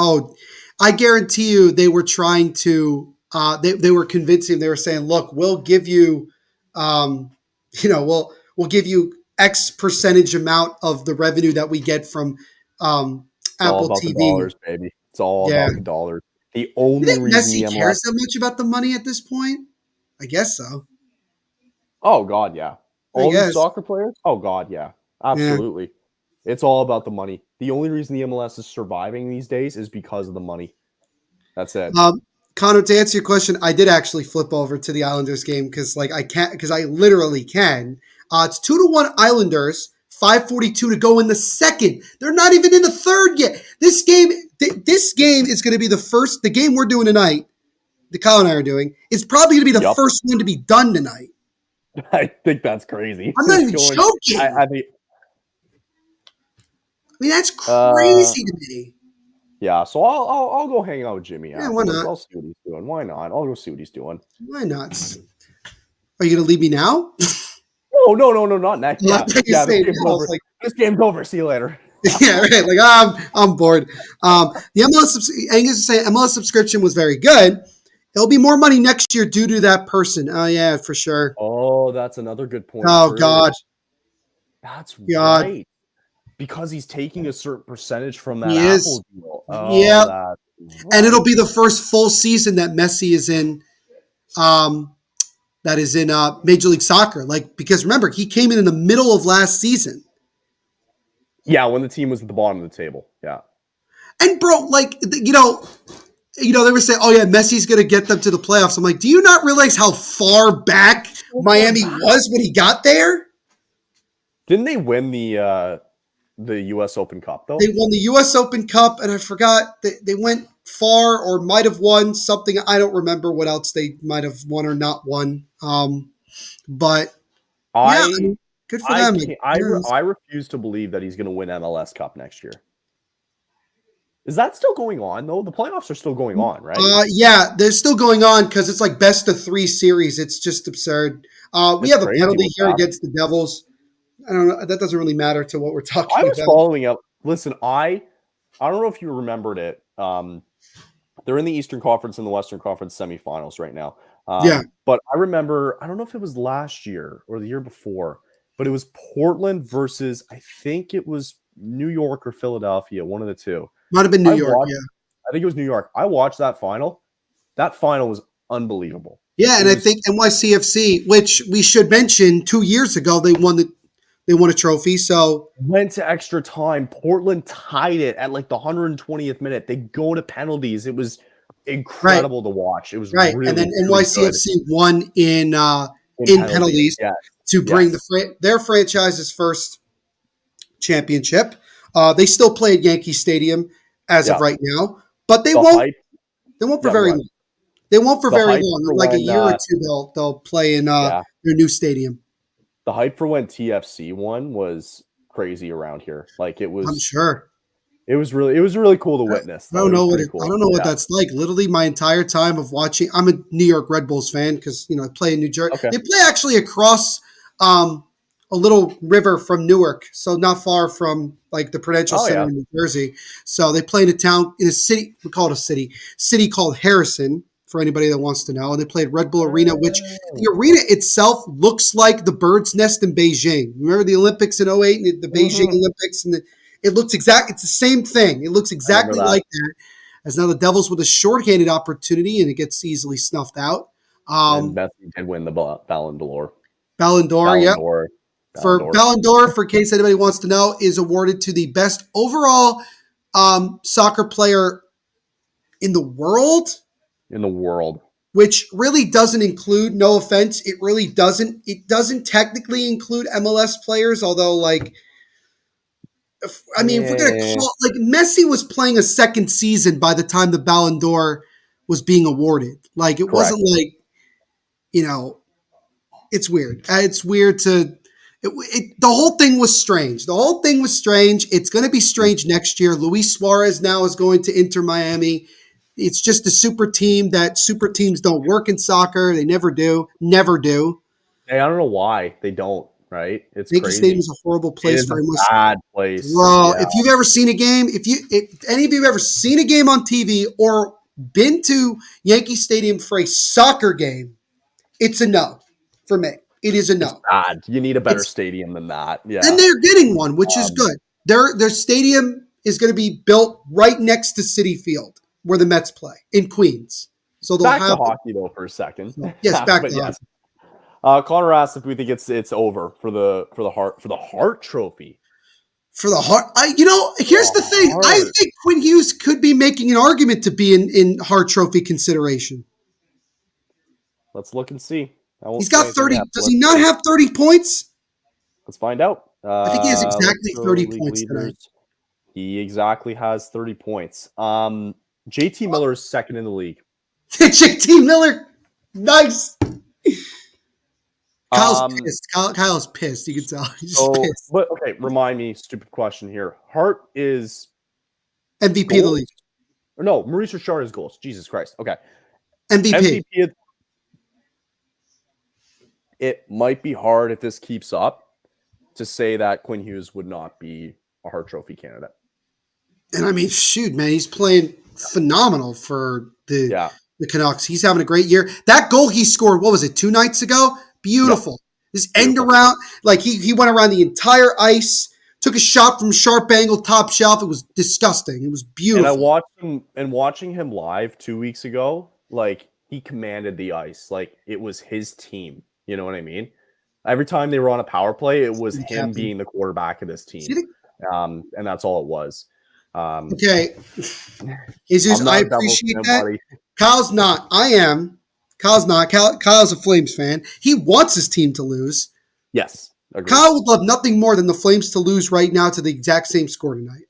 I guarantee you they were trying to they were convincing. They were saying, look, we'll give you we'll give you X percentage amount of the revenue that we get from Apple TV. The dollars, baby. It's all about the dollars. The only reason Messi cares that much about the money at this point? I guess so. Oh God, yeah. All these soccer players? Oh God, yeah. Absolutely. Yeah. It's all about the money. The only reason the MLS is surviving these days is because of the money. That's it. Connor, to answer your question, I did actually flip over to the Islanders game because I literally can. It's 2-1 Islanders, 5:42 to go in the second. They're not even in the third yet. This game is going to be the game we're doing tonight, the Kyle and I are doing, is probably going to be the first one to be done tonight. I think that's crazy. I'm not even joking. I mean, that's crazy to me. Yeah, so I'll go hang out with Jimmy. Yeah, why not? I'll see what he's doing. Why not? I'll go see what he's doing. Why not? Are you going to leave me now? No, not next. This game's over. See you later. Yeah, right. Like I'm bored. The Angus is saying MLS subscription was very good. It'll be more money next year due to that person. Oh yeah, for sure. Oh, that's another good point. Oh God, that's right. Because he's taking a certain percentage from that Apple deal. Yeah, and it'll be the first full season that Messi is in. That is in Major League Soccer. Because remember, he came in the middle of last season. Yeah, when the team was at the bottom of the table. Yeah, and bro, they were saying, "Oh yeah, Messi's going to get them to the playoffs." I'm like, do you not realize how far back Miami was when he got there? Didn't they win the U.S. Open Cup, though? They won the U.S. Open Cup, and I forgot they went far or might have won something. I don't remember what else they might have won or not won. But good for them. I refuse to believe that he's going to win MLS Cup next year. Is that still going on, though? The playoffs are still going on, right? Yeah, they're still going on because it's like best of 3 series. It's just absurd. We have a penalty here against the Devils. I don't know. That doesn't really matter to what we're talking about. I was following up. Listen, I don't know if you remembered it. They're in the Eastern Conference and the Western Conference semifinals right now. But I remember, I don't know if it was last year or the year before, but it was Portland versus, I think it was New York or Philadelphia, one of the two. Might have been New York, I think it was New York. I watched that final. That final was unbelievable. Yeah, and I think NYCFC, which we should mention, 2 years ago, they won a trophy. So went to extra time. Portland tied it at like the 120th minute. They go to penalties. It was incredible to watch. It was really, and then NYCFC won in penalties to bring their franchise's first championship. They still play at Yankee Stadium as of right now, but they The won't. hype, They won't for yeah, very what? long. They won't for The very hype long. for Like a when, year or two, they'll play in yeah, their new stadium. the hype for when TFC won was crazy around here. Like I'm sure. it was really cool to witness. I Though don't it was know what pretty cool. I don't know what Yeah. that's like. Literally, my entire time of watching, I'm a New York Red Bulls fan because I play in New Jersey. Okay. They play actually across a little river from Newark, so not far from like the Prudential Oh Center yeah. in New Jersey. So they play in a city. We call it a city called Harrison. For anybody that wants to know, and they played Red Bull Arena, which the arena itself looks like the bird's nest in Beijing. Remember the Olympics in '08 and the Beijing Olympics, and it looks it's the same thing. It looks I remember exactly that. like that. As now the Devils with a shorthanded opportunity, and it gets easily snuffed out. And Messi did win the Ballon d'Or. Ballon d'Or, Ballon yep. d'Or. For Ballon d'Or, for case anybody wants to know, is awarded to the best overall soccer player in the world. In the world. Which really doesn't include, no offense, it really doesn't. It doesn't technically include MLS players, although, like, if we're going to call, like, Messi was playing a second season by the time the Ballon d'Or was being awarded. Like, it wasn't like, it's weird. It's weird to, the whole thing was strange. The whole thing was strange. It's going to be strange next year. Luis Suarez now is going to Inter Miami. It's just a super team that super teams don't work in soccer. They never do. Never do. Hey, I don't know why they don't, right? It's Yankee crazy. Stadium is a horrible place for him. Bad place. Bro, if you've ever seen a game, if any of you have ever seen a game on TV or been to Yankee Stadium for a soccer game, it's a no for me. It is a no. It's bad. You need a better stadium than that. Yeah. And they're getting one, which is good. Their stadium is going to be built right next to Citi Field, where the Mets play in Queens. So they'll back have to hockey though for a second. Yes, back to hockey. Connor asked if we think it's over for the Hart Trophy. For the Hart, here's the thing. I think Quinn Hughes could be making an argument to be in Hart Trophy consideration. Let's look and see. He's got 30. Does he not have 30 points? Let's find out. I think he has exactly 30 points tonight. He exactly has 30 points. JT Miller is second in the league. JT Miller, nice. Kyle's pissed. Kyle's pissed. You can tell. He's pissed. But okay, remind me. Stupid question here. Hart is MVP goals? of the league. Or no, Maurice Richard is goals. Jesus Christ. Okay. MVP. It might be hard if this keeps up to say that Quinn Hughes would not be a Hart Trophy candidate. And shoot, man, he's playing phenomenal for the Canucks. He's having a great year. That goal he scored, what was it, 2 nights ago? Beautiful. This end around, like he went around the entire ice, took a shot from sharp angle, top shelf. It was disgusting. It was beautiful. And I watched him, watching him live 2 weeks ago, like he commanded the ice. Like it was his team. You know what I mean? Every time they were on a power play, it was him being the quarterback of this team. And that's all it was. Okay. I appreciate that. Buddy. Kyle's not. I am. Kyle's not. Kyle's a Flames fan. He wants his team to lose. Yes. Agreed. Kyle would love nothing more than the Flames to lose right now to the exact same score tonight.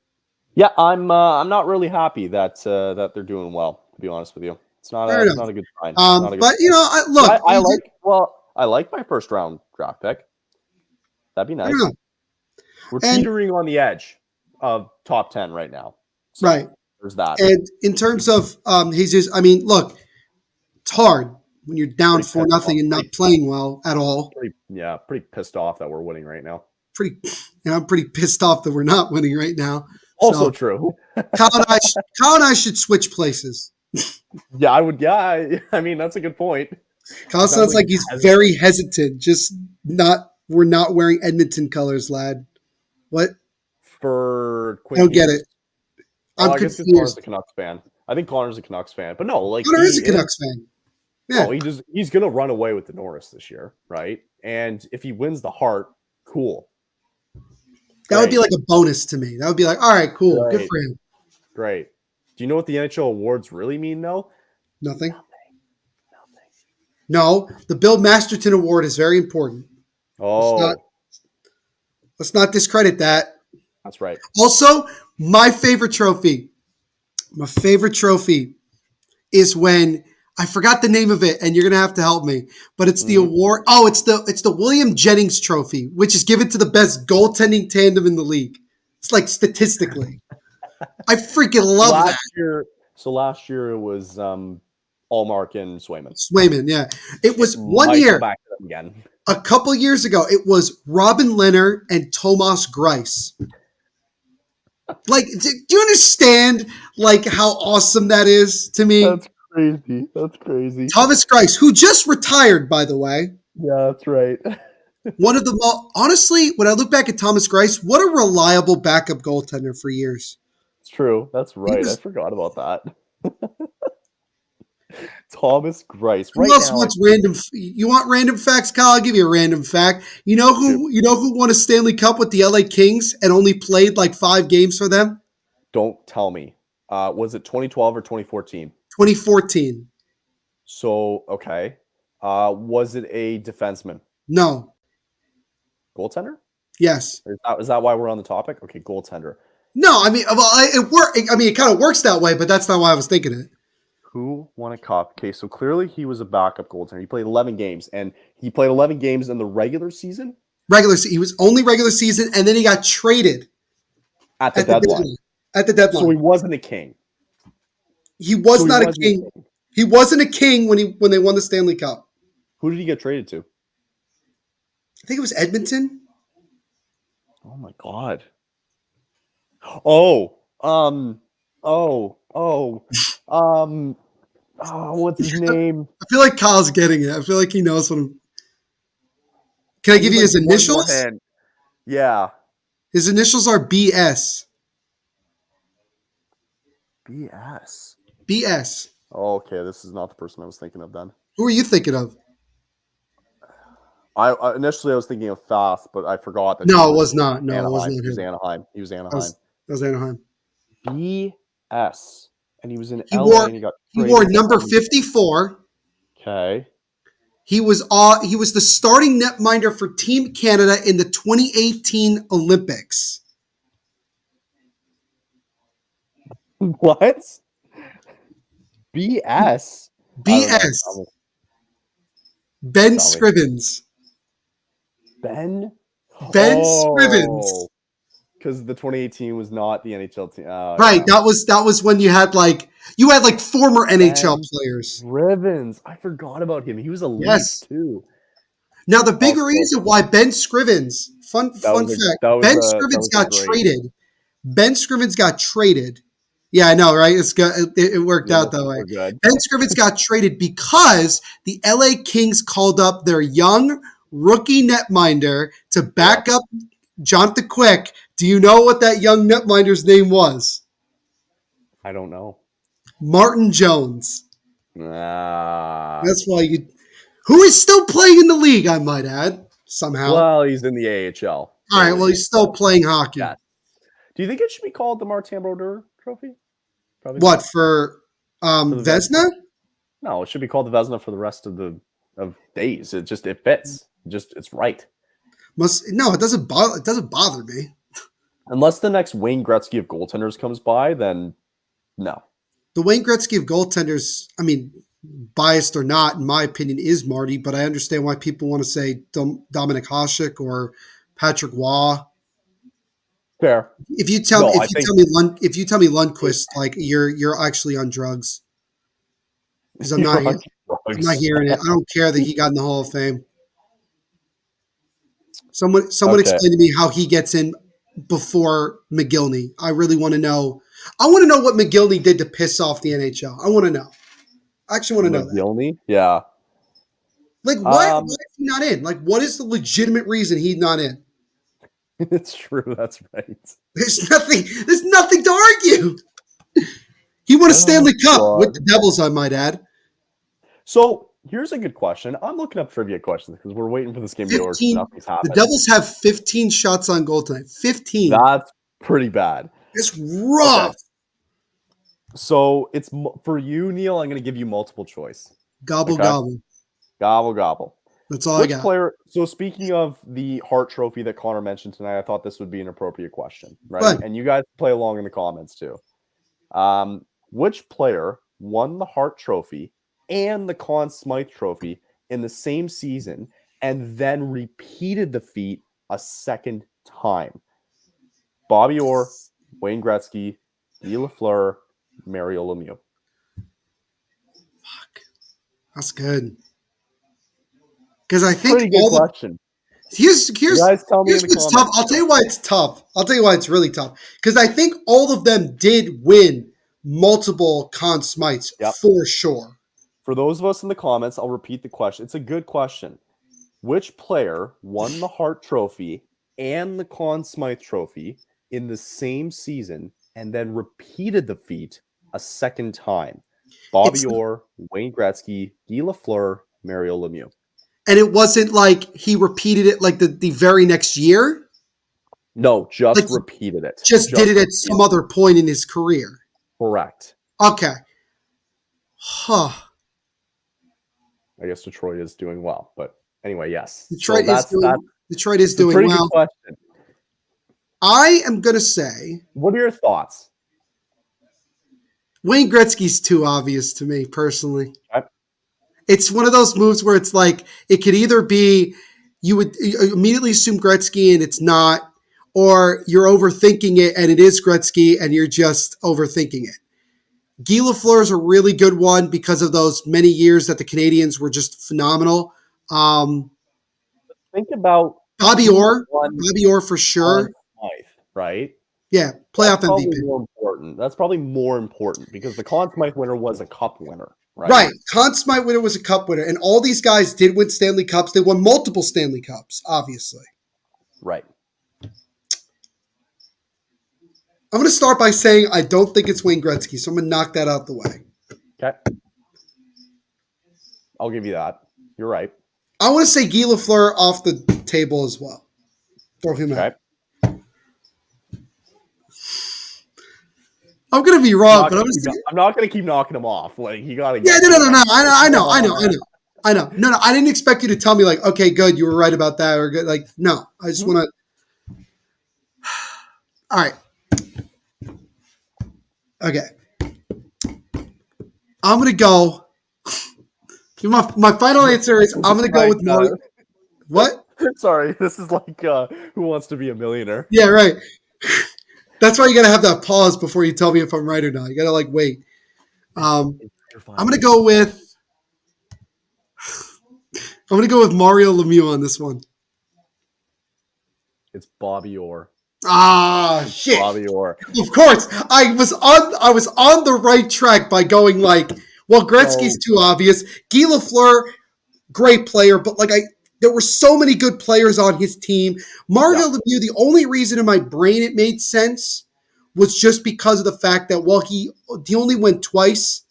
Yeah, I'm not really happy that they're doing well, to be honest with you. It's not a good sign. I like my first round draft pick. That'd be nice. We're teetering on the edge of top 10 right now. So right. There's that. And in terms of Jesus, look, it's hard when you're down 4-0 and not playing well at all. Pretty pissed off that we're winning right now. I'm pretty pissed off that we're not winning right now. Also true. Kyle and I should switch places. Yeah, I would. Yeah, that's a good point. Kyle sounds like he's very hesitant. We're not wearing Edmonton colors, lad. What? For Quinn I don't get it. I'm confused. Connor's a Canucks fan. I think Connor's a Canucks fan. But no, like Connor is a Canucks fan. Yeah. No, he's gonna run away with the Norris this year, right? And if he wins the Hart, cool. That would be like a bonus to me. That would be like, all right, cool. Good for him. Great. Do you know what the NHL awards really mean, though? Nothing. No, the Bill Masterton Award is very important. Oh. Let's not discredit that. That's right. Also, my favorite trophy is when I forgot the name of it, and you're gonna have to help me. But it's the award. Oh, it's the William Jennings Trophy, which is given to the best goaltending tandem in the league. It's like statistically, I freaking love that. Last year it was Allmark and Swayman. Swayman, yeah. It was one Might year. go back to them again. A couple years ago, it was Robin Leonard and Tomas Greiss. Like, do you understand like how awesome that is to me? That's crazy. Thomas Greiss, who just retired, by the way. Yeah, that's right. One of the honestly, when I look back at Thomas Greiss, what a reliable backup goaltender for years. It's true. That's right. I forgot about that. Thomas Greiss. Who else wants random? You want random facts, Kyle? I'll give you a random fact. You know who won a Stanley Cup with the LA Kings and only played like 5 games for them? Don't tell me. Was it 2012 or 2014? 2014. So, okay. Was it a defenseman? No. Goaltender? Yes. Is that why we're on the topic? Okay, goaltender. No, I mean, it kind of works that way, but that's not why I was thinking it. Who won a cup? Okay, so clearly he was a backup goaltender. He played 11 games, and he played 11 games in the regular season? He was only regular season, and then he got traded. At the deadline. At the deadline. So he wasn't a king. He was not a king. He wasn't a king when they won the Stanley Cup. Who did he get traded to? I think it was Edmonton. Oh my God. What's his name? I feel like Kyle's getting it. I feel like he knows what I'm. Can I give you his initials? Yeah. His initials are BS. BS. Oh, okay, this is not the person I was thinking of then. Who are you thinking of? I initially was thinking of Fast, but I forgot that. No, it was not. No, Anaheim. it was not him. He was Anaheim. That was Anaheim. BS. And he was in LA and he wore number 54. Okay. He was the starting netminder for Team Canada in the 2018 Olympics. What? BS. BS. Ben Scrivens. Ben Scrivens. Because the 2018 was not the NHL team. Right. Yeah. That was when you had former NHL players. Scrivens. I forgot about him. He was a Leaf too. Now the big reason why Ben Scrivens, fun fact, Ben Scrivens got traded. Ben Scrivens got traded. Yeah, I know, right? It worked out that way. Ben Scrivens got traded because the LA Kings called up their young rookie netminder to back up Jonathan Quick. Do you know what that young netminder's name was? I don't know. Martin Jones. That's why who is still playing in the league, I might add, somehow. Well, he's in the AHL. All right, well, he's still playing hockey. Yeah. Do you think it should be called the Martin Brodeur Trophy? Probably what, for Vezina? No, it should be called the Vezina for the rest of days. It fits. It's right. It doesn't bother me. Unless the next Wayne Gretzky of goaltenders comes by, then no. The Wayne Gretzky of goaltenders, I mean, biased or not, in my opinion, is Marty, but I understand why people want to say Dominic Hasek or Patrick Waugh. Fair. If you tell me Lundqvist, like you're actually on drugs. Because I'm not hearing it. I don't care that he got in the Hall of Fame. Someone explain to me how he gets in before McGillney. I really want to know. I want to know what McGillney did to piss off the NHL. I want to know. I actually want to know McGillney? Yeah. Like, why is he not in? Like, what is the legitimate reason he's not in? It's true. That's right. There's nothing to argue. He won a Stanley Cup with the Devils, I might add. So here's a good question. I'm looking up trivia questions because we're waiting for this game to be over. Nothing's happening. The Devils have 15 shots on goal tonight. 15. That's pretty bad. It's rough. Okay. So it's for you, Neil. I'm going to give you multiple choice. Gobble. Gobble. That's all I got. So speaking of the Hart Trophy that Connor mentioned tonight, I thought this would be an appropriate question, right? Good. And you guys play along in the comments too. Which player won the Hart Trophy and the Conn Smythe Trophy in the same season and then repeated the feat a second time? Bobby Orr, Wayne Gretzky, Guy Lafleur, Mario Lemieux. Fuck. That's good. Because I think pretty good question. Here's guys tell me in the what's tough. I'll tell you why it's tough. I'll tell you why it's really tough. Because I think all of them did win multiple Conn Smythes for sure. For those of us in the comments, I'll repeat the question. It's a good question. Which player won the Hart Trophy and the Conn Smythe Trophy in the same season and then repeated the feat a second time? Bobby Orr, Wayne Gretzky, Guy Lafleur, Mario Lemieux. And it wasn't like he repeated it like the very next year? No, just repeated it. Just did it at some other point in his career. Correct. Okay. Huh. I guess Detroit is doing well. But anyway, yes. Detroit is doing pretty well. Good question. I am going to say... What are your thoughts? Wayne Gretzky's too obvious to me, personally. Okay. It's one of those moves where it's like, it could either be you would immediately assume Gretzky and it's not, or you're overthinking it and it is Gretzky and you're just overthinking it. Guy Lafleur is a really good one because of those many years that the Canadiens were just phenomenal. Think about Bobby Orr for sure. Smythe, right? Yeah, playoff MVP. More important. That's probably more important because the Conn Smythe winner was a cup winner. Right. Conn Smythe winner was a cup winner. And all these guys did win Stanley Cups. They won multiple Stanley Cups, obviously. Right. I'm going to start by saying I don't think it's Wayne Gretzky, so I'm going to knock that out the way. Okay. I'll give you that. You're right. I want to say Guy Lafleur off the table as well. Throw him out. I'm gonna be wrong, but I'm not gonna keep knocking him off. Like you gotta. Yeah, no. I know. No, I didn't expect you to tell me like, okay, good, you were right about that, or good. Like, no, I just want to. All right. Okay. I'm gonna go. My final answer is I'm gonna go with Mario. What? Sorry, this is like Who Wants to Be a Millionaire? Yeah, right. That's why you gotta have that pause before you tell me if I'm right or not. You gotta like wait. I'm gonna go with Mario Lemieux on this one. It's Bobby Orr. Ah, shit. Bobby Orr. Of course, I was on the right track by going like, well, Gretzky's too obvious. Guy Lafleur, great player, but like there were so many good players on his team. Mario Lemieux, the only reason in my brain it made sense was just because of the fact that, well, he only went twice.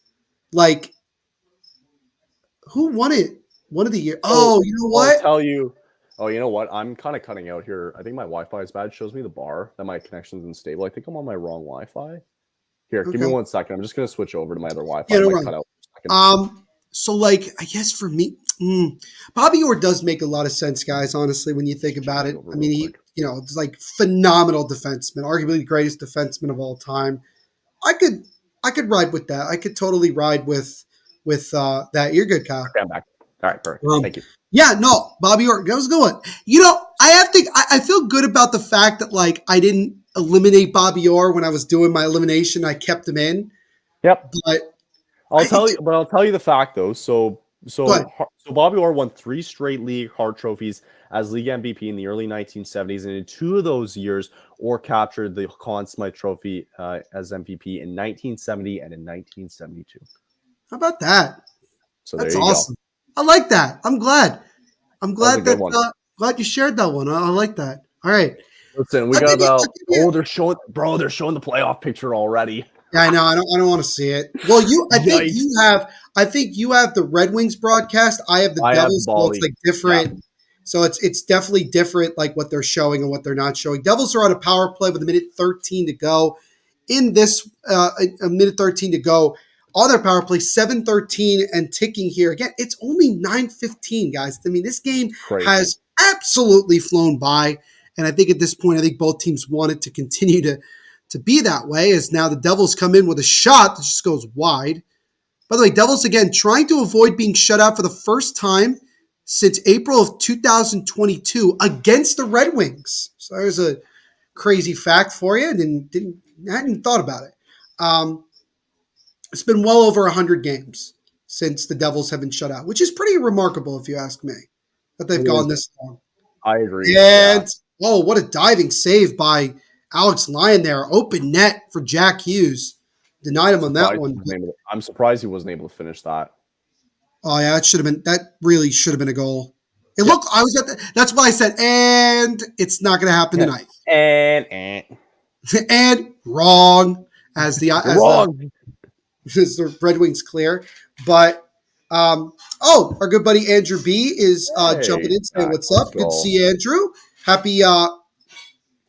Like, who won it? One of the years. Oh, you know what? I'll tell you. Oh, you know what? I'm kind of cutting out here. I think my Wi-Fi is bad. It shows me the bar that my connection's unstable. I think I'm on my wrong Wi-Fi. Here, give me 1 second. I'm just going to switch over to my other Wi-Fi. Yeah, no cut out so, like, I guess for me, Bobby Orr does make a lot of sense, guys, honestly, when you think about it. I mean, it's like phenomenal defenseman, arguably the greatest defenseman of all time. I could ride with that. I could totally ride with that. You're good, Kyle. Okay, I'm back. All right, perfect. Thank you. Yeah, no, Bobby Orr, that was a good one. I feel good about the fact that, like, I didn't eliminate Bobby Orr when I was doing my elimination. I kept him in. Yep. But I'll tell you the fact though. So Bobby Orr won 3 straight league Hart trophies as league MVP in the early 1970s, and in 2 of those years, Orr captured the Conn Smythe Trophy as MVP in 1970 and in 1972. How about that? So that's there you awesome. Go. I like that. I'm glad glad you shared that one. I like that. All right. Listen, we got about they're showing the playoff picture already. Yeah, I know. I don't want to see it. Well, I think you have the Red Wings broadcast. I have the Devils. So it's like different. Yeah. So it's definitely different, like what they're showing and what they're not showing. Devils are on a power play with a minute 13 to go. In this, a minute 13 to go, on their power play, 7-13 and ticking here. Again, it's only 9-15, guys. I mean, this game has absolutely flown by. And I think at this point, I think both teams want it to continue to be that way, as now the Devils come in with a shot that just goes wide. By the way, Devils, again, trying to avoid being shut out for the first time since April of 2022 against the Red Wings. So there's a crazy fact for you. Hadn't thought about it. It's been well over 100 games since the Devils have been shut out, which is pretty remarkable if you ask me, that they've gone this long. I agree. And, what a diving save by Alex Lyon there. Open net for Jack Hughes. Denied him on that one. I'm surprised he wasn't able to finish that. Oh, yeah, that really should have been a goal. Looked, that's why I said, and it's not going to happen tonight. And wrong, as the Red Wings clear. But, our good buddy Andrew B is jumping in, saying what's up. Good to see you, Andrew. Happy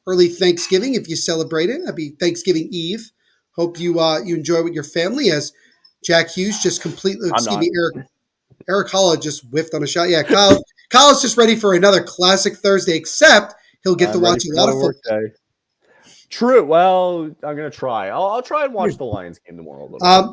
early Thanksgiving if you celebrate it. Happy Thanksgiving Eve. Hope you enjoy with your family, as Jack Hughes just completely, Eric Holla just whiffed on a shot. Yeah, Kyle's just ready for another classic Thursday, except he'll get to watch a lot of football. True. Well, I'm going to try. I'll try and watch the Lions game tomorrow.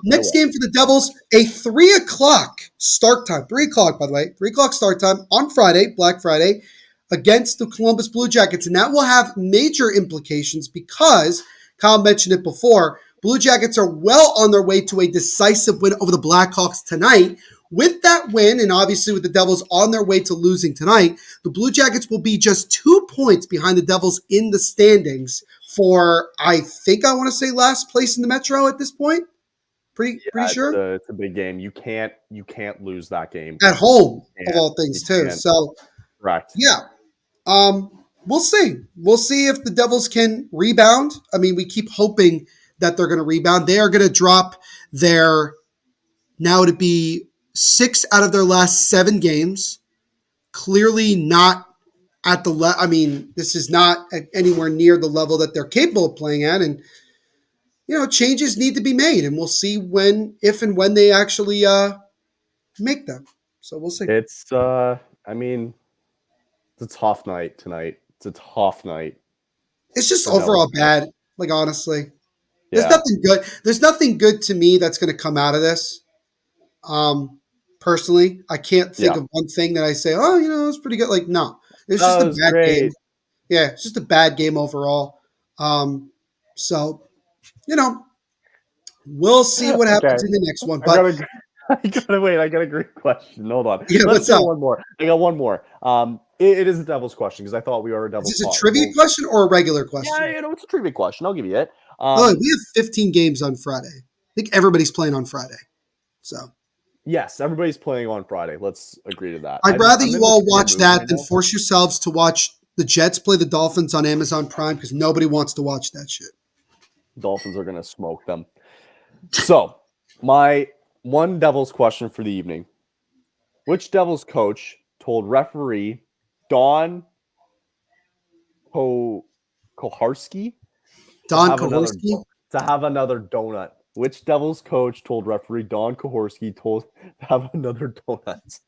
Next game for the Devils, a 3 o'clock start time. 3 o'clock, by the way. 3 o'clock start time on Friday, Black Friday, against the Columbus Blue Jackets. And that will have major implications because, Kyle mentioned it before, Blue Jackets are well on their way to a decisive win over the Blackhawks tonight. With that win, and obviously with the Devils on their way to losing tonight, the Blue Jackets will be just 2 points behind the Devils in the standings for, I think I want to say, last place in the Metro at this point. Pretty sure. It's a big game. You can't lose that game at home, of all things, too. So, correct. Yeah. We'll see. We'll see if the Devils can rebound. I mean, we keep hoping that they're going to rebound. They are going to drop now to be 6 out of their last 7 games. Clearly not at the this is not anywhere near the level that they're capable of playing at. And, changes need to be made. And we'll see if and when they actually make them. So we'll see. It's a tough night tonight. It's a tough night. It's just overall bad. Honestly. There's nothing good. There's nothing good to me that's going to come out of this. Personally, I can't think of one thing that I say, it's pretty good. No, it's just a bad game. Yeah, it's just a bad game overall. So, we'll see what happens in the next one. But I got a great question. Hold on. Yeah, Let's do one more. I got one more. It is a Devil's question because I thought we were a Devil's. Is this a trivia question or a regular question? Yeah, it's a trivia question. I'll give you it. We have 15 games on Friday. I think everybody's playing on Friday. So. Yes, everybody's playing on Friday. Let's agree to that. I'd rather you all watch that than force yourselves to watch the Jets play the Dolphins on Amazon Prime, because nobody wants to watch that shit. Dolphins are going to smoke them. So, my one Devils question for the evening. Which Devils coach told referee Don Koharski to have another donut? Which Devils coach told referee Don Koharski to have another donut?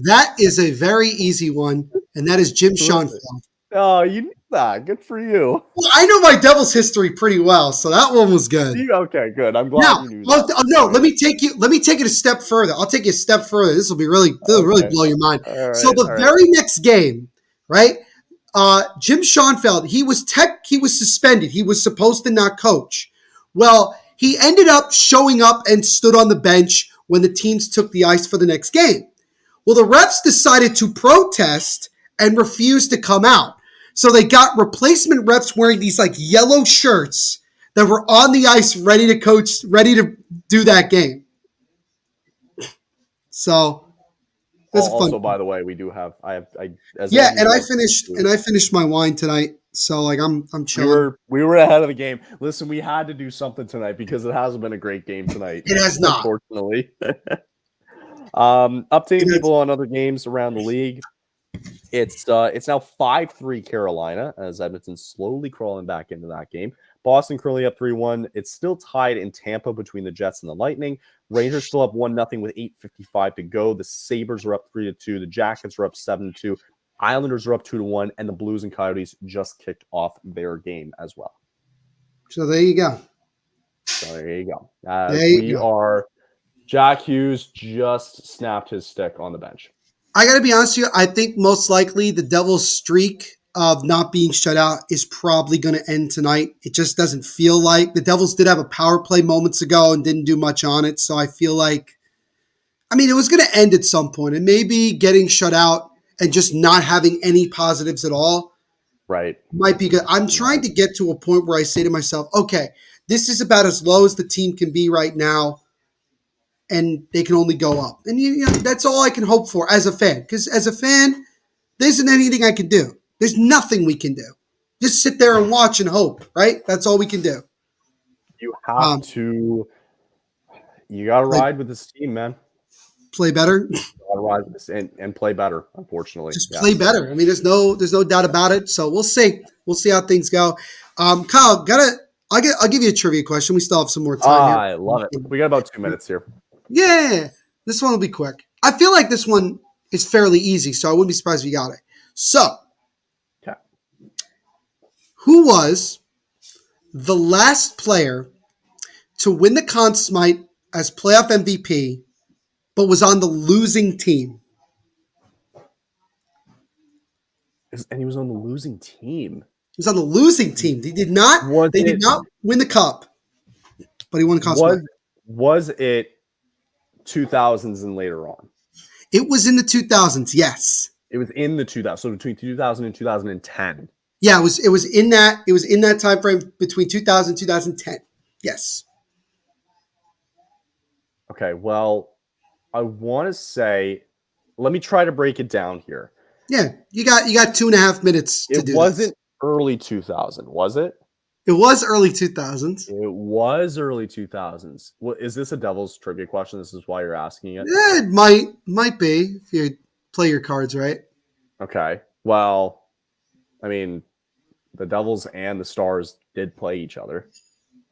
That is a very easy one, and that is Jim Schoenfeld. Oh, you knew that. Good for you. Well, I know my Devils history pretty well, so that one was good. Okay, good. I'm glad you knew that. No, let me take it a step further. I'll take you a step further. This will really blow your mind. Right, so the very next game, right? Jim Schoenfeld, he was suspended. He was supposed to not coach. Well, he ended up showing up and stood on the bench when the teams took the ice for the next game. Well, the refs decided to protest and refuse to come out. So they got replacement refs wearing these yellow shirts that were on the ice ready to coach, ready to do that game. So that's fun. Also, by the way, we do have I finished my wine tonight. So I'm chilling. We were ahead of the game. Listen, we had to do something tonight because it hasn't been a great game tonight. It has not, unfortunately. Updating people on other games around the league. It's now 5-3 Carolina as Edmonton's slowly crawling back into that game. Boston currently up 3-1. It's still tied in Tampa between the Jets and the Lightning. Rangers still up 1-0 with 8:55 to go. The Sabres are up 3-2. The Jackets are up 7-2. Islanders are up 2-1, and the Blues and Coyotes just kicked off their game as well. So there you go. Jack Hughes just snapped his stick on the bench. I got to be honest with you. I think most likely the Devils' streak of not being shut out is probably going to end tonight. It just doesn't feel like the Devils did have a power play moments ago and didn't do much on it. So I feel like, it was going to end at some point, and maybe getting shut out and just not having any positives at all, right, might be good. I'm trying to get to a point where I say to myself, okay, this is about as low as the team can be right now, and they can only go up. And that's all I can hope for as a fan. Because as a fan, there isn't anything I can do. There's nothing we can do. Just sit there and watch and hope, right? That's all we can do. You have to. You got to ride with this team, man. Play better. You got to ride with this and play better. Unfortunately, just play better. There's no doubt about it. So we'll see. We'll see how things go. Kyle, I'll give you a trivia question. We still have some more time here. I love it. We got about 2 minutes here. Yeah, this one will be quick. I feel like this one is fairly easy, so I wouldn't be surprised if you got it. So, who was the last player to win the Conn Smythe as playoff MVP, but was on the losing team? And he was on the losing team. He was on the losing team. They did not win the cup, but he won the Conn Smythe. Was it 2000s and later on? It was in the 2000s, yes. It was in the 2000s, so between 2000 and 2010. Yeah, it was in that time frame between 2000 and 2010. Yes. Okay, well, I want to say, let me try to break it down here. Yeah, you got 2.5 minutes to do this. It wasn't early 2000, was it? It was early 2000s. It was early 2000s. Well, is this a Devils trivia question? This is why you're asking it? Yeah, it might be if you play your cards right. Okay. Well, the Devils and the Stars did play each other.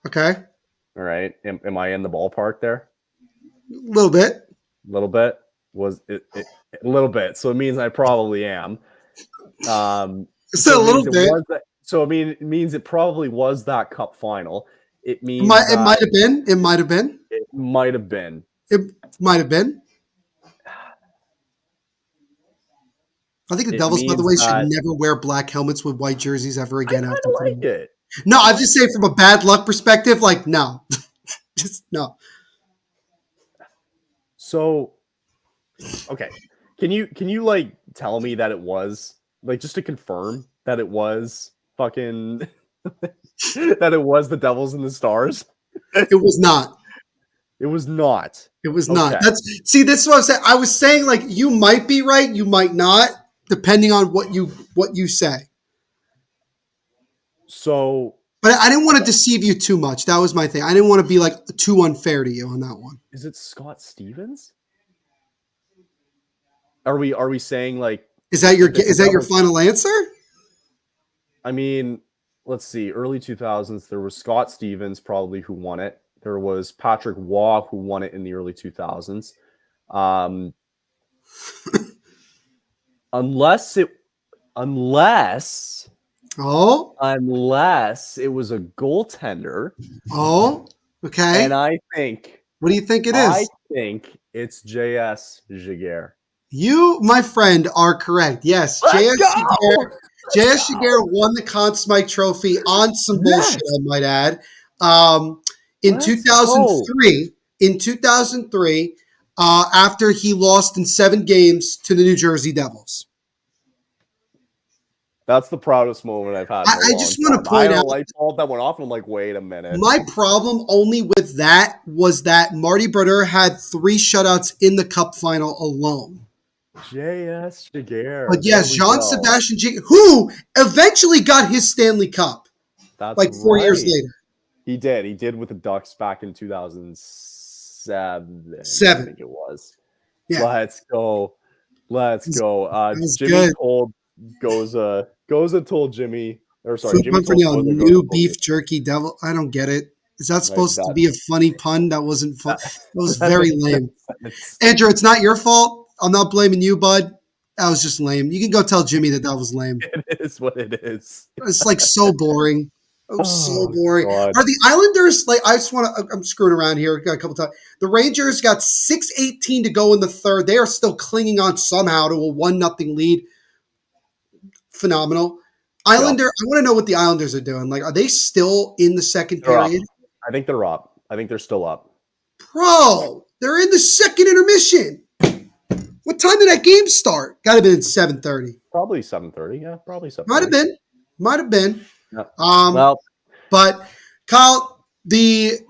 Okay. All right. Am I in the ballpark there? A little bit. A little bit? Was it a little bit? So it means I probably am. So a little bit. It means it probably was that cup final. It means it might have been. It might have been. It might have been. It might have been. I think the Devils, by the way, should never wear black helmets with white jerseys ever again. I like it. No, I'm just saying from a bad luck perspective, no. Just no. So, okay. Can you tell me that it was, just to confirm that it was fucking that it was the Devils and the Stars? It was not. It was not. It was not. This is what I was saying. I was saying you might be right, you might not, depending on what you say. So, but I didn't want to deceive you too much. That was my thing. I didn't want to be too unfair to you on that one. Is it Scott Stevens? Are we saying is that your final answer? Let's see. Early 2000s, there was Scott Stevens probably who won it. There was Patrick Waugh who won it in the early 2000s. Unless it was a goaltender. Oh, okay. And I think. What do you think it is? I think it's J.S. Giguère. You, my friend, are correct. Yes, J.S. Giguère won the Conn Smythe Trophy on some bullshit, I might add. In 2003, after he lost in 7 games to the New Jersey Devils. That's the proudest moment I've had. I just want to point out. I called that one off, and I'm like, wait a minute. My problem only with that was that Marty Brodeur had 3 shutouts in the Cup final alone. J.S. Giguère. But yes, Jean-Sebastien Giguère, who eventually got his Stanley Cup. That's 4 years later. He did. He did with the Ducks back in 2007. I think it was. Yeah. Let's go. Jimmy told Goza told Jimmy Or sorry, Food Jimmy pun for told Neil. Spoiler to go New to beef jerky devil. I don't get it. Is that like supposed to that. be a funny pun? That wasn't fun. That was That very makes lame. sense. Andrew, it's not your fault. I'm not blaming you, bud. That was just lame. You can go tell Jimmy that was lame. It is what it is. It's like so boring. Oh, so boring. God. Are the Islanders like? I just want to. I'm screwing around here. Got a couple times. The Rangers got 6:18 to go in the third. They are still clinging on somehow to a 1-0 lead. Phenomenal. Islander. Yeah. I want to know what the Islanders are doing. Like, are they still in the second They're up. period? I think they're up. I think they're still up. Bro, they're in the second intermission. What time did that game start? Got to have been 7:30. Probably 7:30. Yeah, probably 7:30. Might have been. Yeah. Well, but Kyle, this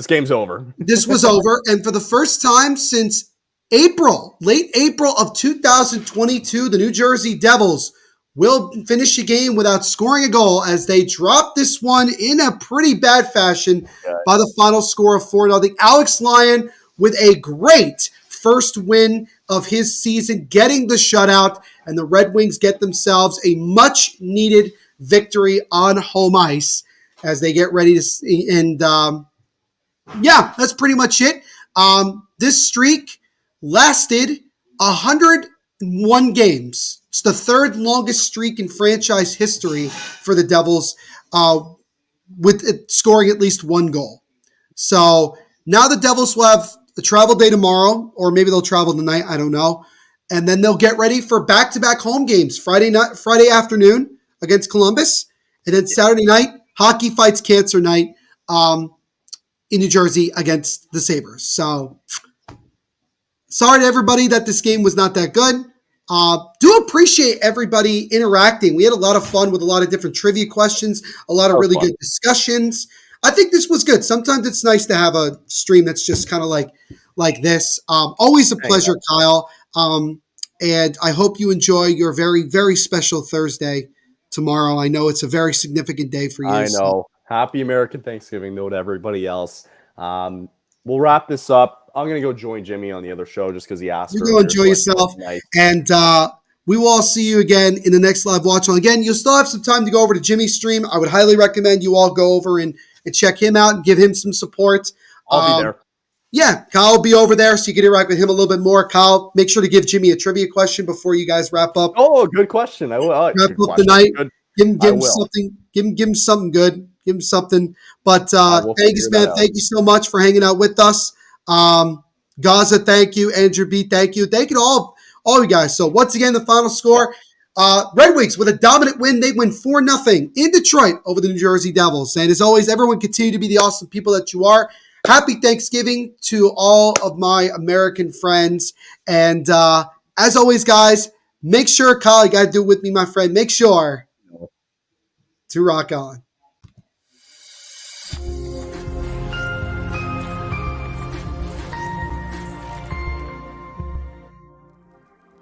game's over. This was over, and for the first time since late April of 2022, the New Jersey Devils will finish a game without scoring a goal as they drop this one in a pretty bad fashion by the final score of 4-0. Alex Lyon with a great first win of his season, getting the shutout, and the Red Wings get themselves a much-needed victory on home ice as they get ready to – and yeah, that's pretty much it. This streak lasted 101 games. It's the third longest streak in franchise history for the Devils, with it scoring at least one goal. So now the Devils will have a travel day tomorrow, or maybe they'll travel tonight. I don't know. And then they'll get ready for back-to-back home games Friday afternoon against Columbus, and then Saturday night, Hockey Fights Cancer Night in New Jersey against the Sabres. So sorry to everybody that this game was not that good. Do appreciate everybody interacting. We had a lot of fun with a lot of different trivia questions, a lot of really good discussions. I think this was good. Sometimes it's nice to have a stream that's just kind of like this. Always a pleasure, Kyle. And I hope you enjoy your very, very special Thursday tomorrow. I know it's a very significant day for you. I know. So. Happy American Thanksgiving, though, to everybody else. We'll wrap this up. I'm going to go join Jimmy on the other show just because he asked. You go enjoy yourself. And we will all see you again in the next live watch. Again, you'll still have some time to go over to Jimmy's stream. I would highly recommend you all go over and check him out and give him some support. I'll be there. Yeah, Kyle will be over there, so you can interact with him a little bit more. Kyle, make sure to give Jimmy a trivia question before you guys wrap up. Oh, good question. I will. Wrap up the night. Give him something. Give him something good. Give him something. But Vegas, man, thank you so much for hanging out with us. Gaza, thank you. Andrew B, thank you. Thank you to all you guys. So once again, the final score, Red Wings with a dominant win. They win 4-0 in Detroit over the New Jersey Devils. And as always, everyone continue to be the awesome people that you are. Happy Thanksgiving to all of my American friends. And as always, guys, make sure, Kyle, you got to do it with me, my friend. Make sure to rock on.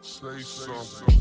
Say something.